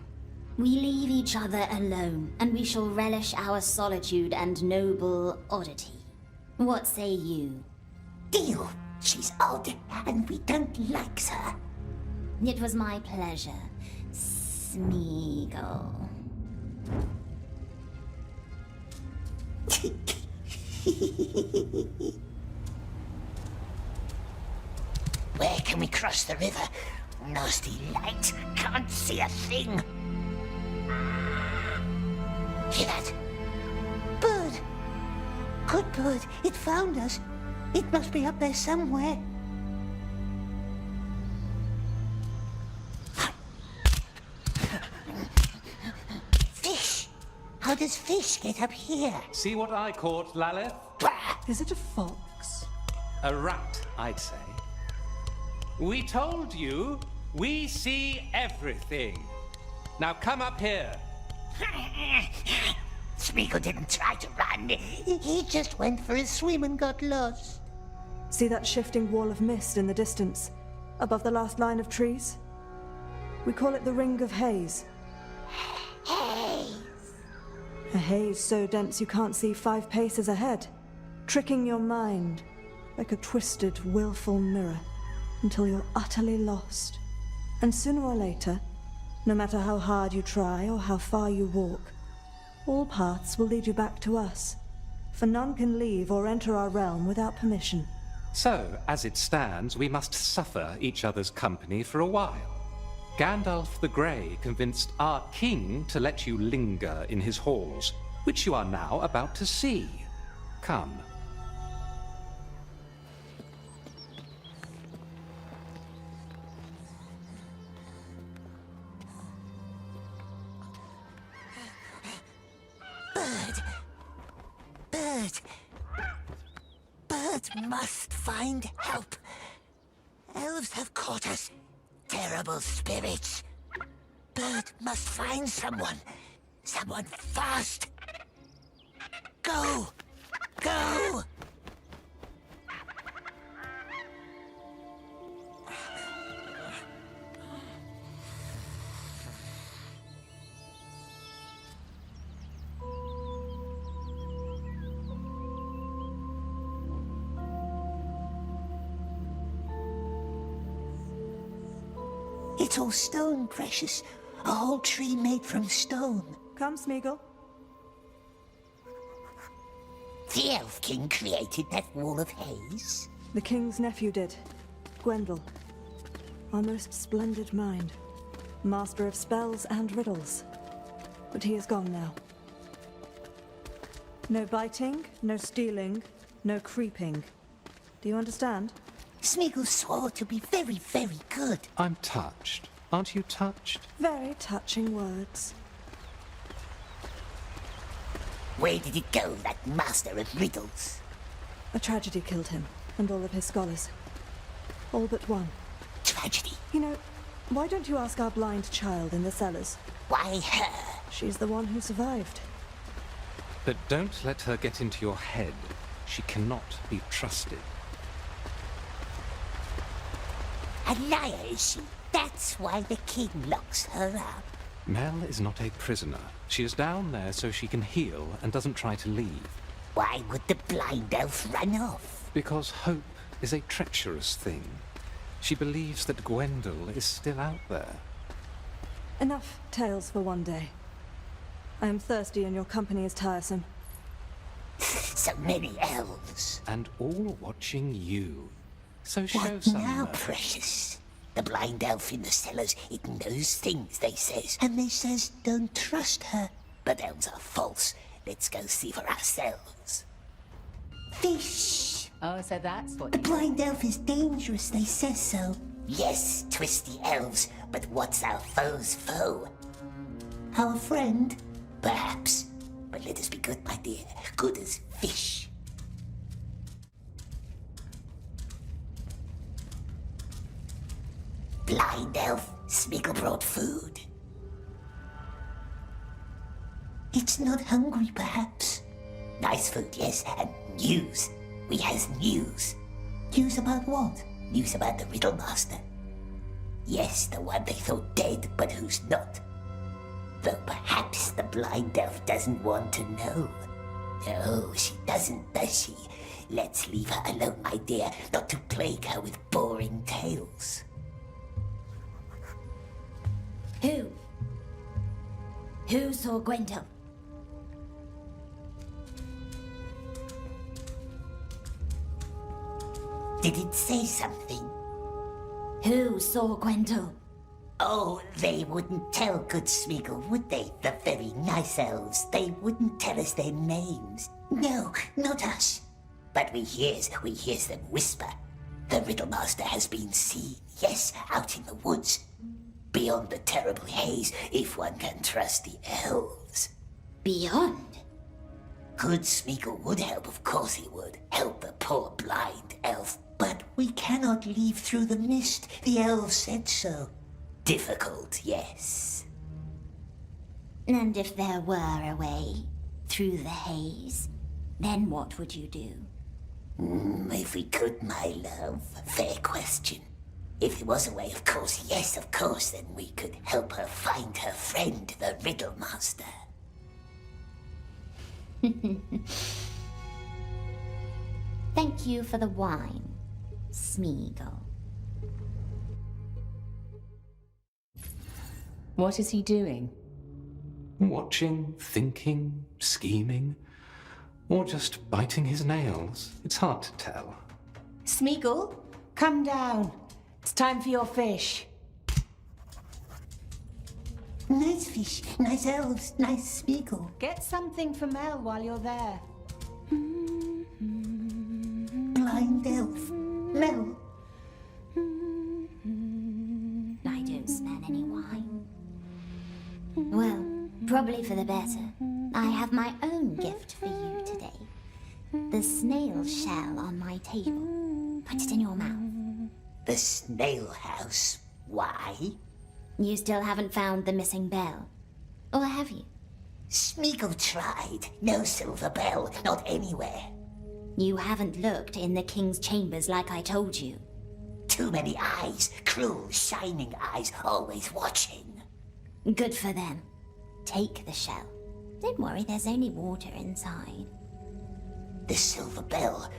We leave each other alone, and we shall relish our solitude and noble oddity. What say you? Deal. She's odd, and we don't like her. It was my pleasure, Smeagol. Where can we cross the river? Nasty light. Can't see a thing. Hear that? Bird. Good bird. It found us. It must be up there somewhere. Fish. How does fish get up here? See what I caught, Lalith? Is it a fox? A rat, I'd say. We told you, we see everything. Now come up here. Smeagol didn't try to run. He just went for a swim and got lost. See that shifting wall of mist in the distance, above the last line of trees? We call it the Ring of Haze. Haze. A haze so dense you can't see 5 paces ahead, tricking your mind like a twisted, willful mirror until you're utterly lost. And sooner or later, no matter how hard you try or how far you walk, all paths will lead you back to us, for none can leave or enter our realm without permission. So, as it stands, we must suffer each other's company for a while. Gandalf the Grey convinced our king to let you linger in his halls, which you are now about to see. Come. Bird must find help. Elves have caught us. Terrible spirits. Bird must find someone. Someone fast. Go! Go! It's all stone, precious. A whole tree made from stone. Come, Smeagol. The Elf King created that wall of haze? The king's nephew did. Gwendol. Our most splendid mind. Master of spells and riddles. But he is gone now. No biting, no stealing, no creeping. Do you understand? Smeagol swore to be very, very good. I'm touched. Aren't you touched? Very touching words. Where did it go, that master of riddles? A tragedy killed him, and all of his scholars. All but one. Tragedy? You know, why don't you ask our blind child in the cellars? Why her? She's the one who survived. But don't let her get into your head. She cannot be trusted. A liar, is she? That's why the king locks her up. Mel is not a prisoner. She is down there so she can heal and doesn't try to leave. Why would the blind elf run off? Because hope is a treacherous thing. She believes that Gwendol is still out there. Enough tales for one day. I am thirsty and your company is tiresome. So many elves. And all watching you. So show What some now, mercy. precious? The blind elf in the cellars, it knows things, they says. And they says don't trust her. But elves are false. Let's go see for ourselves. Fish! Oh, so that's what... The blind elf is dangerous, they says so. Yes, twisty elves, but what's our foe's foe? Our friend? Perhaps. But let us be good, my dear. Good as fish. Blind elf, Smeagol brought food. It's not hungry, perhaps. Nice food, yes, and news. We has news. News about what? News about the Riddle Master. Yes, the one they thought dead, but who's not. Though perhaps the blind elf doesn't want to know. No, she doesn't, does she? Let's leave her alone, my dear, not to plague her with boring tales. Who saw Gwendol? Did it say something? Who saw Gwendol? Oh, they wouldn't tell good Smeagol, would they? The very nice elves. They wouldn't tell us their names. No, not us. But we hears them whisper. The Riddle Master has been seen, yes, out in the woods. Beyond the terrible haze, if one can trust the elves. Beyond? Good Smeagol would help, of course he would. Help the poor blind elf. But we cannot leave through the mist. The elves said so. Difficult, yes. And if there were a way through the haze, then what would you do? If we could, my love. Fair question. If there was a way, of course, yes, of course, then we could help her find her friend, the Riddle Master. Thank you for the wine, Smeagol. What is he doing? Watching, thinking, scheming, or just biting his nails. It's hard to tell. Smeagol, come down. It's time for your fish. Nice fish, nice elves, nice Smeagol. Get something for Mel while you're there. Blind elf, Mel. I don't smell any wine. Well, probably for the better. I have my own gift for you today. The snail shell on my table. Put it in your mouth. The snail house. Why? You still haven't found the missing bell. Or have you? Smeagol tried. No silver bell, not anywhere. You haven't looked in the king's chambers like I told you. Too many eyes, cruel, shining eyes, always watching. Good for them. Take the shell. Don't worry, there's only water inside. The silver bell,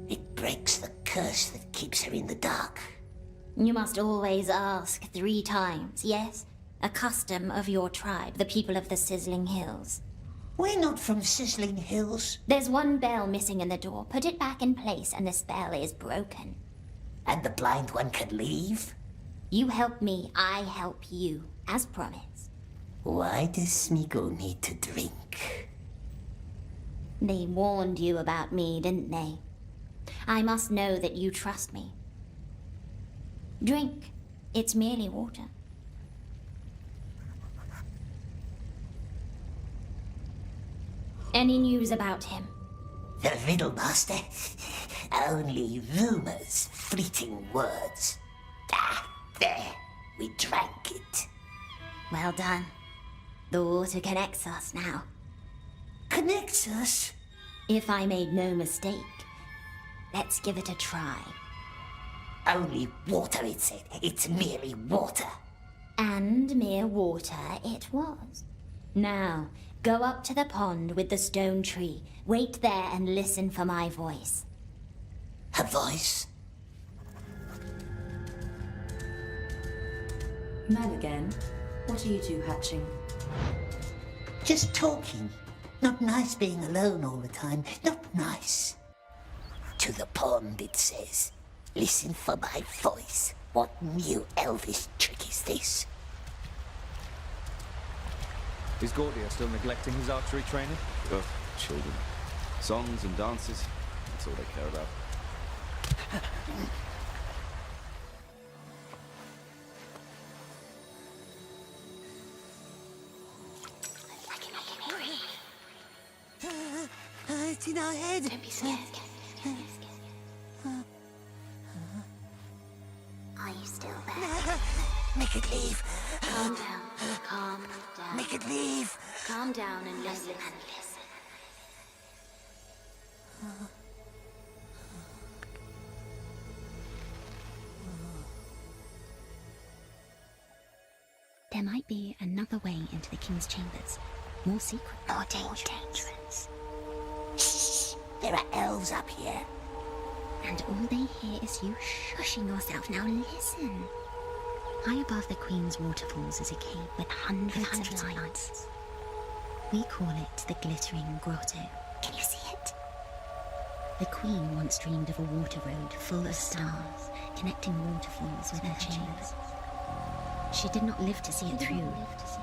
it breaks the curse that keeps her in the dark. You must always ask 3 times, yes? A custom of your tribe, the people of the Sizzling Hills. We're not from Sizzling Hills. There's one bell missing in the door. Put it back in place and the spell is broken. And the blind one can leave? You help me, I help you, as promised. Why does Smeagol need to drink? They warned you about me, didn't they? I must know that you trust me. Drink. It's merely water. Any news about him? The Riddle Master? Only rumors, fleeting words. Ah, there. We drank it. Well done. The water connects us now. Connects us? If I made no mistake, let's give it a try. Only water, it said. It's merely water. And mere water it was. Now, go up to the pond with the stone tree. Wait there and listen for my voice. A voice? Men again? What are you two hatching? Just talking. Not nice being alone all the time. Not nice. To the pond, it says. Listen for my voice. What new elvish trick is this? Is Gordia still neglecting his archery training? Ugh, children. Songs and dances. That's all they care about. It's in our head. Don't be scared. Are you still there? Make it leave. Calm down. Calm down. Make it leave. Calm down and listen. There might be another way into the King's chambers. More secret. More dangerous. Shh! There are elves up here. And all they hear is you shushing yourself. Now listen. High above the Queen's waterfalls is a cave with hundreds of lights. We call it the Glittering Grotto. Can you see it? The Queen once dreamed of a water road full of stars, connecting waterfalls with her chambers. She did not live to see it through.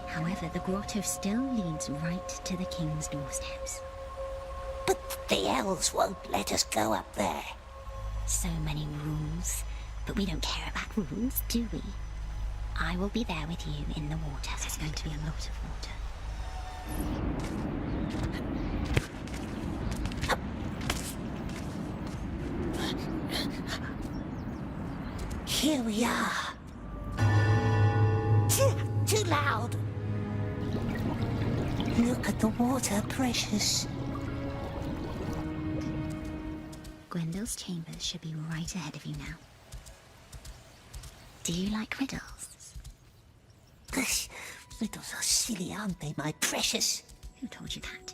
However, the grotto still leads right to the King's doorsteps. But the elves won't let us go up there. So many rules. But we don't care about rules, do we? I will be there with you in the water. There's going to be a lot of water. Here we are. Too loud. Look at the water, precious. Gwendole's chambers should be right ahead of you now. Do you like riddles? Riddles are silly, aren't they, my precious? Who told you that?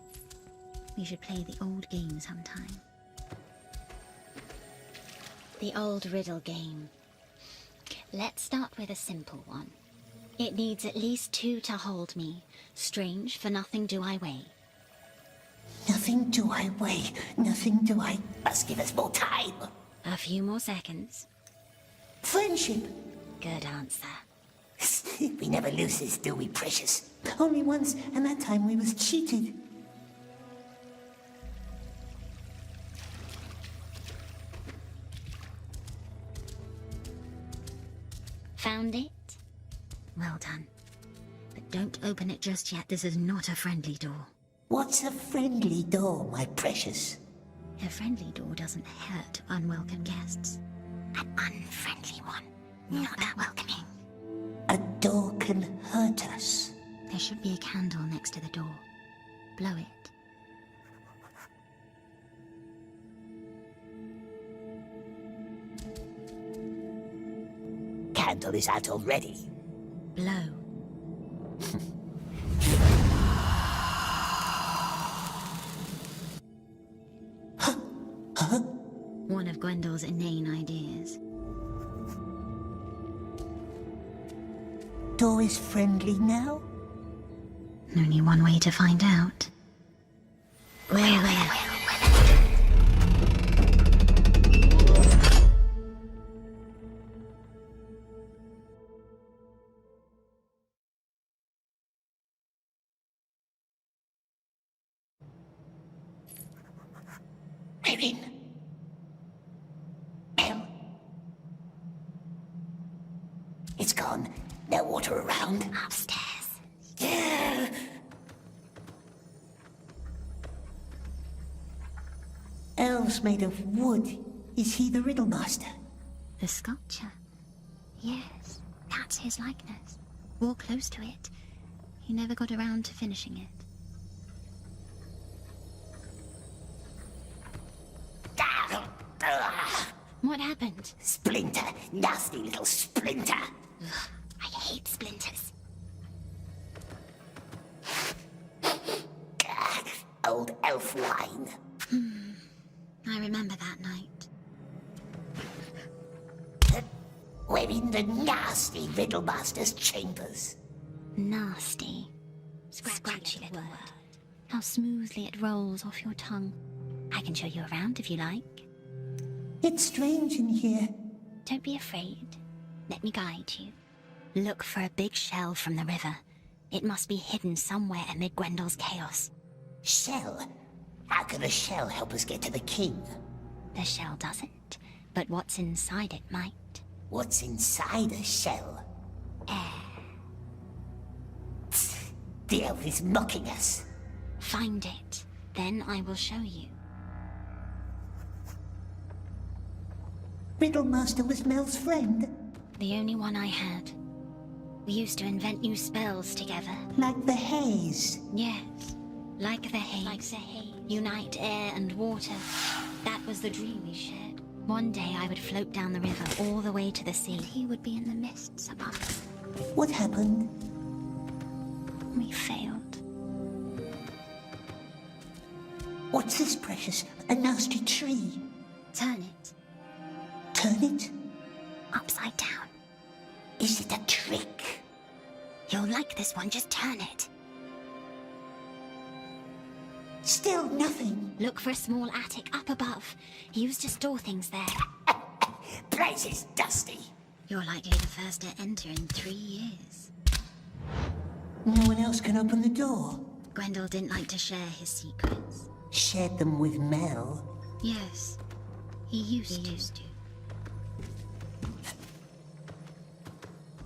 We should play the old game sometime. The old riddle game. Let's start with a simple one. It needs at least 2 to hold me. Strange, for nothing do I weigh. Nothing do I weigh, nothing do I... Must give us more time. A few more seconds. Friendship. Good answer. We never lose this, do we, precious? Only once, and that time we was cheated. Found it? Well done. But don't open it just yet. This is not a friendly door. What's a friendly door, my precious? A friendly door doesn't hurt unwelcome guests. An unfriendly one. Not that welcoming. A door can hurt us. There should be a candle next to the door. Blow it. Candle is out already. Blow. One of Gwendole's inane ideas. Door is friendly now? Only one way to find out. Well. We're in. Well. It's gone. No water around. Upstairs. Yeah. Elves made of wood. Is he the riddle master? The sculpture? Yes, that's his likeness. Walk close to it. He never got around to finishing it. What happened? Splinter. Nasty little Splinter. Ugh, I hate splinters. Old elf wine. I remember that night. in the nasty Riddlemaster's chambers. Nasty. Scratchy little word. How smoothly it rolls off your tongue. I can show you around if you like. It's strange in here. Don't be afraid. Let me guide you. Look for a big shell from the river. It must be hidden somewhere amid Gwendel's chaos. Shell? How can a shell help us get to the king? The shell doesn't, but what's inside it might. What's inside a shell? Air. The elf is mocking us. Find it, then I will show you. Riddlemaster was Mel's friend. The only one I had. We used to invent new spells together. Like the haze? Yes, like the haze. Unite air and water. That was the dream we shared. One day I would float down the river all the way to the sea. And he would be in the mists above. What happened? We failed. What's this, Precious? A nasty tree? Turn it. Turn it? Upside down. Is it a trick? You'll like this one, just turn it. Still nothing. Look for a small attic up above. He used to store things there. Place is dusty. You're likely the first to enter in 3 years. No one else can open the door. Gwendol didn't like to share his secrets. Shared them with Mel? Yes, he used to.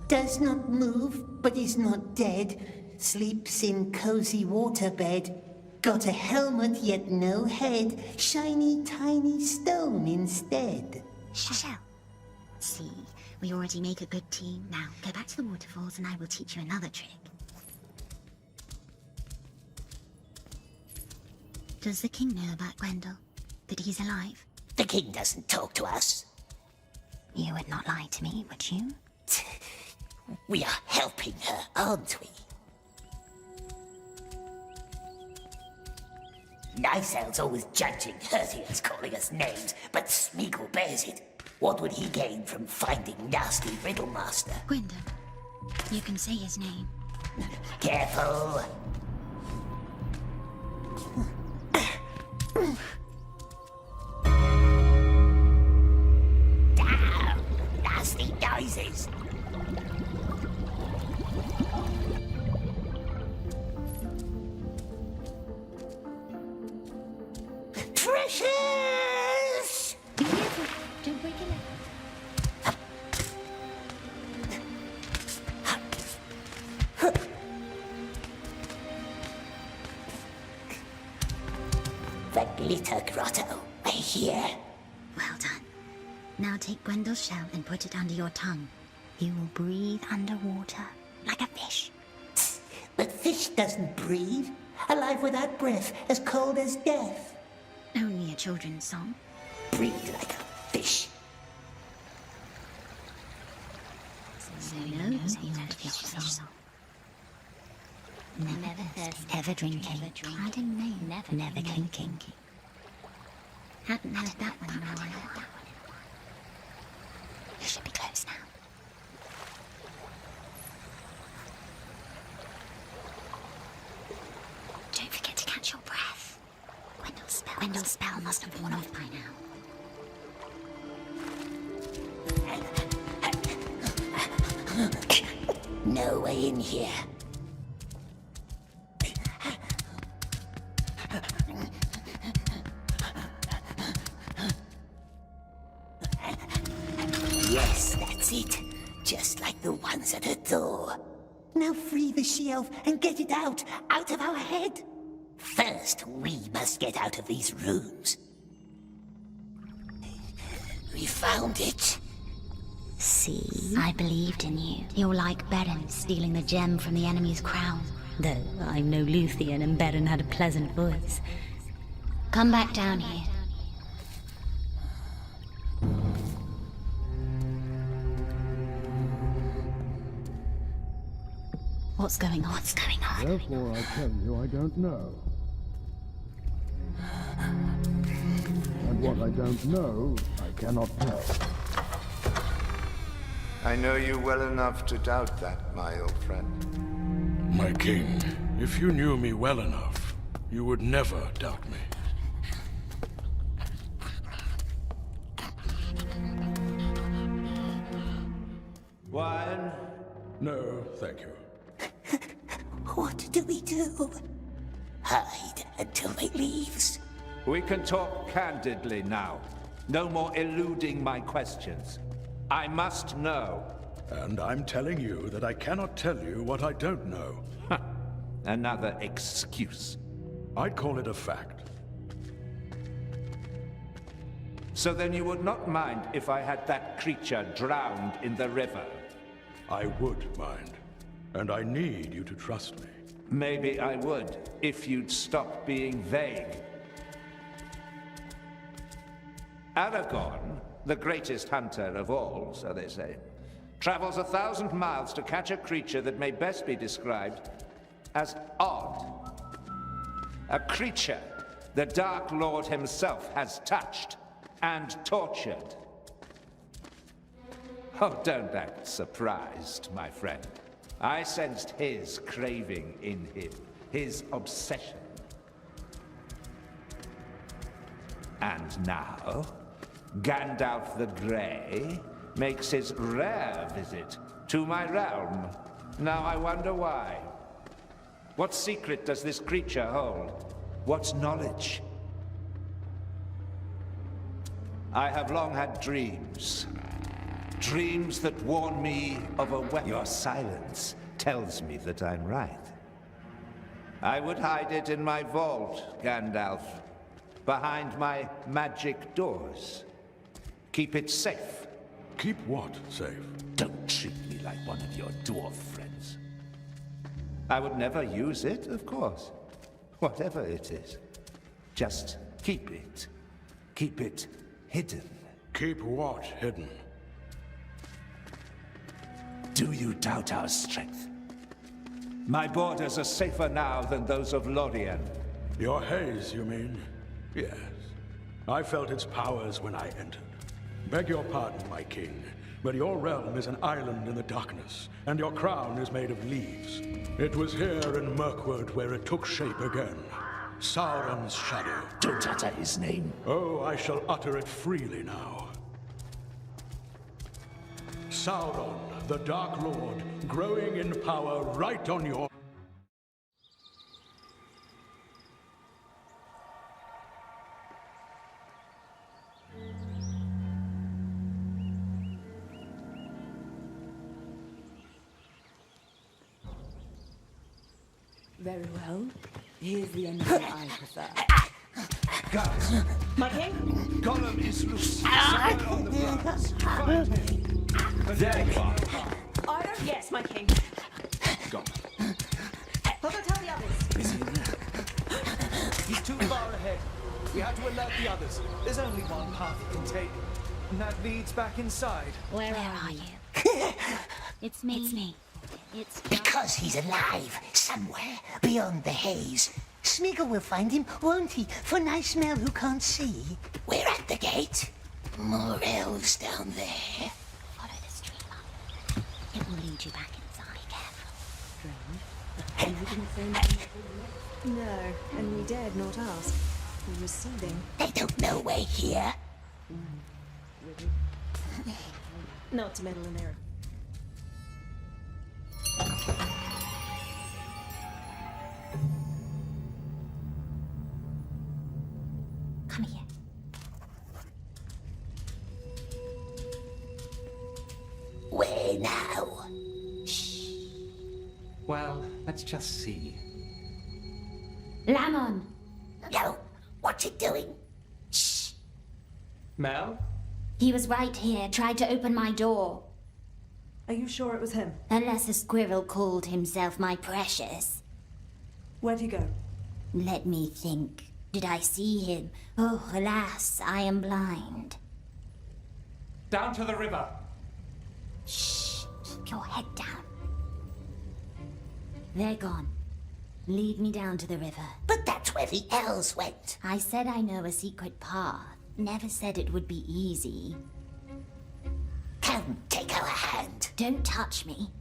Does not move, but is not dead. Sleeps in cozy waterbed. Got a helmet, yet no head. Shiny, tiny stone instead. Shell. See, we already make a good team. Now, go back to the waterfalls and I will teach you another trick. Does the king know about Gwendol? That he's alive? The king doesn't talk to us. You would not lie to me, would you? We are helping her, aren't we? Nice Owl's always judging, hurting us, calling us names, but Smeagol bears it. What would he gain from finding nasty Riddlemaster? Gwendol. You can say his name. Careful. Damn! Nasty noises. Precious! Be careful. Don't break it up. The glitter grotto. We're here. Well done. Now take Gwendol's shell and put it under your tongue. You will breathe underwater, like a fish. But fish doesn't breathe. Alive without breath, as cold as death. Only a children's song. Breathe like a fish. So knows the old fish song. Never thirsty, ever drinking, clad in May, never clinking. Hadn't heard that one in a while. You should be close now. Don't forget to catch your breath. Gwendol's spell must have worn off by now. No way in here. Yes, that's it. Just like the ones at the door. Now free the she-elf and get it out of our head. First, we must get out of these rooms. We found it. See? I believed in you. You're like Beren stealing the gem from the enemy's crown. Though I'm no Luthien and Beren had a pleasant voice. Come back down here. What's going on? What's going on? Therefore I tell you I don't know. And what I don't know, I cannot tell. I know you well enough to doubt that, my old friend. My king, if you knew me well enough, you would never doubt me. Wine? No, thank you. What do we do? Hide until they leaves? We can talk candidly now. No more eluding my questions. I must know. And I'm telling you that I cannot tell you what I don't know. Another excuse. I'd call it a fact. So then you would not mind if I had that creature drowned in the river? I would mind. And I need you to trust me. Maybe I would, if you'd stop being vague. Aragorn, the greatest hunter of all, so they say, travels 1,000 miles to catch a creature that may best be described as odd. A creature the Dark Lord himself has touched and tortured. Oh, don't act surprised, my friend. I sensed his craving in him, his obsession. And now, Gandalf the Grey makes his rare visit to my realm. Now I wonder why. What secret does this creature hold? What knowledge? I have long had dreams. Dreams that warn me of a weapon. Your silence tells me that I'm right. I would hide it in my vault, Gandalf. Behind my magic doors. Keep it safe. Keep what safe? Don't treat me like one of your dwarf friends. I would never use it, of course. Whatever it is. Just keep it. Keep it hidden. Keep what hidden? Do you doubt our strength? My borders are safer now than those of Lorien. Your haze, you mean? Yes. I felt its powers when I entered. Beg your pardon, my king, but your realm is an island in the darkness, and your crown is made of leaves. It was here in Mirkwood where it took shape again. Sauron's shadow. Don't utter his name. Oh, I shall utter it freely now. Sauron, the Dark Lord, growing in power right on your... Very well. Here's the ending I prefer. Guys! My king? Gollum is loose. Somewhere on the grounds. Find him. There you are. Ira? Yes, my king. Gollum. I'll go tell the others. Is he there? He's too far ahead. We have to alert the others. There's only one path he can take, and that leads back inside. Where are you? It's me. It's me. It's because he's alive somewhere beyond the haze. Smeagol will find him, won't he? For nice Mel who can't see. We're at the gate. More elves down there. Follow the street line. It will lead you back inside. Careful. And you didn't say anything? No, and we dared not ask. We were seething. They don't know we're here. Not to meddle in there. Come here. Where now? Well, let's just see. Lamon! No, what's it doing? Shh. Mel? He was right here, tried to open my door. Are you sure it was him? Unless a squirrel called himself my precious. Where'd he go? Let me think. Did I see him? Oh, alas, I am blind. Down to the river. Shh. Keep your head down. They're gone. Lead me down to the river. But that's where the elves went. I said I know a secret path. Never said it would be easy. Come, take our hand. Don't touch me.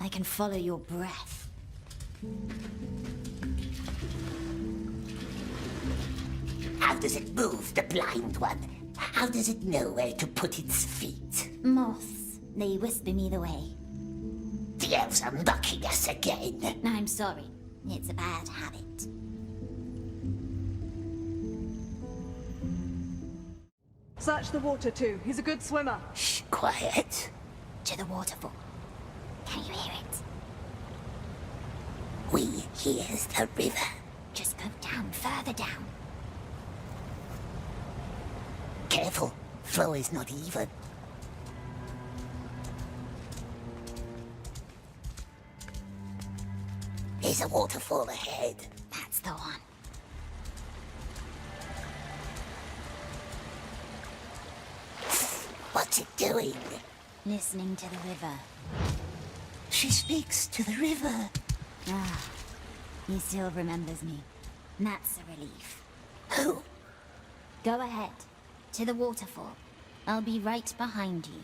I can follow your breath. How does it move, the blind one? How does it know where to put its feet? Moths. They whisper me the way. The elves are mocking us again. I'm sorry. It's a bad habit. Search the water too. He's a good swimmer. Shh, quiet. To the waterfall. Can you hear it? We hear the river. Just go down, further down. Careful, flow is not even. There's a waterfall ahead. That's the one. What's it doing? Listening to the river. She speaks to the river. Ah, he still remembers me. That's a relief. Who? Go ahead. To the waterfall. I'll be right behind you.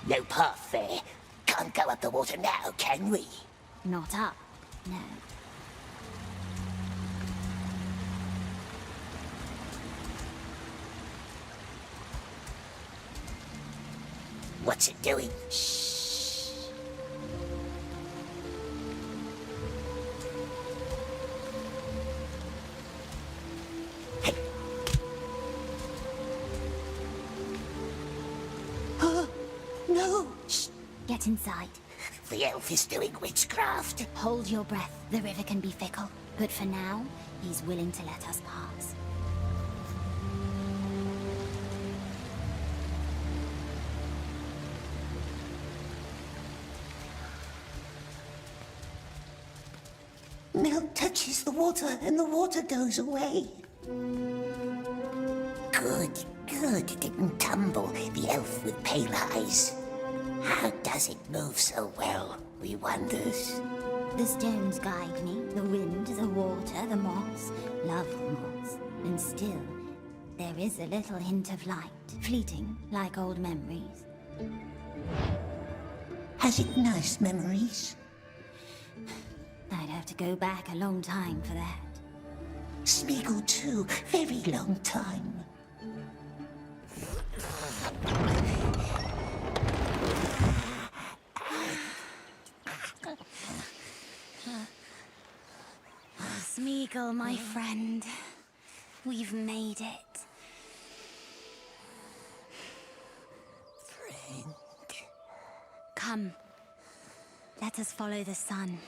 No path there. Can't go up the water now, can we? Not up, no. What's it doing? Shh. Hey. Oh, no! Shh. Get inside. The elf is doing witchcraft. Hold your breath. The river can be fickle. But for now, he's willing to let us pass. Mel touches the water and the water goes away. Good, good. It didn't tumble, the elf with pale eyes. How does it move so well, we wonders? The stones guide me. The wind, the water, the moss. Love moss. And still, there is a little hint of light. Fleeting, like old memories. Has it nice memories? I'd have to go back a long time for that. Smeagol too, very long time. Smeagol, my friend. We've made it. Friend. Come. Let us follow the sun.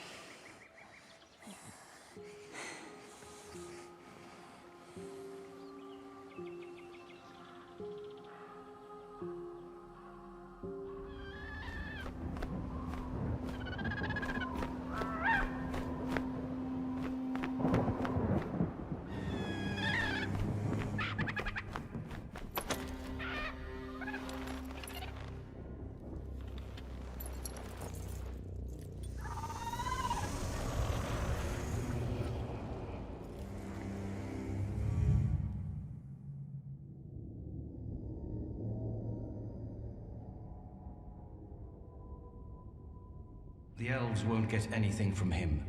The elves won't get anything from him.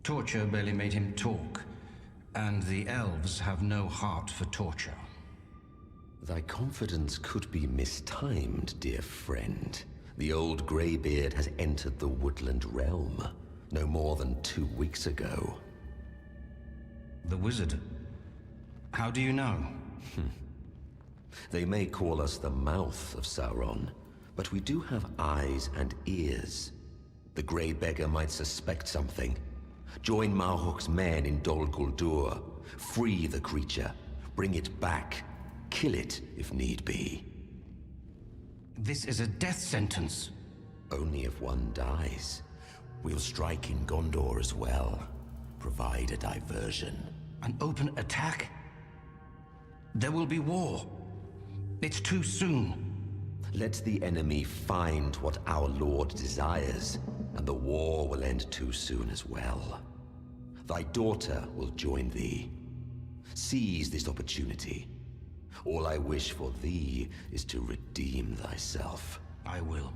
Torture barely made him talk, and the elves have no heart for torture. Thy confidence could be mistimed, dear friend. The old greybeard has entered the woodland realm no more than 2 weeks ago. The wizard? How do you know? They may call us the mouth of Sauron, but we do have eyes and ears. The Grey Beggar might suspect something. Join Marhok's men in Dol Guldur. Free the creature. Bring it back. Kill it, if need be. This is a death sentence. Only if one dies. We'll strike in Gondor as well. Provide a diversion. An open attack? There will be war. It's too soon. Let the enemy find what our Lord desires, and the war will end too soon as well. Thy daughter will join thee. Seize this opportunity. All I wish for thee is to redeem thyself. I will.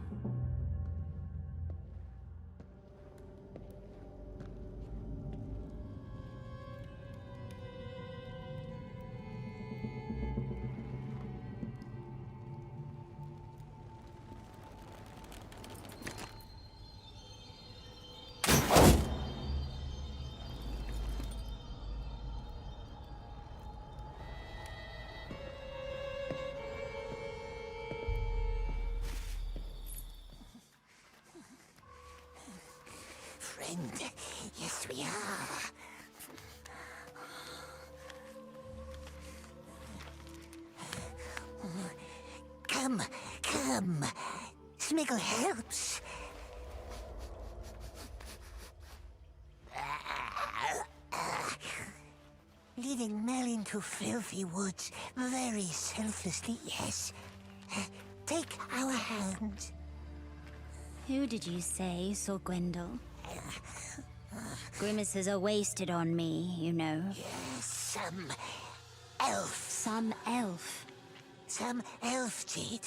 Friend, yes we are. Come, come. Smiggle helps. Leading Mel into filthy woods, very selflessly, yes. Take our hand. Who did you say saw Gwendol? Grimaces are wasted on me, you know. Yes, some elf. Some elf? Some elf did.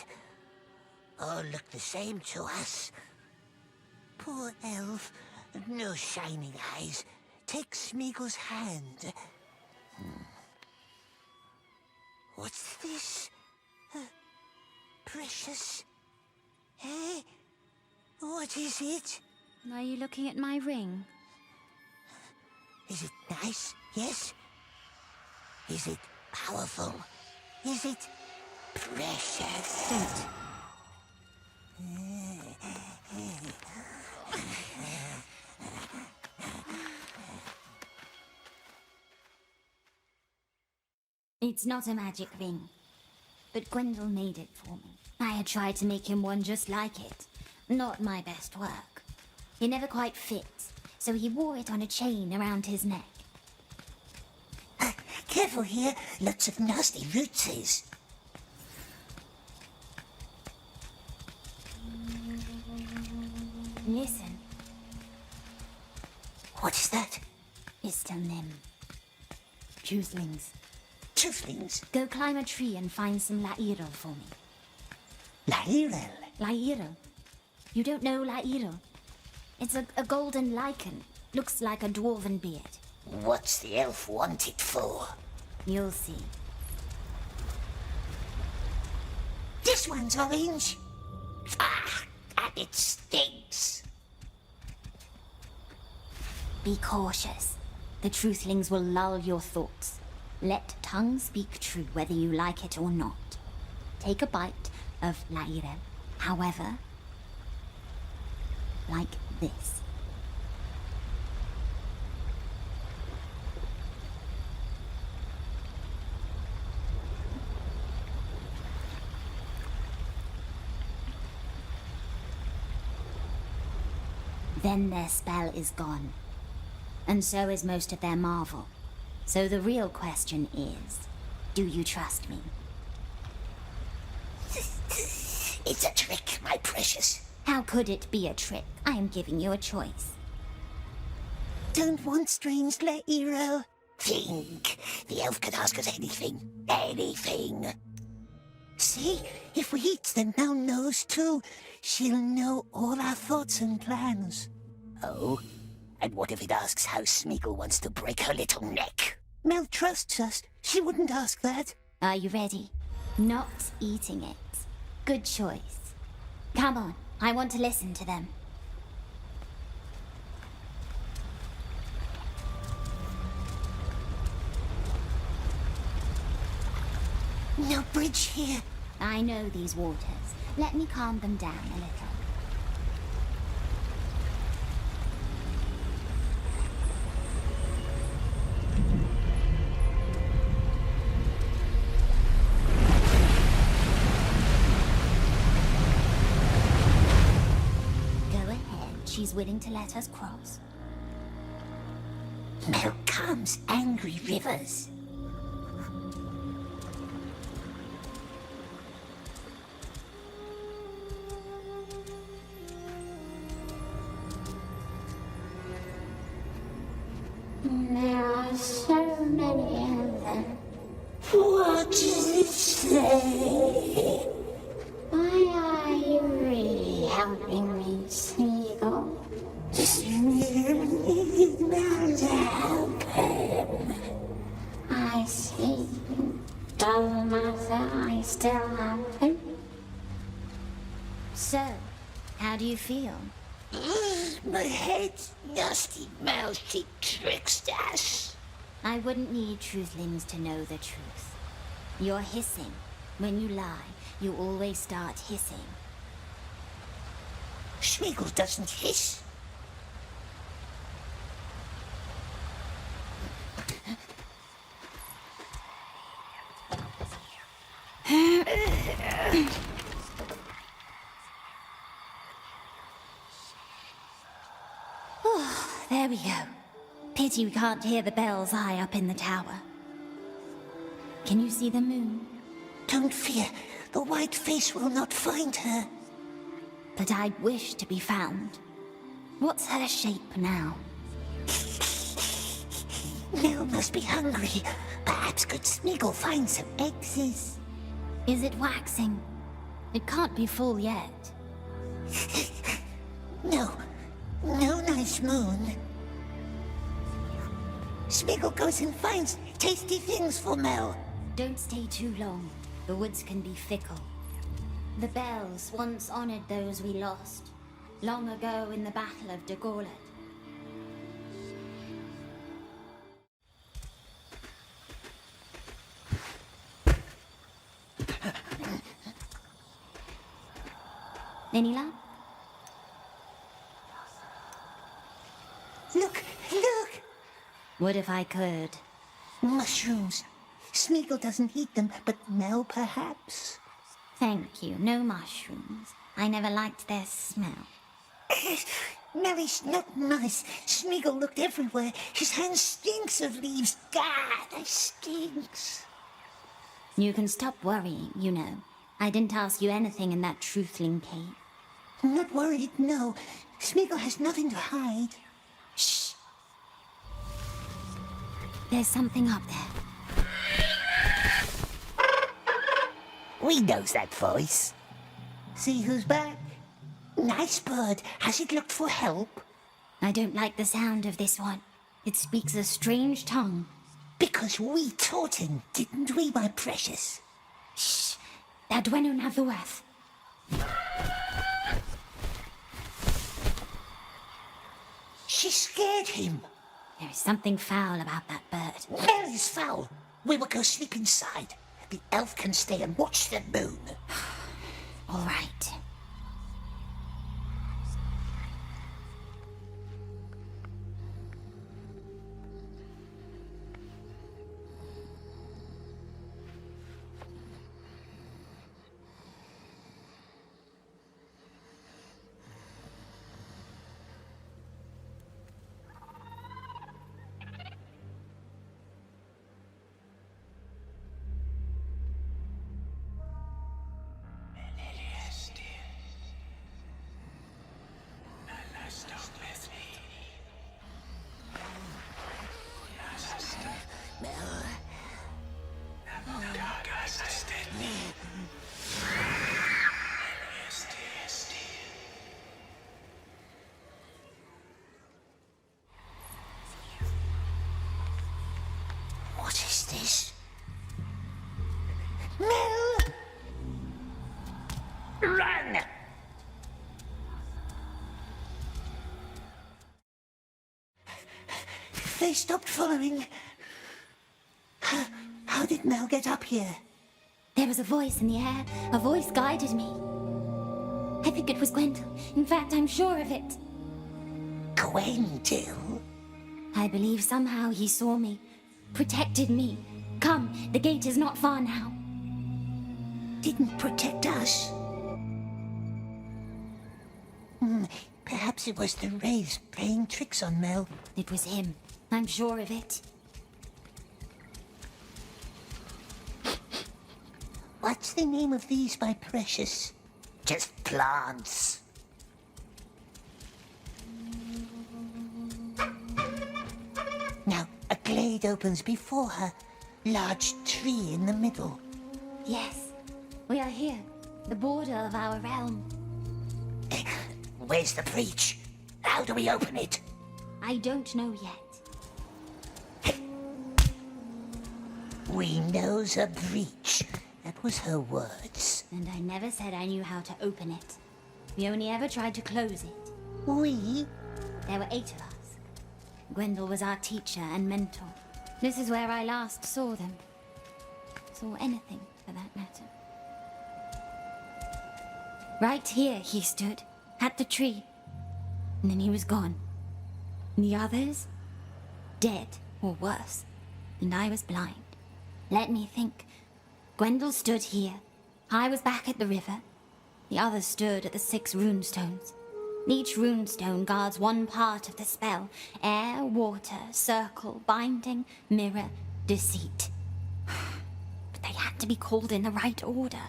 All look the same to us. Poor elf, no shining eyes. Take Smeagol's hand. What's this? Precious? Eh? What is it? Are you looking at my ring? Is it nice? Yes? Is it powerful? Is it precious? Don't. It's not a magic ring, but Gwendol made it for me. I had tried to make him one just like it. Not my best work. It never quite fit, so he wore it on a chain around his neck. Careful here, lots of nasty rootses. Listen. What is that? It's still Nim. Truethlings. Truethlings? Go climb a tree and find some Lairel for me. Lairel? Lairel. You don't know Lairel? It's a golden lichen. Looks like a dwarven beard. What's the elf want it for? You'll see. This one's orange. Ah, and it stinks. Be cautious. The truthlings will lull your thoughts. Let tongue speak true whether you like it or not. Take a bite of Lairel, however, like this. Then their spell is gone. And so is most of their marvel. So the real question is, do you trust me? It's a trick, my precious. How could it be a trick? I am giving you a choice. Don't want strange Lairel. Think. The elf could ask us anything. Anything. See? If we eat the now-knows too, she'll know all our thoughts and plans. Oh? And what if it asks how Smeagol wants to break her little neck? Mel trusts us. She wouldn't ask that. Are you ready? Not eating it. Good choice. Come on, I want to listen to them. No bridge here. I know these waters. Let me calm them down a little. She's willing to let us cross. Mel calms angry rivers. There are so many of them. What does it say? Why are you reading? loving me, Smeagol. I see. Doesn't matter, I still have him. So, how do you feel? My head's nasty mouthy tricksters. I wouldn't need truthlings to know the truth. You're hissing. When you lie, you always start hissing. Smeagol doesn't hiss. There we go. Pity we can't hear the bells high up in the tower. Can you see the moon? Don't fear. The white face will not find her. But I'd wish to be found. What's her shape now? Nell must be hungry. Perhaps good Smeagol find some eggs. Is it waxing? It can't be full yet. No nice moon. Smeagol goes and finds tasty things for Mel. Don't stay too long. The woods can be fickle. The bells once honored those we lost, long ago in the Battle of Gollum. Any luck? Look! What if I could? Mushrooms. Smeagol doesn't eat them, but Mel perhaps. Thank you, no mushrooms. I never liked their smell. Melly's not nice. Smeagol looked everywhere. His hand stinks of leaves. God, it stinks. You can stop worrying, you know. I didn't ask you anything in that truthling cave. I'm not worried, no. Smeagol has nothing to hide. Shh. There's something up there. We knows that voice. See who's back? Nice bird. Has it looked for help? I don't like the sound of this one. It speaks a strange tongue. Because we taught him, didn't we, my precious? Shh. That Dwennon have the worth. She scared him. There is something foul about that bird. Where is foul? We will go sleep inside. The elf can stay and watch the moon. All right. What is this? Mel! Run! They stopped following. How did Mel get up here? There was a voice in the air. A voice guided me. I think it was Gwendol. In fact, I'm sure of it. Gwendol? I believe somehow he saw me, protected me. Come, the gate is not far now. Didn't protect us. Perhaps it was the rays playing tricks on Mel. It was him. I'm sure of it. What's the name of these, my precious? Just plants. Now, a glade opens before her. Large tree in the middle. Yes, we are here. The border of our realm. Where's the breach? How do we open it? I don't know yet. We knows a breach. That was her words. And I never said I knew how to open it. We only ever tried to close it. We? There were 8 of us. Gwendol was our teacher and mentor. This is where I last saw them. Saw anything, for that matter. Right here he stood, at the tree. And then he was gone. And the others? Dead, or worse. And I was blind. Let me think. Gwendol stood here. I was back at the river. The others stood at the 6 runestones. Each runestone guards one part of the spell. Air, water, circle, binding, mirror, deceit. But they had to be called in the right order.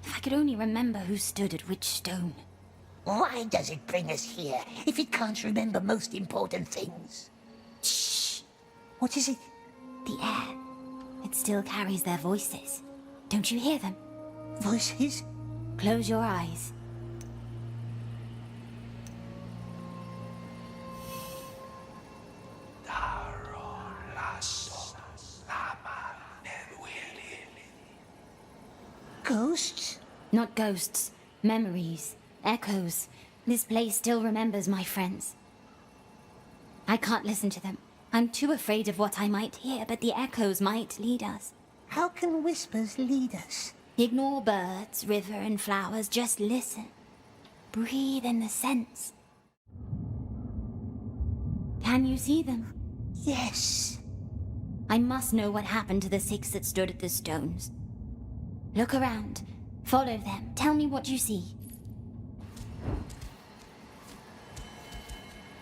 If I could only remember who stood at which stone. Why does it bring us here if it can't remember most important things? Shh. What is it? The air. It still carries their voices. Don't you hear them? Voices? Close your eyes. Ghosts? Not ghosts. Memories. Echoes. This place still remembers my friends. I can't listen to them. I'm too afraid of what I might hear, but the echoes might lead us. How can whispers lead us? Ignore birds, river, and flowers. Just listen. Breathe in the scents. Can you see them? Yes. I must know what happened to the 6 that stood at the stones. Look around. Follow them. Tell me what you see.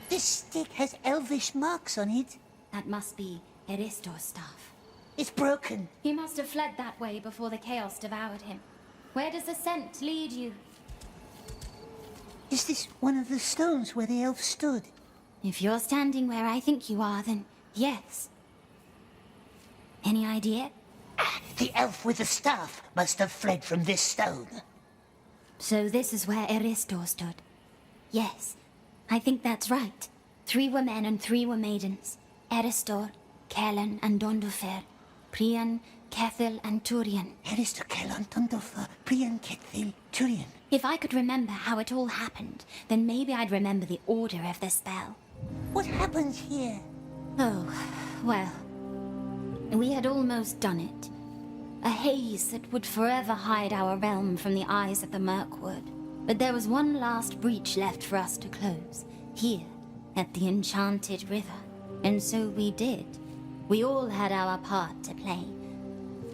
This stick has elvish marks on it. That must be Eristor's staff. It's broken. He must have fled that way before the chaos devoured him. Where does the scent lead you? Is this one of the stones where the elf stood? If you're standing where I think you are, then yes. Any idea? The elf with the staff must have fled from this stone. So this is where Eristor stood. Yes, I think that's right. 3 were men and 3 were maidens. Eristor, Kellen, and Dondofer. Prian, Kethil, and Turian. Eristor, Kellen, Dondofer, Prian, Kethil, Turian. If I could remember how it all happened, then maybe I'd remember the order of the spell. What happened here? Oh, well, we had almost done it. A haze that would forever hide our realm from the eyes of the Mirkwood. But there was one last breach left for us to close, here, at the Enchanted River. And so we did. We all had our part to play.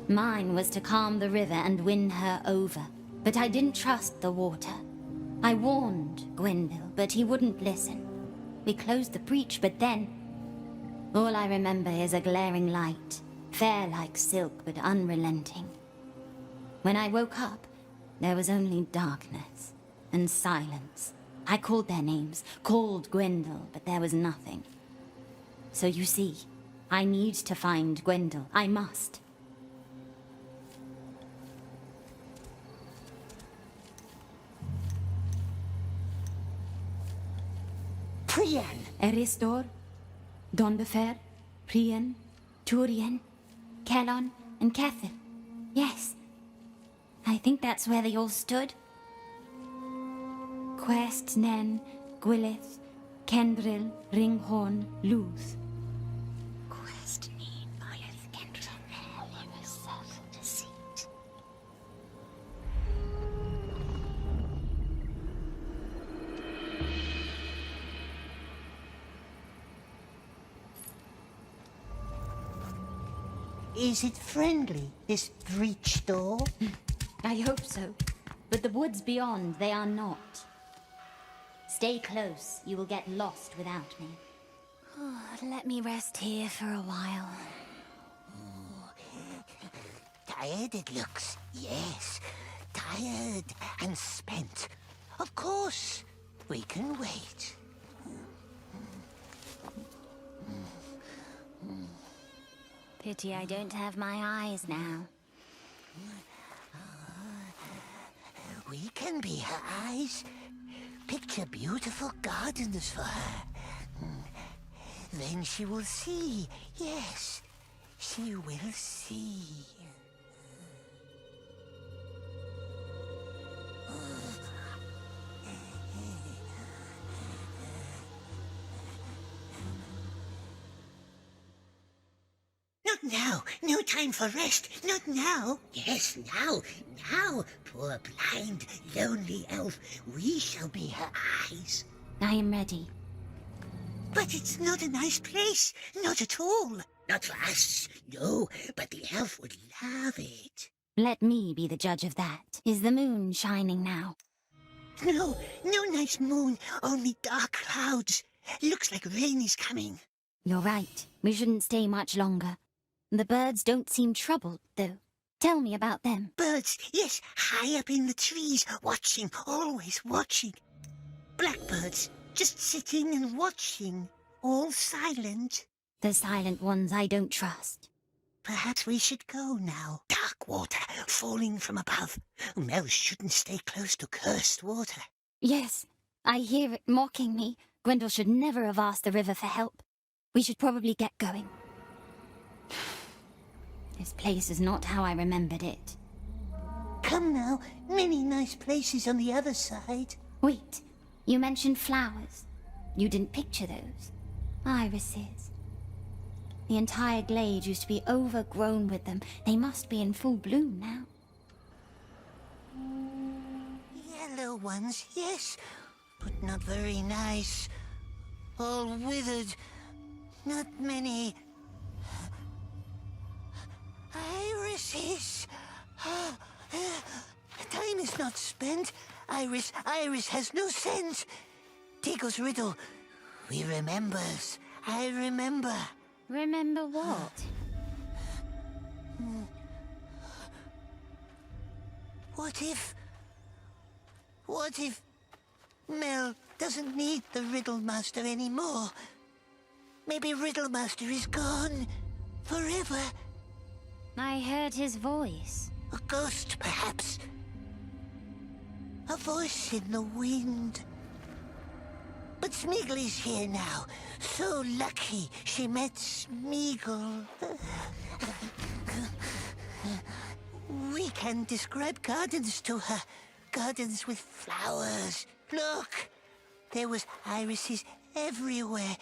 Mine was to calm the river and win her over. But I didn't trust the water. I warned Gwendol, but he wouldn't listen. We closed the breach, but then... all I remember is a glaring light, fair like silk but unrelenting. When I woke up, there was only darkness and silence. I called their names, called Gwendol, but there was nothing. So you see, I need to find Gwendol. I must. Prian! Eristor, Dondofer, Prian, Turian, Kellon, and Kethil. Yes, I think that's where they all stood. Quest, Nen, Gwylith, Kendril, Ringhorn, Luth. Quest, Nen, Gwylith, Kendril, Ringhorn, self-deceit. Is it friendly, this breach door? I hope so. But the woods beyond, they are not. Stay close. You will get lost without me. Let me rest here for a while. Tired it looks, yes. Tired and spent. Of course, we can wait. Pity I don't have my eyes now. We can be her eyes. picture beautiful gardens for her. Then she will see. Yes, she will see. Not now. No time for rest. Not now. Yes, now. Now, poor blind, lonely elf. We shall be her eyes. I am ready. But it's not a nice place. Not at all. Not for us. No, but the elf would love it. Let me be the judge of that. Is the moon shining now? No, no nice moon. Only dark clouds. Looks like rain is coming. You're right. We shouldn't stay much longer. The birds don't seem troubled, though. Tell me about them. Birds, yes, high up in the trees, watching, always watching. Blackbirds, just sitting and watching, all silent. The silent ones I don't trust. Perhaps we should go now. Dark water falling from above. Mel shouldn't stay close to cursed water. Yes, I hear it mocking me. Gwendol should never have asked the river for help. We should probably get going. This place is not how I remembered it. Come now, many nice places on the other side. Wait, you mentioned flowers. You didn't picture those. Irises. The entire glade used to be overgrown with them. They must be in full bloom now. Yellow ones, yes, but not very nice. All withered. Not many. Irises. Time is not spent. Iris has no sense. Diggle's riddle. We remembers. I remember. Remember what? What if Mel doesn't need the Riddle Master anymore? Maybe Riddle Master is gone forever. I heard his voice. A ghost, perhaps. A voice in the wind. But Smeagol is here now. So lucky she met Smeagol. We can describe gardens to her. Gardens with flowers. Look! There was irises everywhere.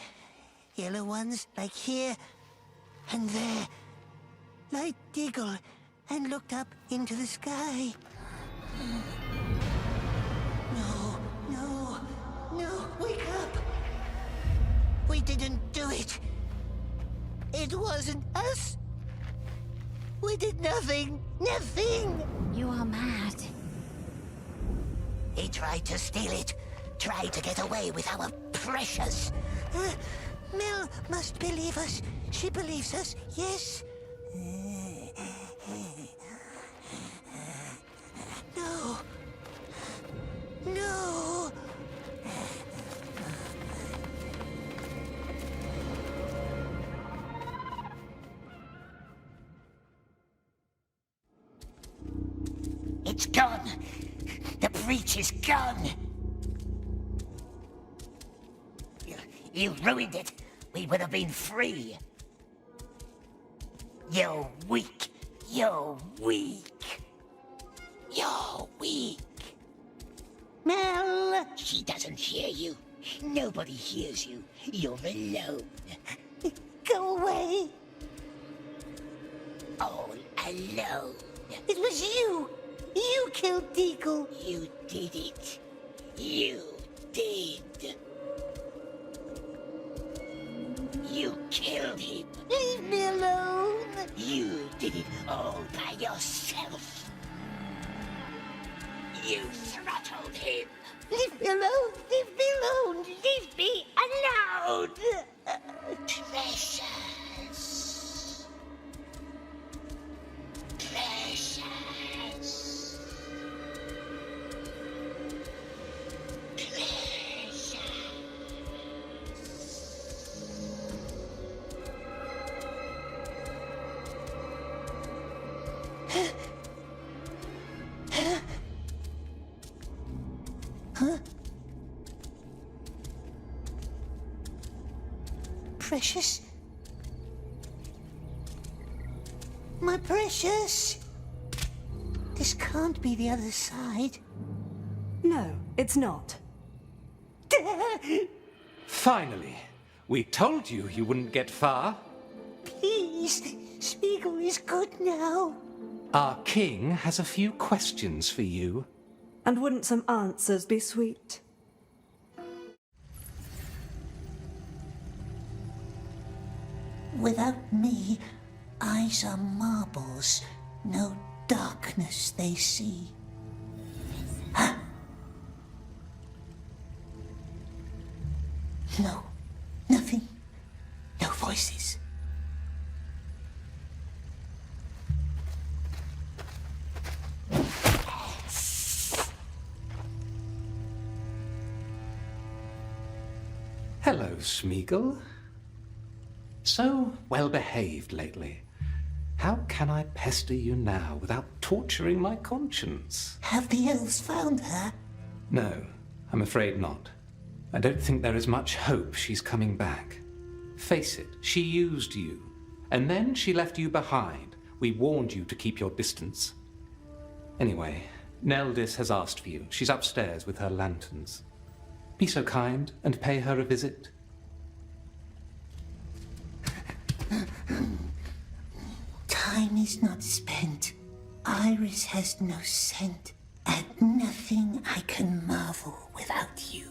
Yellow ones, like here, and there. Like Diggle, and looked up into the sky. No, wake up! We didn't do it. It wasn't us. We did nothing. You are mad. He tried to steal it. Tried to get away with our precious. Mel must believe us. She believes us, yes. No. It's gone. The breach is gone. You ruined it. We would have been free. You're weak. You're weak. You're weak. Mel! She doesn't hear you. Nobody hears you. You're alone. Go away. All alone. It was you. You killed Deagle. You did it. You did. You killed him. Leave me alone. You did it all by yourself. You throttled him. Leave me alone. Leave me alone. Leave me alone. Precious. Precious. precious? My precious! This can't be the other side. No, it's not. Finally. We told you you wouldn't get far. Please, Smeagol is good now. Our king has a few questions for you. And wouldn't some answers be sweet? Without me, eyes are marbles, no darkness they see. Huh? No, nothing, no voices. Hello, Smeagol. So well-behaved lately. How can I pester you now without torturing my conscience? Have the elves found her? No, I'm afraid not. I don't think there is much hope she's coming back. Face it, she used you. And then she left you behind. We warned you to keep your distance. Anyway, Neldis has asked for you. She's upstairs with her lanterns. Be so kind and pay her a visit. Time is not spent. Iris has no scent. At nothing I can marvel without you.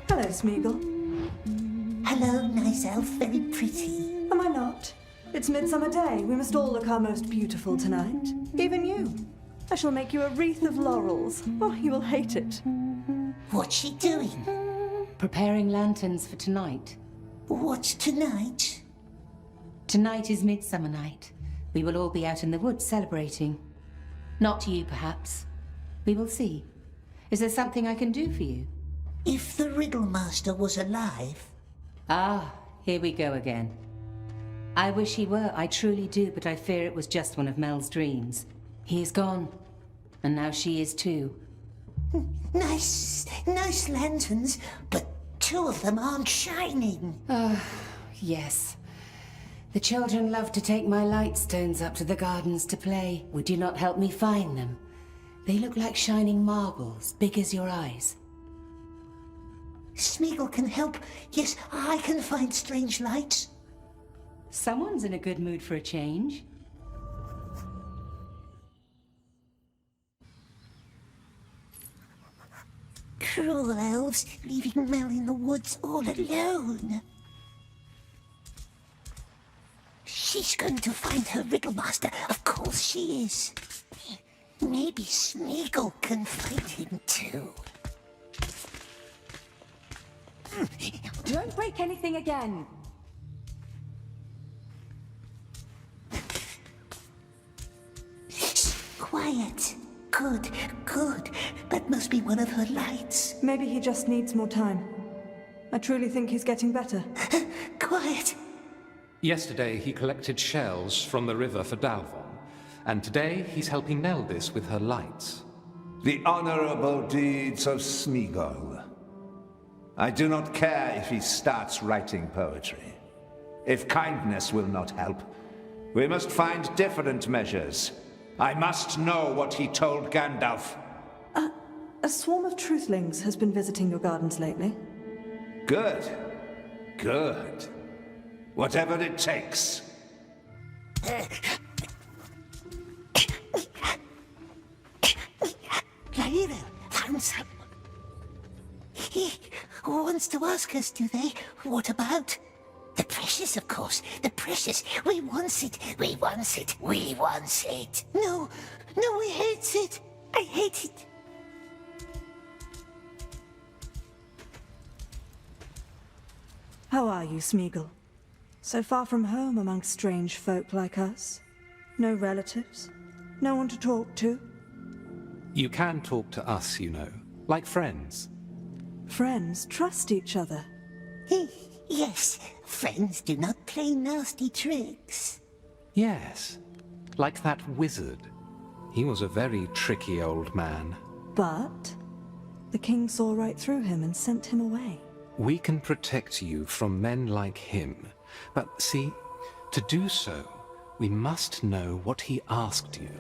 Hello, Smeagol. Hello, nice elf, very pretty. Am I not? It's Midsummer Day. We must all look our most beautiful tonight. Even you. I shall make you a wreath of laurels. Oh, you will hate it. What's she doing? Preparing lanterns for tonight. What's tonight? Tonight is Midsummer Night. We will all be out in the woods celebrating. Not you, perhaps. We will see. Is there something I can do for you? If the Riddlemaster was alive... Ah, here we go again. I wish he were, I truly do, but I fear it was just one of Mel's dreams. He is gone, and now she is too. Nice lanterns, but 2 of them aren't shining. Yes. The children love to take my light stones up to the gardens to play. Would you not help me find them? They look like shining marbles, big as your eyes. Smeagol can help. Yes, I can find strange lights. Someone's in a good mood for a change. Cruel elves, leaving Mel in the woods all alone. She's going to find her Riddlemaster. Of course she is. Maybe Smeagol can find him too. Don't break anything again. Quiet. Good, good. That must be one of her lights. Maybe he just needs more time. I truly think he's getting better. Quiet. Yesterday he collected shells from the river for Dalvon, and today he's helping Neldis with her lights. The honorable deeds of Smeagol. I do not care if he starts writing poetry. If kindness will not help, we must find different measures. I must know what he told Gandalf. A swarm of truthlings has been visiting your gardens lately. Good. Good. Whatever it takes. Laira found some. He wants to ask us, do they? What about? The precious, of course. The precious. We want it. We want it. We want it. No, we hate it. I hate it. How are you, Smeagol? So far from home amongst strange folk like us? No relatives? No one to talk to? You can talk to us, you know, like friends. Friends trust each other. Yes, friends do not play nasty tricks. Yes, like that wizard. He was a very tricky old man. But the king saw right through him and sent him away. We can protect you from men like him. But see, to do so, we must know what he asked you.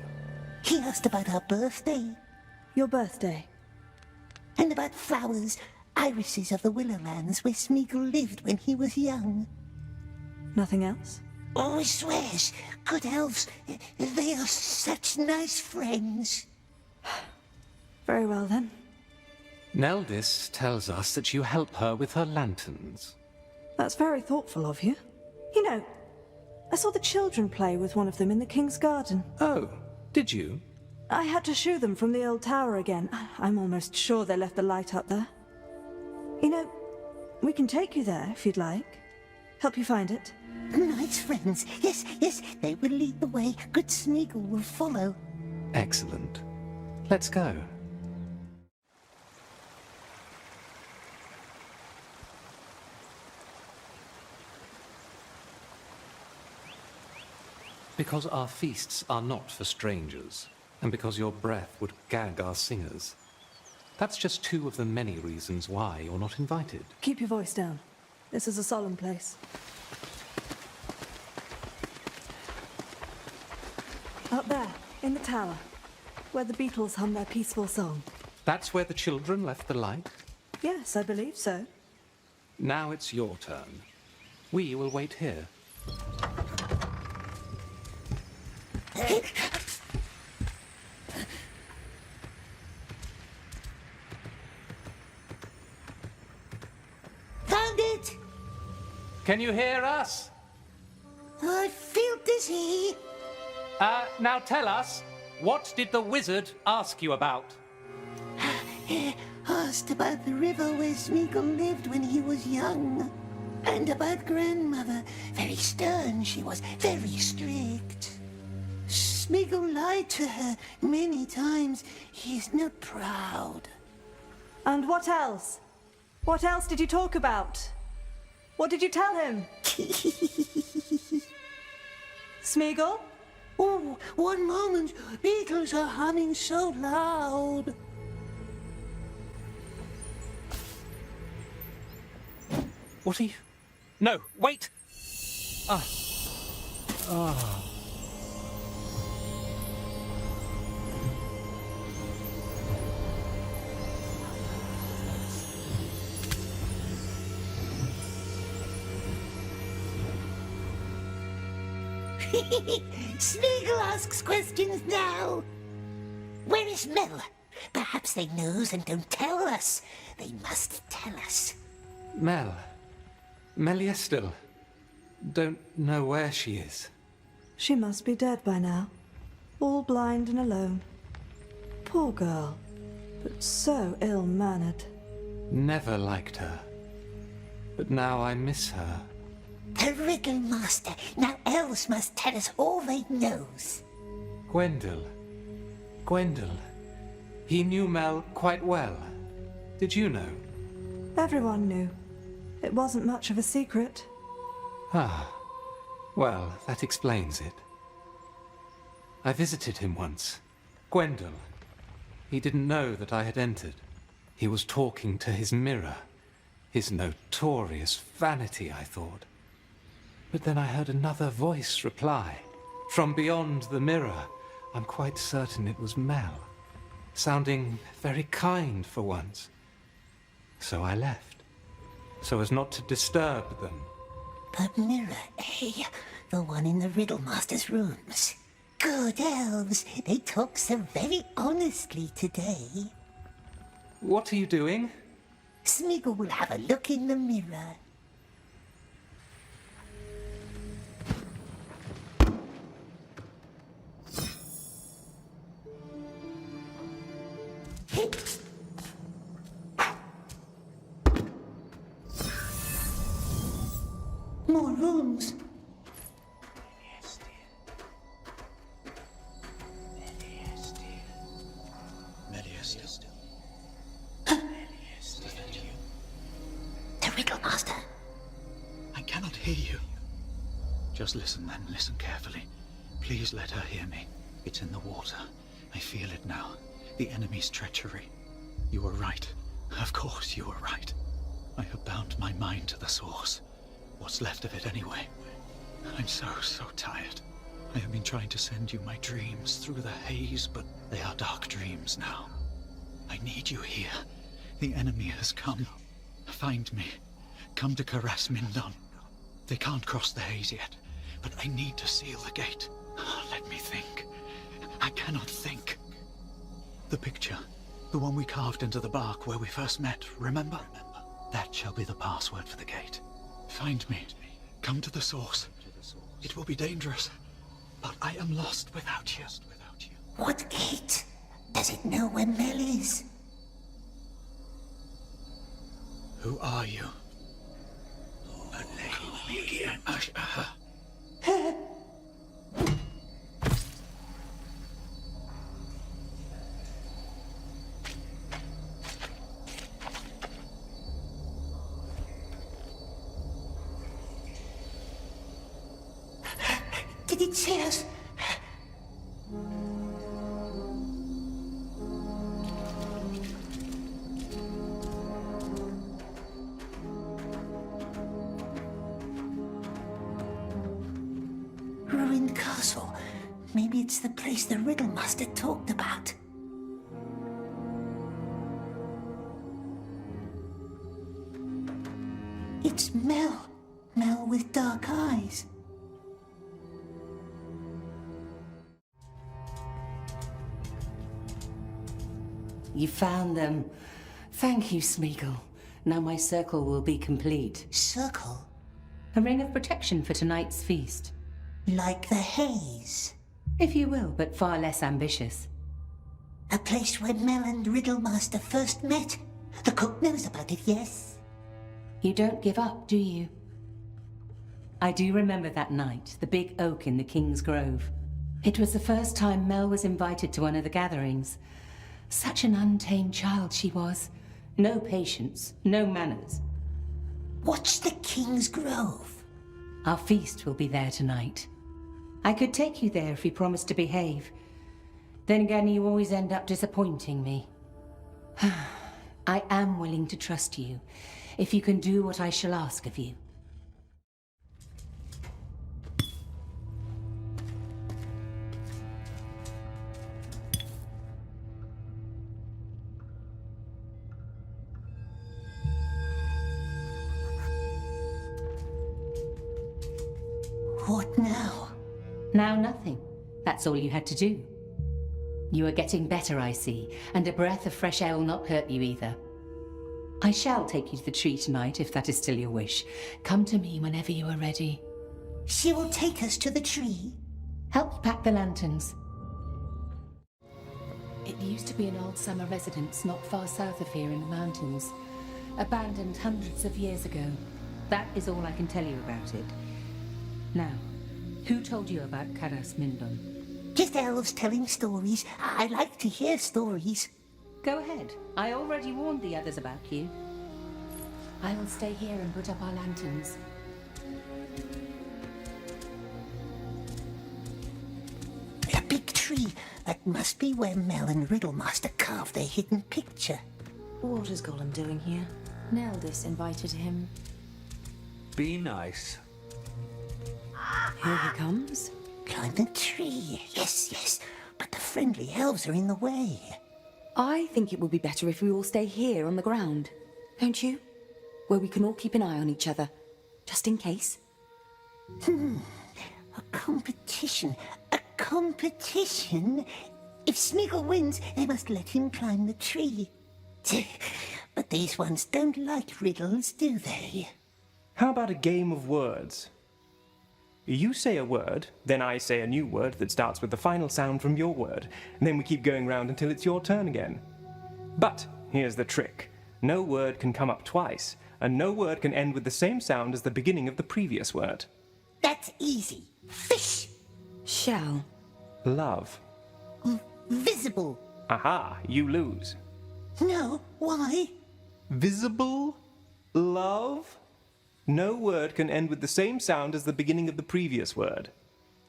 He asked about our birthday. Your birthday? And about flowers, irises of the Willowlands where Smeagol lived when he was young. Nothing else? Oh, he swears. Good elves, they are such nice friends. Very well then. Neldis tells us that you help her with her lanterns. That's very thoughtful of you. You know, I saw the children play with one of them in the King's Garden. Oh, did you? I had to shoo them from the old tower again. I'm almost sure they left the light up there. You know, we can take you there if you'd like. Help you find it. Nice friends. Yes, yes, they will lead the way. Good Smeagol will follow. Excellent. Let's go. Because our feasts are not for strangers, and because your breath would gag our singers. That's just two of the many reasons why you're not invited. Keep your voice down. This is a solemn place. Up there, in the tower, where the beetles hum their peaceful song. That's where the children left the light? Yes, I believe so. Now it's your turn. We will wait here. Found it! Can you hear us? I feel dizzy. Now tell us, what did the wizard ask you about? He asked about the river where Smeagol lived when he was young. And about grandmother. Very stern she was, very strict. Smeagol lied to her many times. He is not proud. And what else? What else did you talk about? What did you tell him? Smeagol? Oh, one moment. Beetles are humming so loud. What are you... No, wait! Smeagol asks questions now. Where is Mel? Perhaps they knows and don't tell us. They must tell us. Meliestil. Don't know where she is. She must be dead by now. All blind and alone. Poor girl. But so ill-mannered. Never liked her. But now I miss her. The Riddle Master. Now elves must tell us all they knows. Gwendol. He knew Mel quite well. Did you know? Everyone knew. It wasn't much of a secret. Ah. Well, that explains it. I visited him once. Gwendol. He didn't know that I had entered. He was talking to his mirror. His notorious vanity, I thought. But then I heard another voice reply. From beyond the mirror, I'm quite certain it was Mel. Sounding very kind for once. So I left. So as not to disturb them. The mirror, eh? The one in the Riddle Master's rooms. Good elves. They talk so very honestly today. What are you doing? Smeagol will have a look in the mirror. More rooms. The Riddle Master. I cannot hear you. Just listen then, listen carefully. Please let her hear me. It's in the water. I feel it now. The enemy's treachery. You were right. Of course you were right. I have bound my mind to the source. What's left of it anyway. I'm so tired. I have been trying to send you my dreams through the haze, but they are dark dreams now. I need you here. The enemy has come. Find me. Come to Karas Mindon. They can't cross the haze yet, but I need to seal the gate. Let me think. I cannot think. The picture. The one we carved into the bark where we first met, remember? That shall be the password for the gate. Find me. Come to the source. It will be dangerous, but I am lost without you. What gate? Does it know where Mel is? Who are you? Did it say us? Ruined castle. Maybe it's the place the Riddle Master talked about. It's Mel. Mel with dark eyes. You found them. Thank you, Smeagol. Now my circle will be complete. Circle? A ring of protection for tonight's feast. Like the haze? If you will, but far less ambitious. A place where Mel and Riddlemaster first met. The cook knows about it, yes? You don't give up, do you? I do remember that night, the big oak in the King's Grove. It was the first time Mel was invited to one of the gatherings. Such an untamed child she was. No patience, no manners. What's the King's Grove? Our feast will be there tonight. I could take you there if you promised to behave. Then again, you always end up disappointing me. I am willing to trust you, if you can do what I shall ask of you. What now? Now nothing. That's all you had to do. You are getting better, I see, and a breath of fresh air will not hurt you either. I shall take you to the tree tonight, if that is still your wish. Come to me whenever you are ready. She will take us to the tree? Help pack the lanterns. It used to be an old summer residence not far south of here in the mountains. Abandoned hundreds of years ago. That is all I can tell you about it. Now, who told you about Karas Mindon? Just elves telling stories. I like to hear stories. Go ahead. I already warned the others about you. I will stay here and put up our lanterns. A big tree. That must be where Mel and Riddlemaster carved their hidden picture. What is Gollum doing here? Neldis invited him. Be nice. Here he comes. Climb the tree. Yes, yes. But the friendly elves are in the way. I think it would be better if we all stay here on the ground. Don't you? Where we can all keep an eye on each other. Just in case. A competition. A competition? If Smeagol wins, they must let him climb the tree. But these ones don't like riddles, do they? How about a game of words? You say a word, then I say a new word that starts with the final sound from your word, and then we keep going round until it's your turn again. But here's the trick. No word can come up twice, and no word can end with the same sound as the beginning of the previous word. That's easy. Fish. Shall. Love. Visible. Aha, you lose. No, why? Visible? Love? No word can end with the same sound as the beginning of the previous word.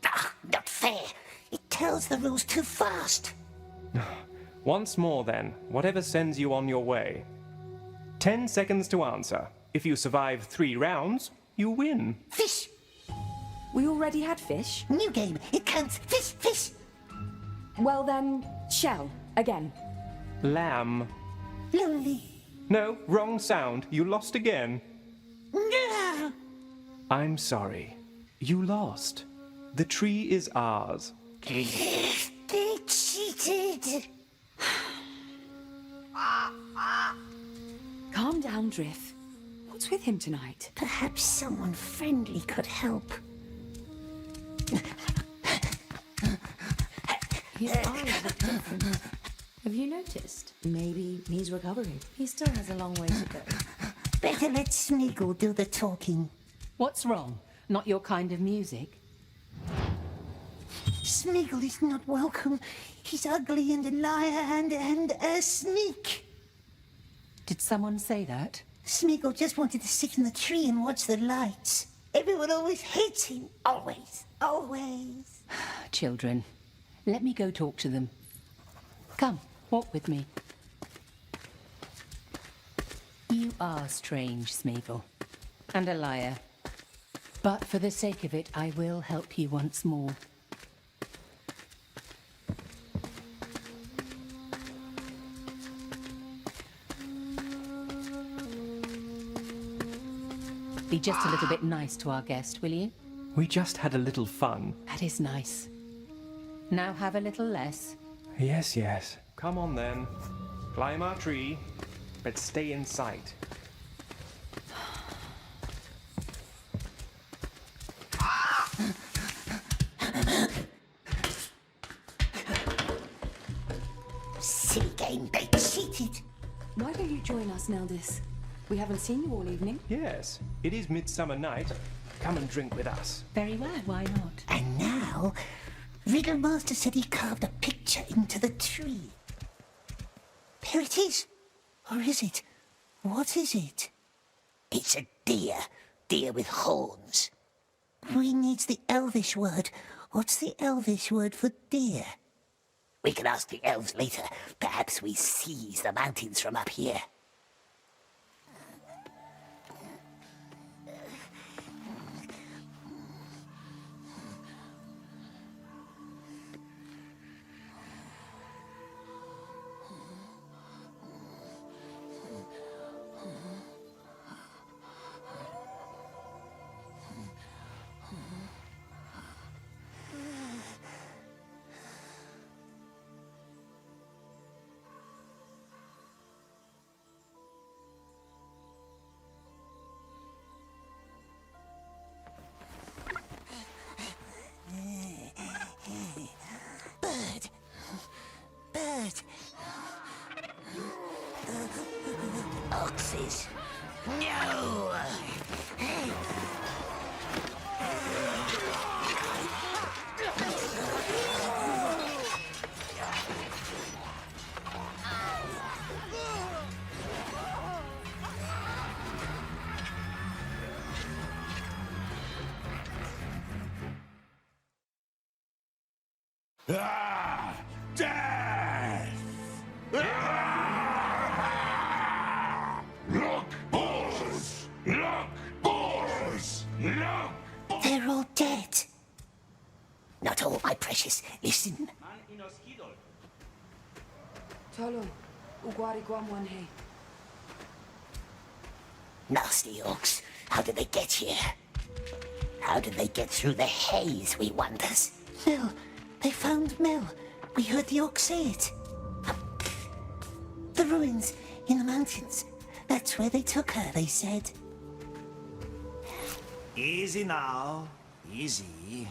Ah, not fair. It tells the rules too fast. Once more then, whatever sends you on your way. 10 seconds to answer. if you survive 3 rounds, you win. Fish! We already had fish. New game. It counts. Fish, fish! Well then, shell. Again. Lamb. Lonely. No, wrong sound. You lost again. No! I'm sorry. You lost. The tree is ours. They cheated. Calm down, Drift. What's with him tonight? Perhaps someone friendly could help. His eyes look different. Have you noticed? Maybe he's recovering. He still has a long way to go. Better let Smeagol do the talking. What's wrong? Not your kind of music? Smeagol is not welcome. He's ugly and a liar and a sneak. Did someone say that? Smeagol just wanted to sit in the tree and watch the lights. Everyone always hates him. Always. Always. Children, let me go talk to them. Come, walk with me. You are strange, Smeagol, and a liar. But for the sake of it, I will help you once more. Be just a little bit nice to our guest, will you? We just had a little fun. That is nice. Now have a little less. Yes, yes. Come on then. Climb our tree, but stay in sight. Silly game, they cheated. Why don't you join us, Neldis? We haven't seen you all evening. Yes, it is Midsummer Night. Come and drink with us. Very well, why not? And now, Riddlemaster said he carved a picture into the tree. There it is. Or is it? What is it? It's a deer. Deer with horns. We needs the Elvish word. What's the Elvish word for deer? We can ask the elves later. Perhaps we seize the mountains from up here. Bird. Oxes. No! Ah! Death! Ah! Look, boys! Look, boys! Look! They're all dead. Not all, my precious. Listen. Tolo, uguari guamwanhe. Nasty orcs. How did they get here? How did they get through the haze, we wonders? Mel. They found Mel. We heard the orcs say it. The ruins in the mountains. That's where they took her, they said. Easy now. Easy.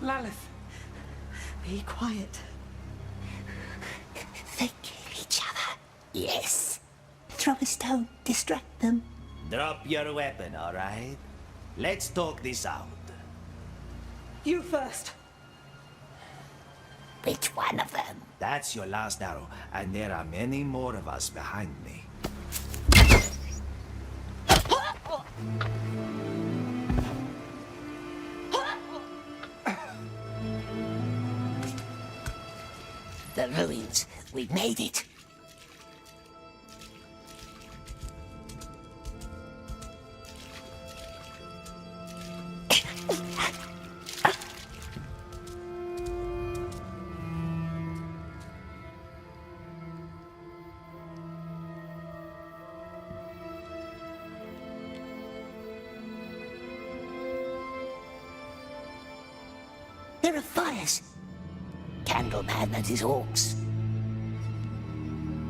Lalith, be quiet. They kill each other. Yes. Throw a stone. Distract them. Drop your weapon, all right? Let's talk this out. You first. Which one of them? That's your last arrow, and there are many more of us behind me. The ruins. We've made it. There are fires. Candleman and his orcs.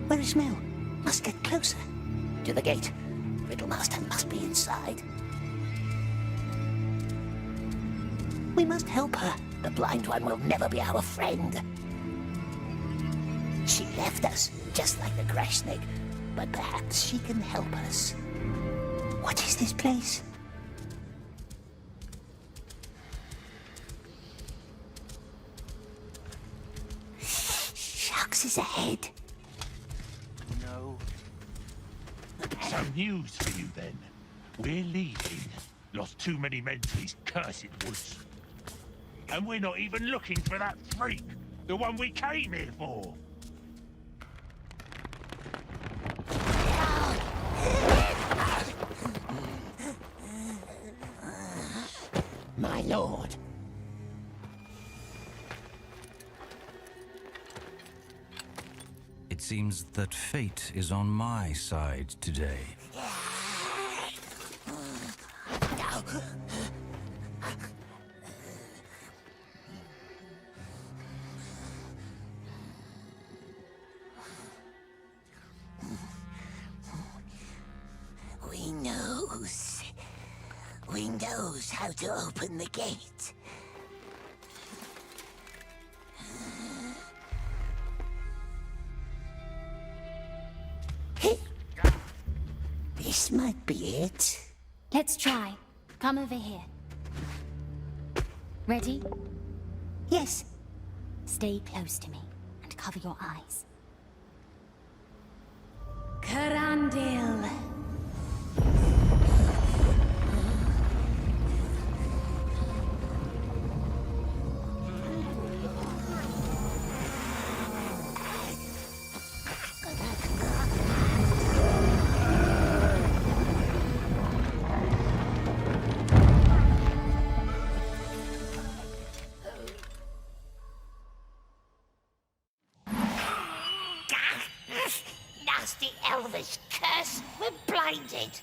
Where is Mel? Must get closer. To the gate. Riddlemaster must be inside. We must help her. The blind one will never be our friend. She left us, just like the crash snake. But perhaps she can help us. What is this place? Shucks is ahead. No. Some news for you then. We're leaving. Lost too many men to these cursed woods. And we're not even looking for that freak. The one we came here for. My lord. It seems that fate is on my side today. We knows how to open the gate. This might be it. Let's try. Come over here. Ready? Yes. Stay close to me and cover your eyes. Karandil. Nasty elvish curse! We're blinded!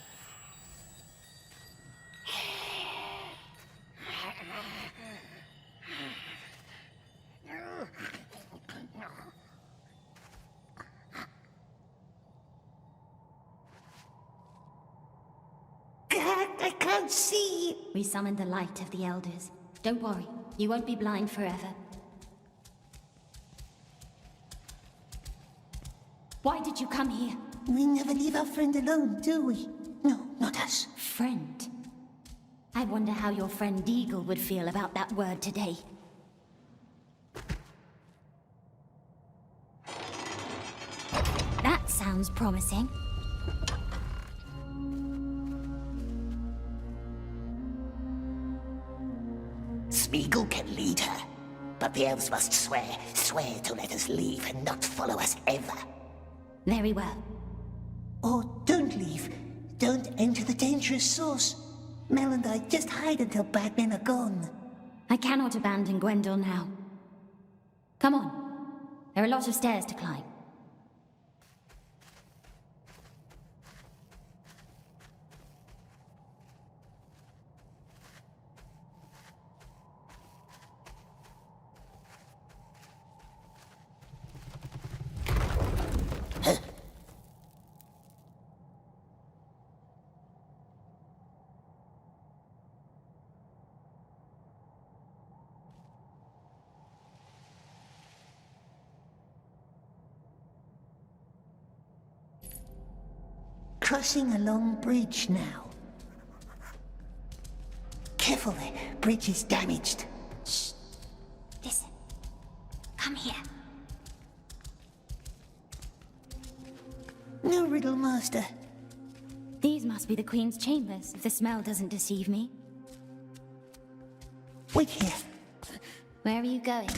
I can't see! We summoned the light of the elders. Don't worry, you won't be blind forever. Why did you come here? We never leave our friend alone, do we? No, not us. Friend? I wonder how your friend Deagle would feel about that word today. That sounds promising. Smeagol can lead her, but the elves must swear to let us leave and not follow us ever. Very well. Or don't leave. Don't enter the dangerous source. Mel and I just hide until bad men are gone. I cannot abandon Gwendol now. Come on. There are a lot of stairs to climb. Crossing a long bridge now. Careful, the bridge is damaged. Shh. Listen. Come here. No, Riddlemaster. These must be the Queen's chambers, if the smell doesn't deceive me. Wait here. Where are you going?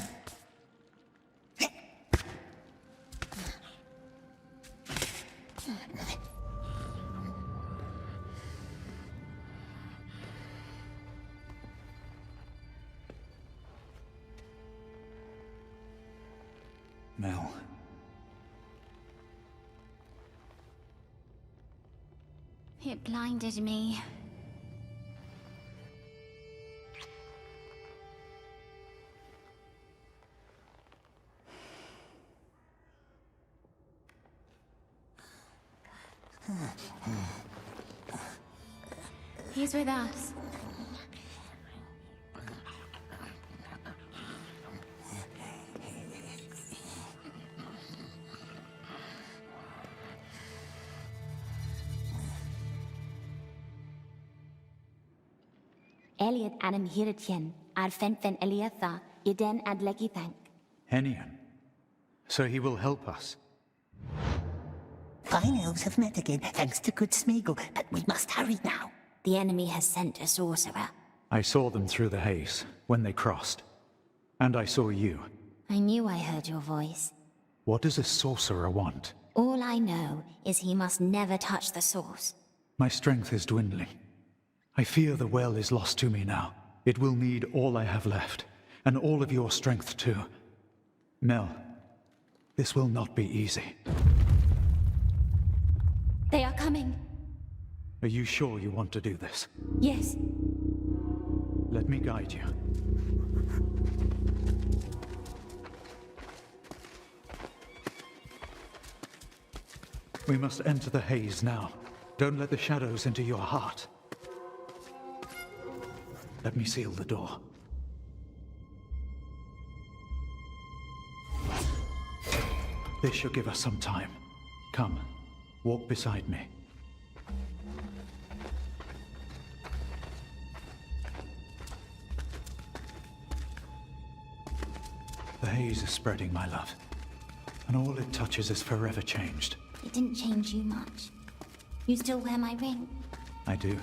Mel. It blinded me. He's with us. Elliot anam hiritien, ar fenfen Eliatha, iden ad legi thank. Henian. So he will help us. Fine elves have met again, thanks to good Smeagol, but we must hurry now. The enemy has sent a sorcerer. I saw them through the haze, when they crossed. And I saw you. I knew I heard your voice. What does a sorcerer want? All I know is he must never touch the source. My strength is dwindling. I fear the well is lost to me now. It will need all I have left, and all of your strength too. Mel, this will not be easy. They are coming. Are you sure you want to do this? Yes. Let me guide you. We must enter the haze now. Don't let the shadows into your heart. Let me seal the door. This should give us some time. Come, walk beside me. The haze is spreading, my love. And all it touches is forever changed. It didn't change you much. You still wear my ring? I do.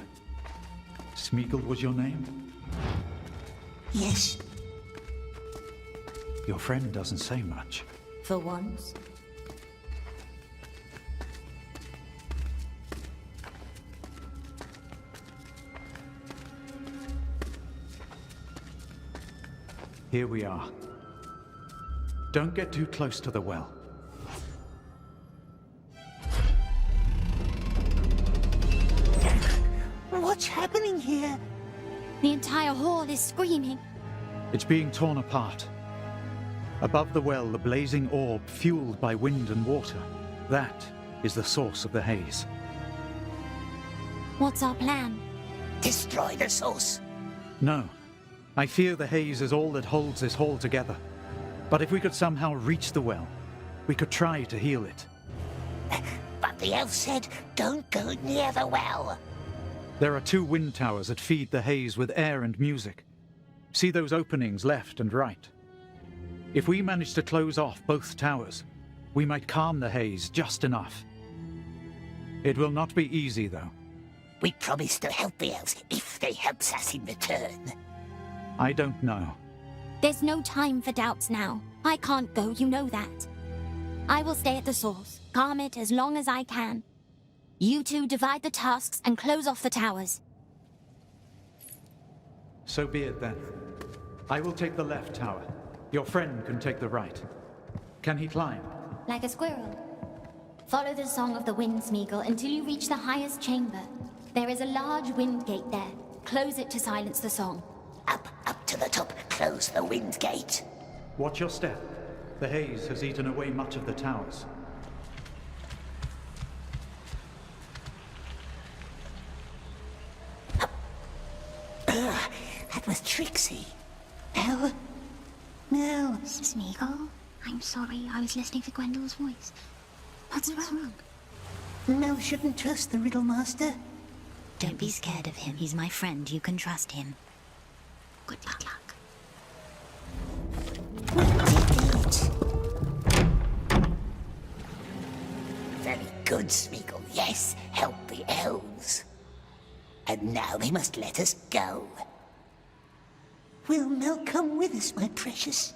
Smeagol was your name? Yes. Your friend doesn't say much. For once. Here we are. Don't get too close to the well. What's happening here? The entire hall is screaming. It's being torn apart. Above the well, the blazing orb fueled by wind and water. That is the source of the haze. What's our plan? Destroy the source. No. I fear the haze is all that holds this hall together. But if we could somehow reach the well, we could try to heal it. But the elf said, don't go near the well. There are 2 wind towers that feed the haze with air and music. See those openings left and right? If we manage to close off both towers, we might calm the haze just enough. It will not be easy, though. We promise to help the elves if they help us in return. I don't know. There's no time for doubts now. I can't go, you know that. I will stay at the source, calm it as long as I can. You two divide the tasks and close off the towers. So be it then. I will take the left tower. Your friend can take the right. Can he climb? Like a squirrel. Follow the song of the wind, Smeagol, until you reach the highest chamber. There is a large wind gate there. Close it to silence the song. Up to the top. Close the wind gate. Watch your step. The haze has eaten away much of the towers. That was tricksy. Mel? Mel? Smeagol? I'm sorry, I was listening for Gwendole's voice. What's wrong? Mel shouldn't trust the Riddle Master. Don't be scared of him. He's my friend. You can trust him. Good luck. We did it. Very good, Smeagol. Yes, help the elves. And now they must let us go. Will Mel come with us, my precious?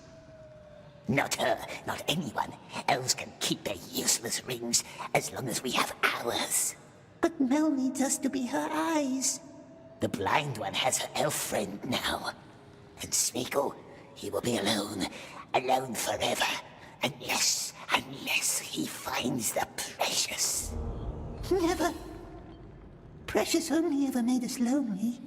Not her, not anyone. Elves can keep their useless rings as long as we have ours. But Mel needs us to be her eyes. The blind one has her elf friend now. And Smeagol, he will be alone. Alone forever. Unless he finds the precious. Never. Precious only ever made us lonely.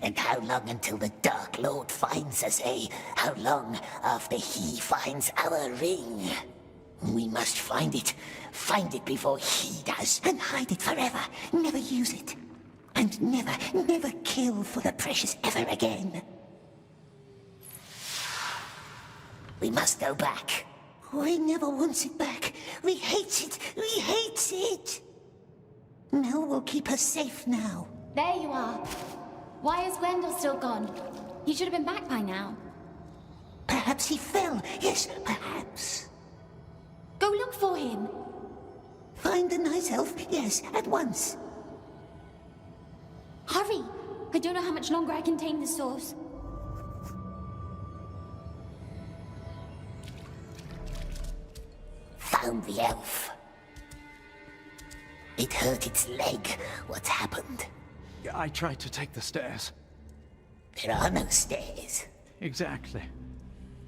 And how long until the Dark Lord finds us, eh? How long after he finds our ring? We must find it. Find it before he does. And hide it forever. Never use it. And never kill for the precious ever again. We must go back. We never wants it back. We hate it. We hate it. Mel will keep us safe now. There you are. Why is Gwendol still gone? He should have been back by now. Perhaps he fell. Yes, perhaps. Go look for him. Find the nice elf? Yes, at once. Hurry! I don't know how much longer I can tame the source. Found the elf. It hurt its leg. What's happened? I tried to take the stairs. There are no stairs. Exactly.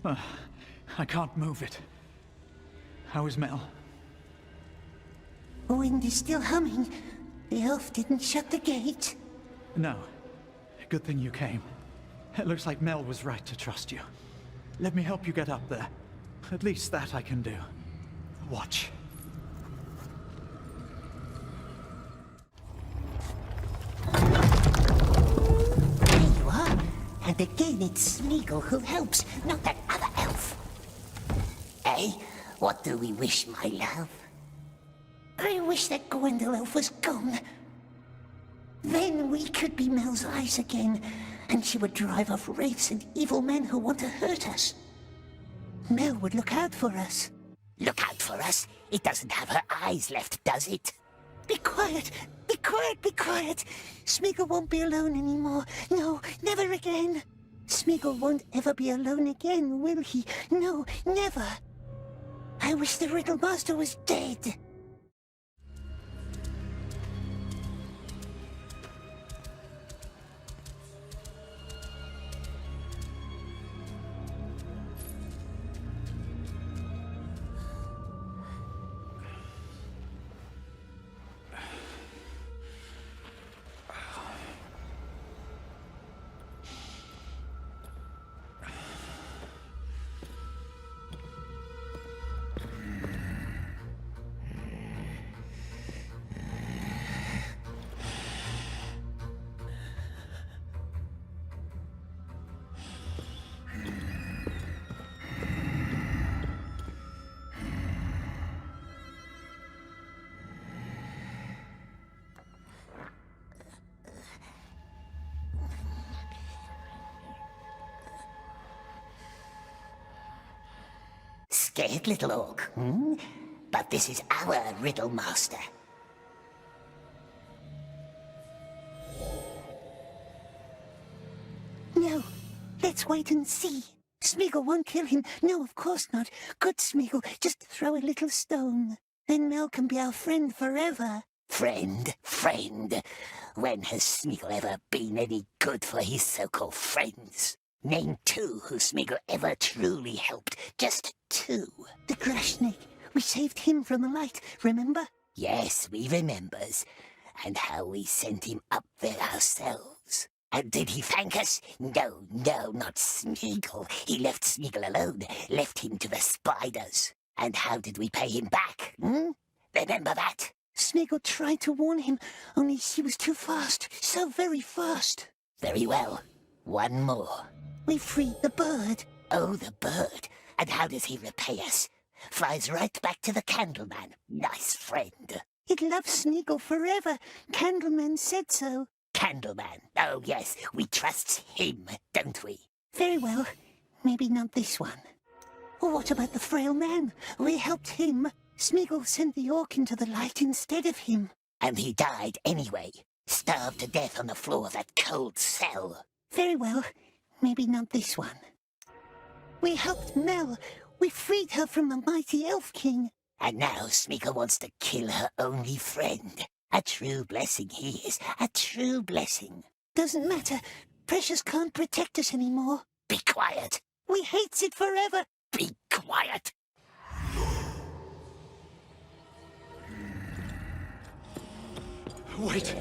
I can't move it. How is Mel? The wind is still humming. The elf didn't shut the gate. No. Good thing you came. It looks like Mel was right to trust you. Let me help you get up there. At least that I can do. Watch. There you are. And again it's Smeagol who helps, not that other elf. Eh? What do we wish, my love? I wish that Gwendol elf was gone. Then we could be Mel's eyes again, and she would drive off wraiths and evil men who want to hurt us. Mel would look out for us. Look out for us? It doesn't have her eyes left, does it? Be quiet! Be quiet! Be quiet! Smeagol won't be alone anymore. No, never again. Smeagol won't ever be alone again, will he? No, never. I wish the Riddle Master was dead. Scared little orc, hmm? But this is our Riddle Master. No, let's wait and see. Smeagol won't kill him. No, of course not. Good Smeagol, just throw a little stone. Then Mel can be our friend forever. Friend? Friend? When has Smeagol ever been any good for his so-called friends? Name two who Smeagol ever truly helped. Just two. The Grashnik. We saved him from the light, remember? Yes, we remembers. And how we sent him up there ourselves. And did he thank us? No, not Smeagol. He left Smeagol alone, left him to the spiders. And how did we pay him back, Remember that? Smeagol tried to warn him, only he was too fast, so very fast. Very well. One more. We freed the bird. Oh, the bird. And how does he repay us? Flies right back to the Candleman. Nice friend. It loves Smeagol forever. Candleman said so. Candleman. Oh, yes. We trust him, don't we? Very well. Maybe not this one. What about the frail man? We helped him. Smeagol sent the orc into the light instead of him. And he died anyway. Starved to death on the floor of that cold cell. Very well. Maybe not this one. We helped Mel. We freed her from the mighty Elf King. And now Smeagol wants to kill her only friend. A true blessing he is. A true blessing. Doesn't matter. Precious can't protect us anymore. Be quiet. We hates it forever. Be quiet. Wait.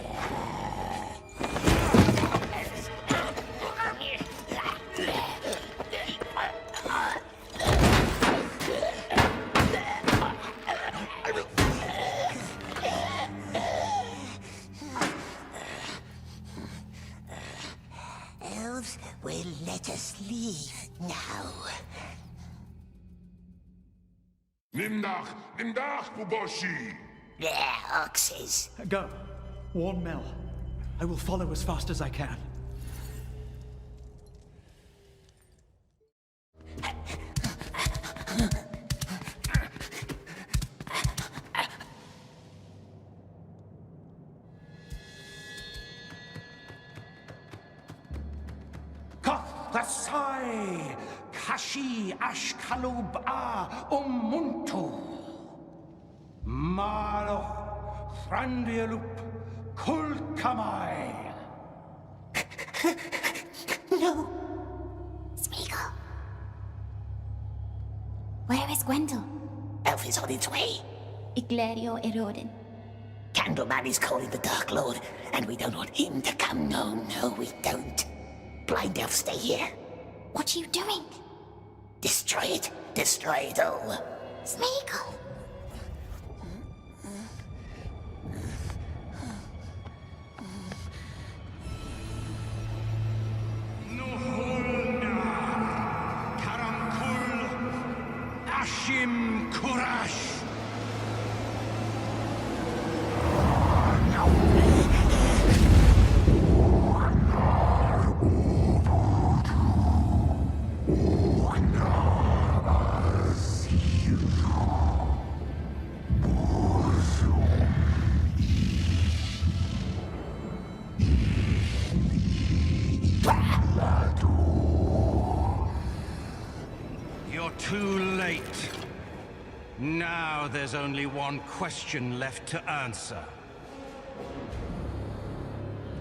Elves will let us leave now. Nimdach, Buboshi! Yeah, oxes. Go. Warn Mel. I will follow as fast as I can. Kathasai Kashi Ashkalub A Umuntu Maloch Thrandialup Kulkamai. No. Smeagol. Where is Gwendol? Elf is on its way. Iglerio Erodin. Candleman is calling the Dark Lord, and we don't want him to come. No, we don't. Blind Elf, stay here. What are you doing? Destroy it. Destroy it all. Smeagol. Ashim Kurash. You're too late. Now there's only one question left to answer.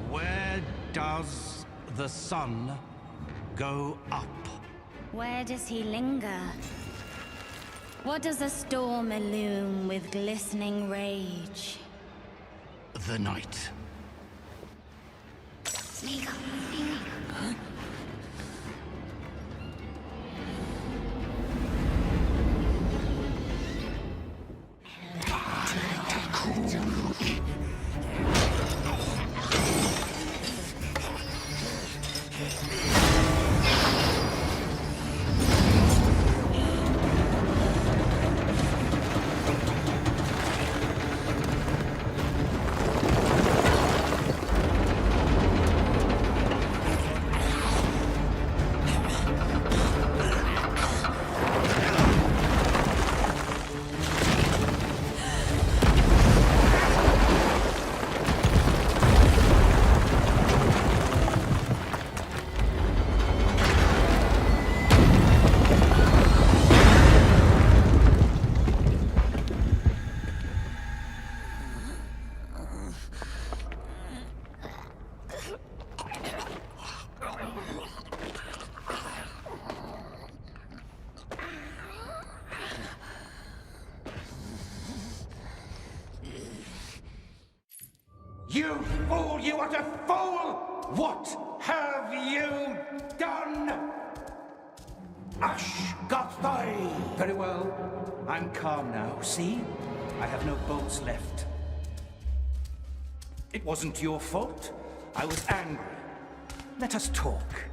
Where does the sun go up? Where does he linger? What does a storm illume with glistening rage? The night. Smeagol. You fool, you utter fool! What have you done? Ashgathai! Very well. I'm calm now, see? I have no bolts left. It wasn't your fault. I was angry. Let us talk.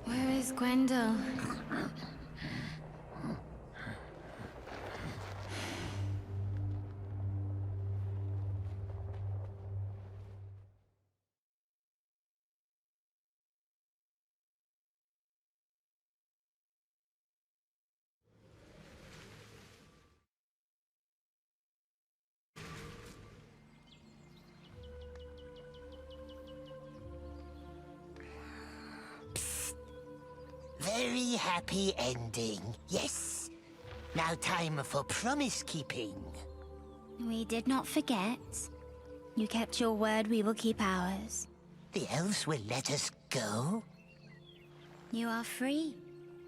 Where is Gwendol? Very happy ending, yes. Now time for promise keeping. We did not forget. You kept your word, we will keep ours. The elves will let us go? You are free.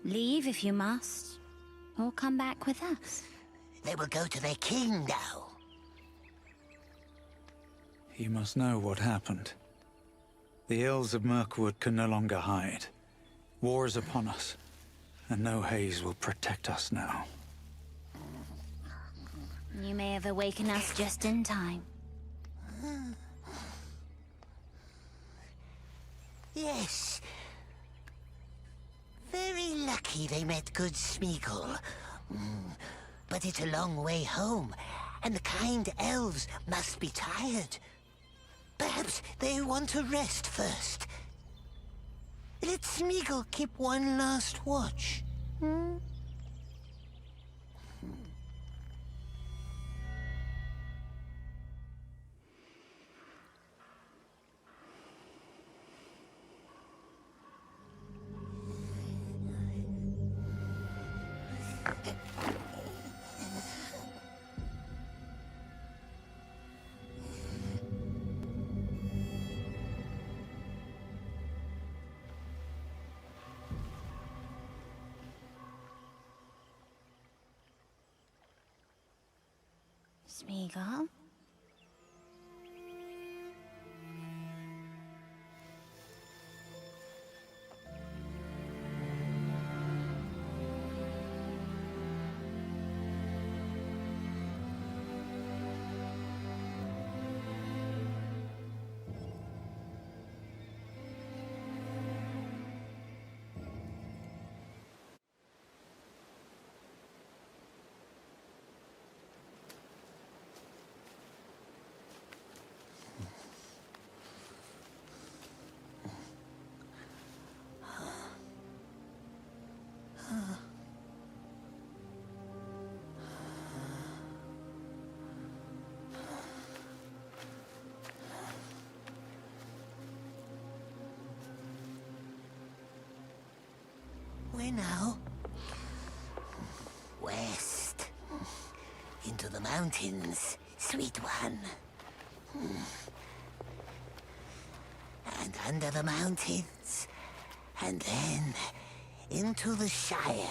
Leave if you must, or come back with us. They will go to their king now. You must know what happened. The Ills of Mirkwood can no longer hide. War is upon us, and no haze will protect us now. You may have awakened us just in time. Yes. Very lucky they met good Smeagol. But it's a long way home, and the kind elves must be tired. Perhaps they want to rest first. Let Smeagol keep one last watch. Smeagol? Where now? West. Into the mountains, sweet one. And under the mountains. And then into the Shire.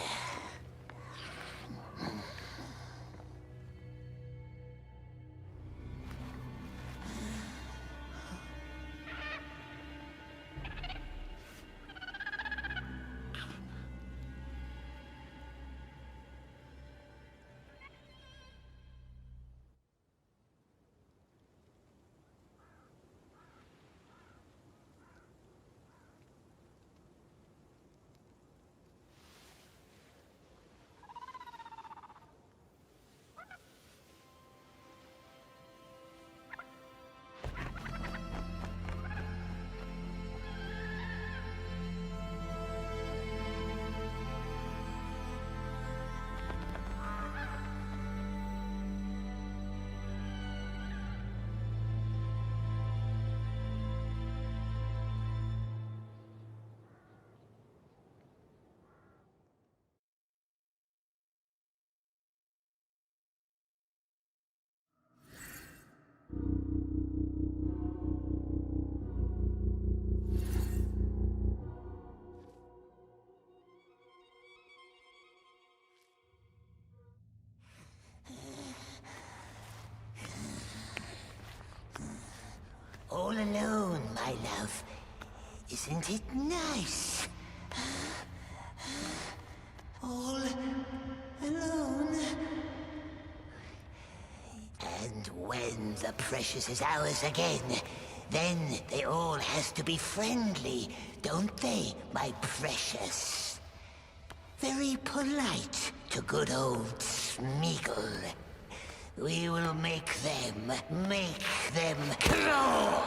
my love. Isn't it nice? All alone. And when the precious is ours again, then they all has to be friendly, don't they, my precious? Very polite to good old Smeagol. We will make them crawl.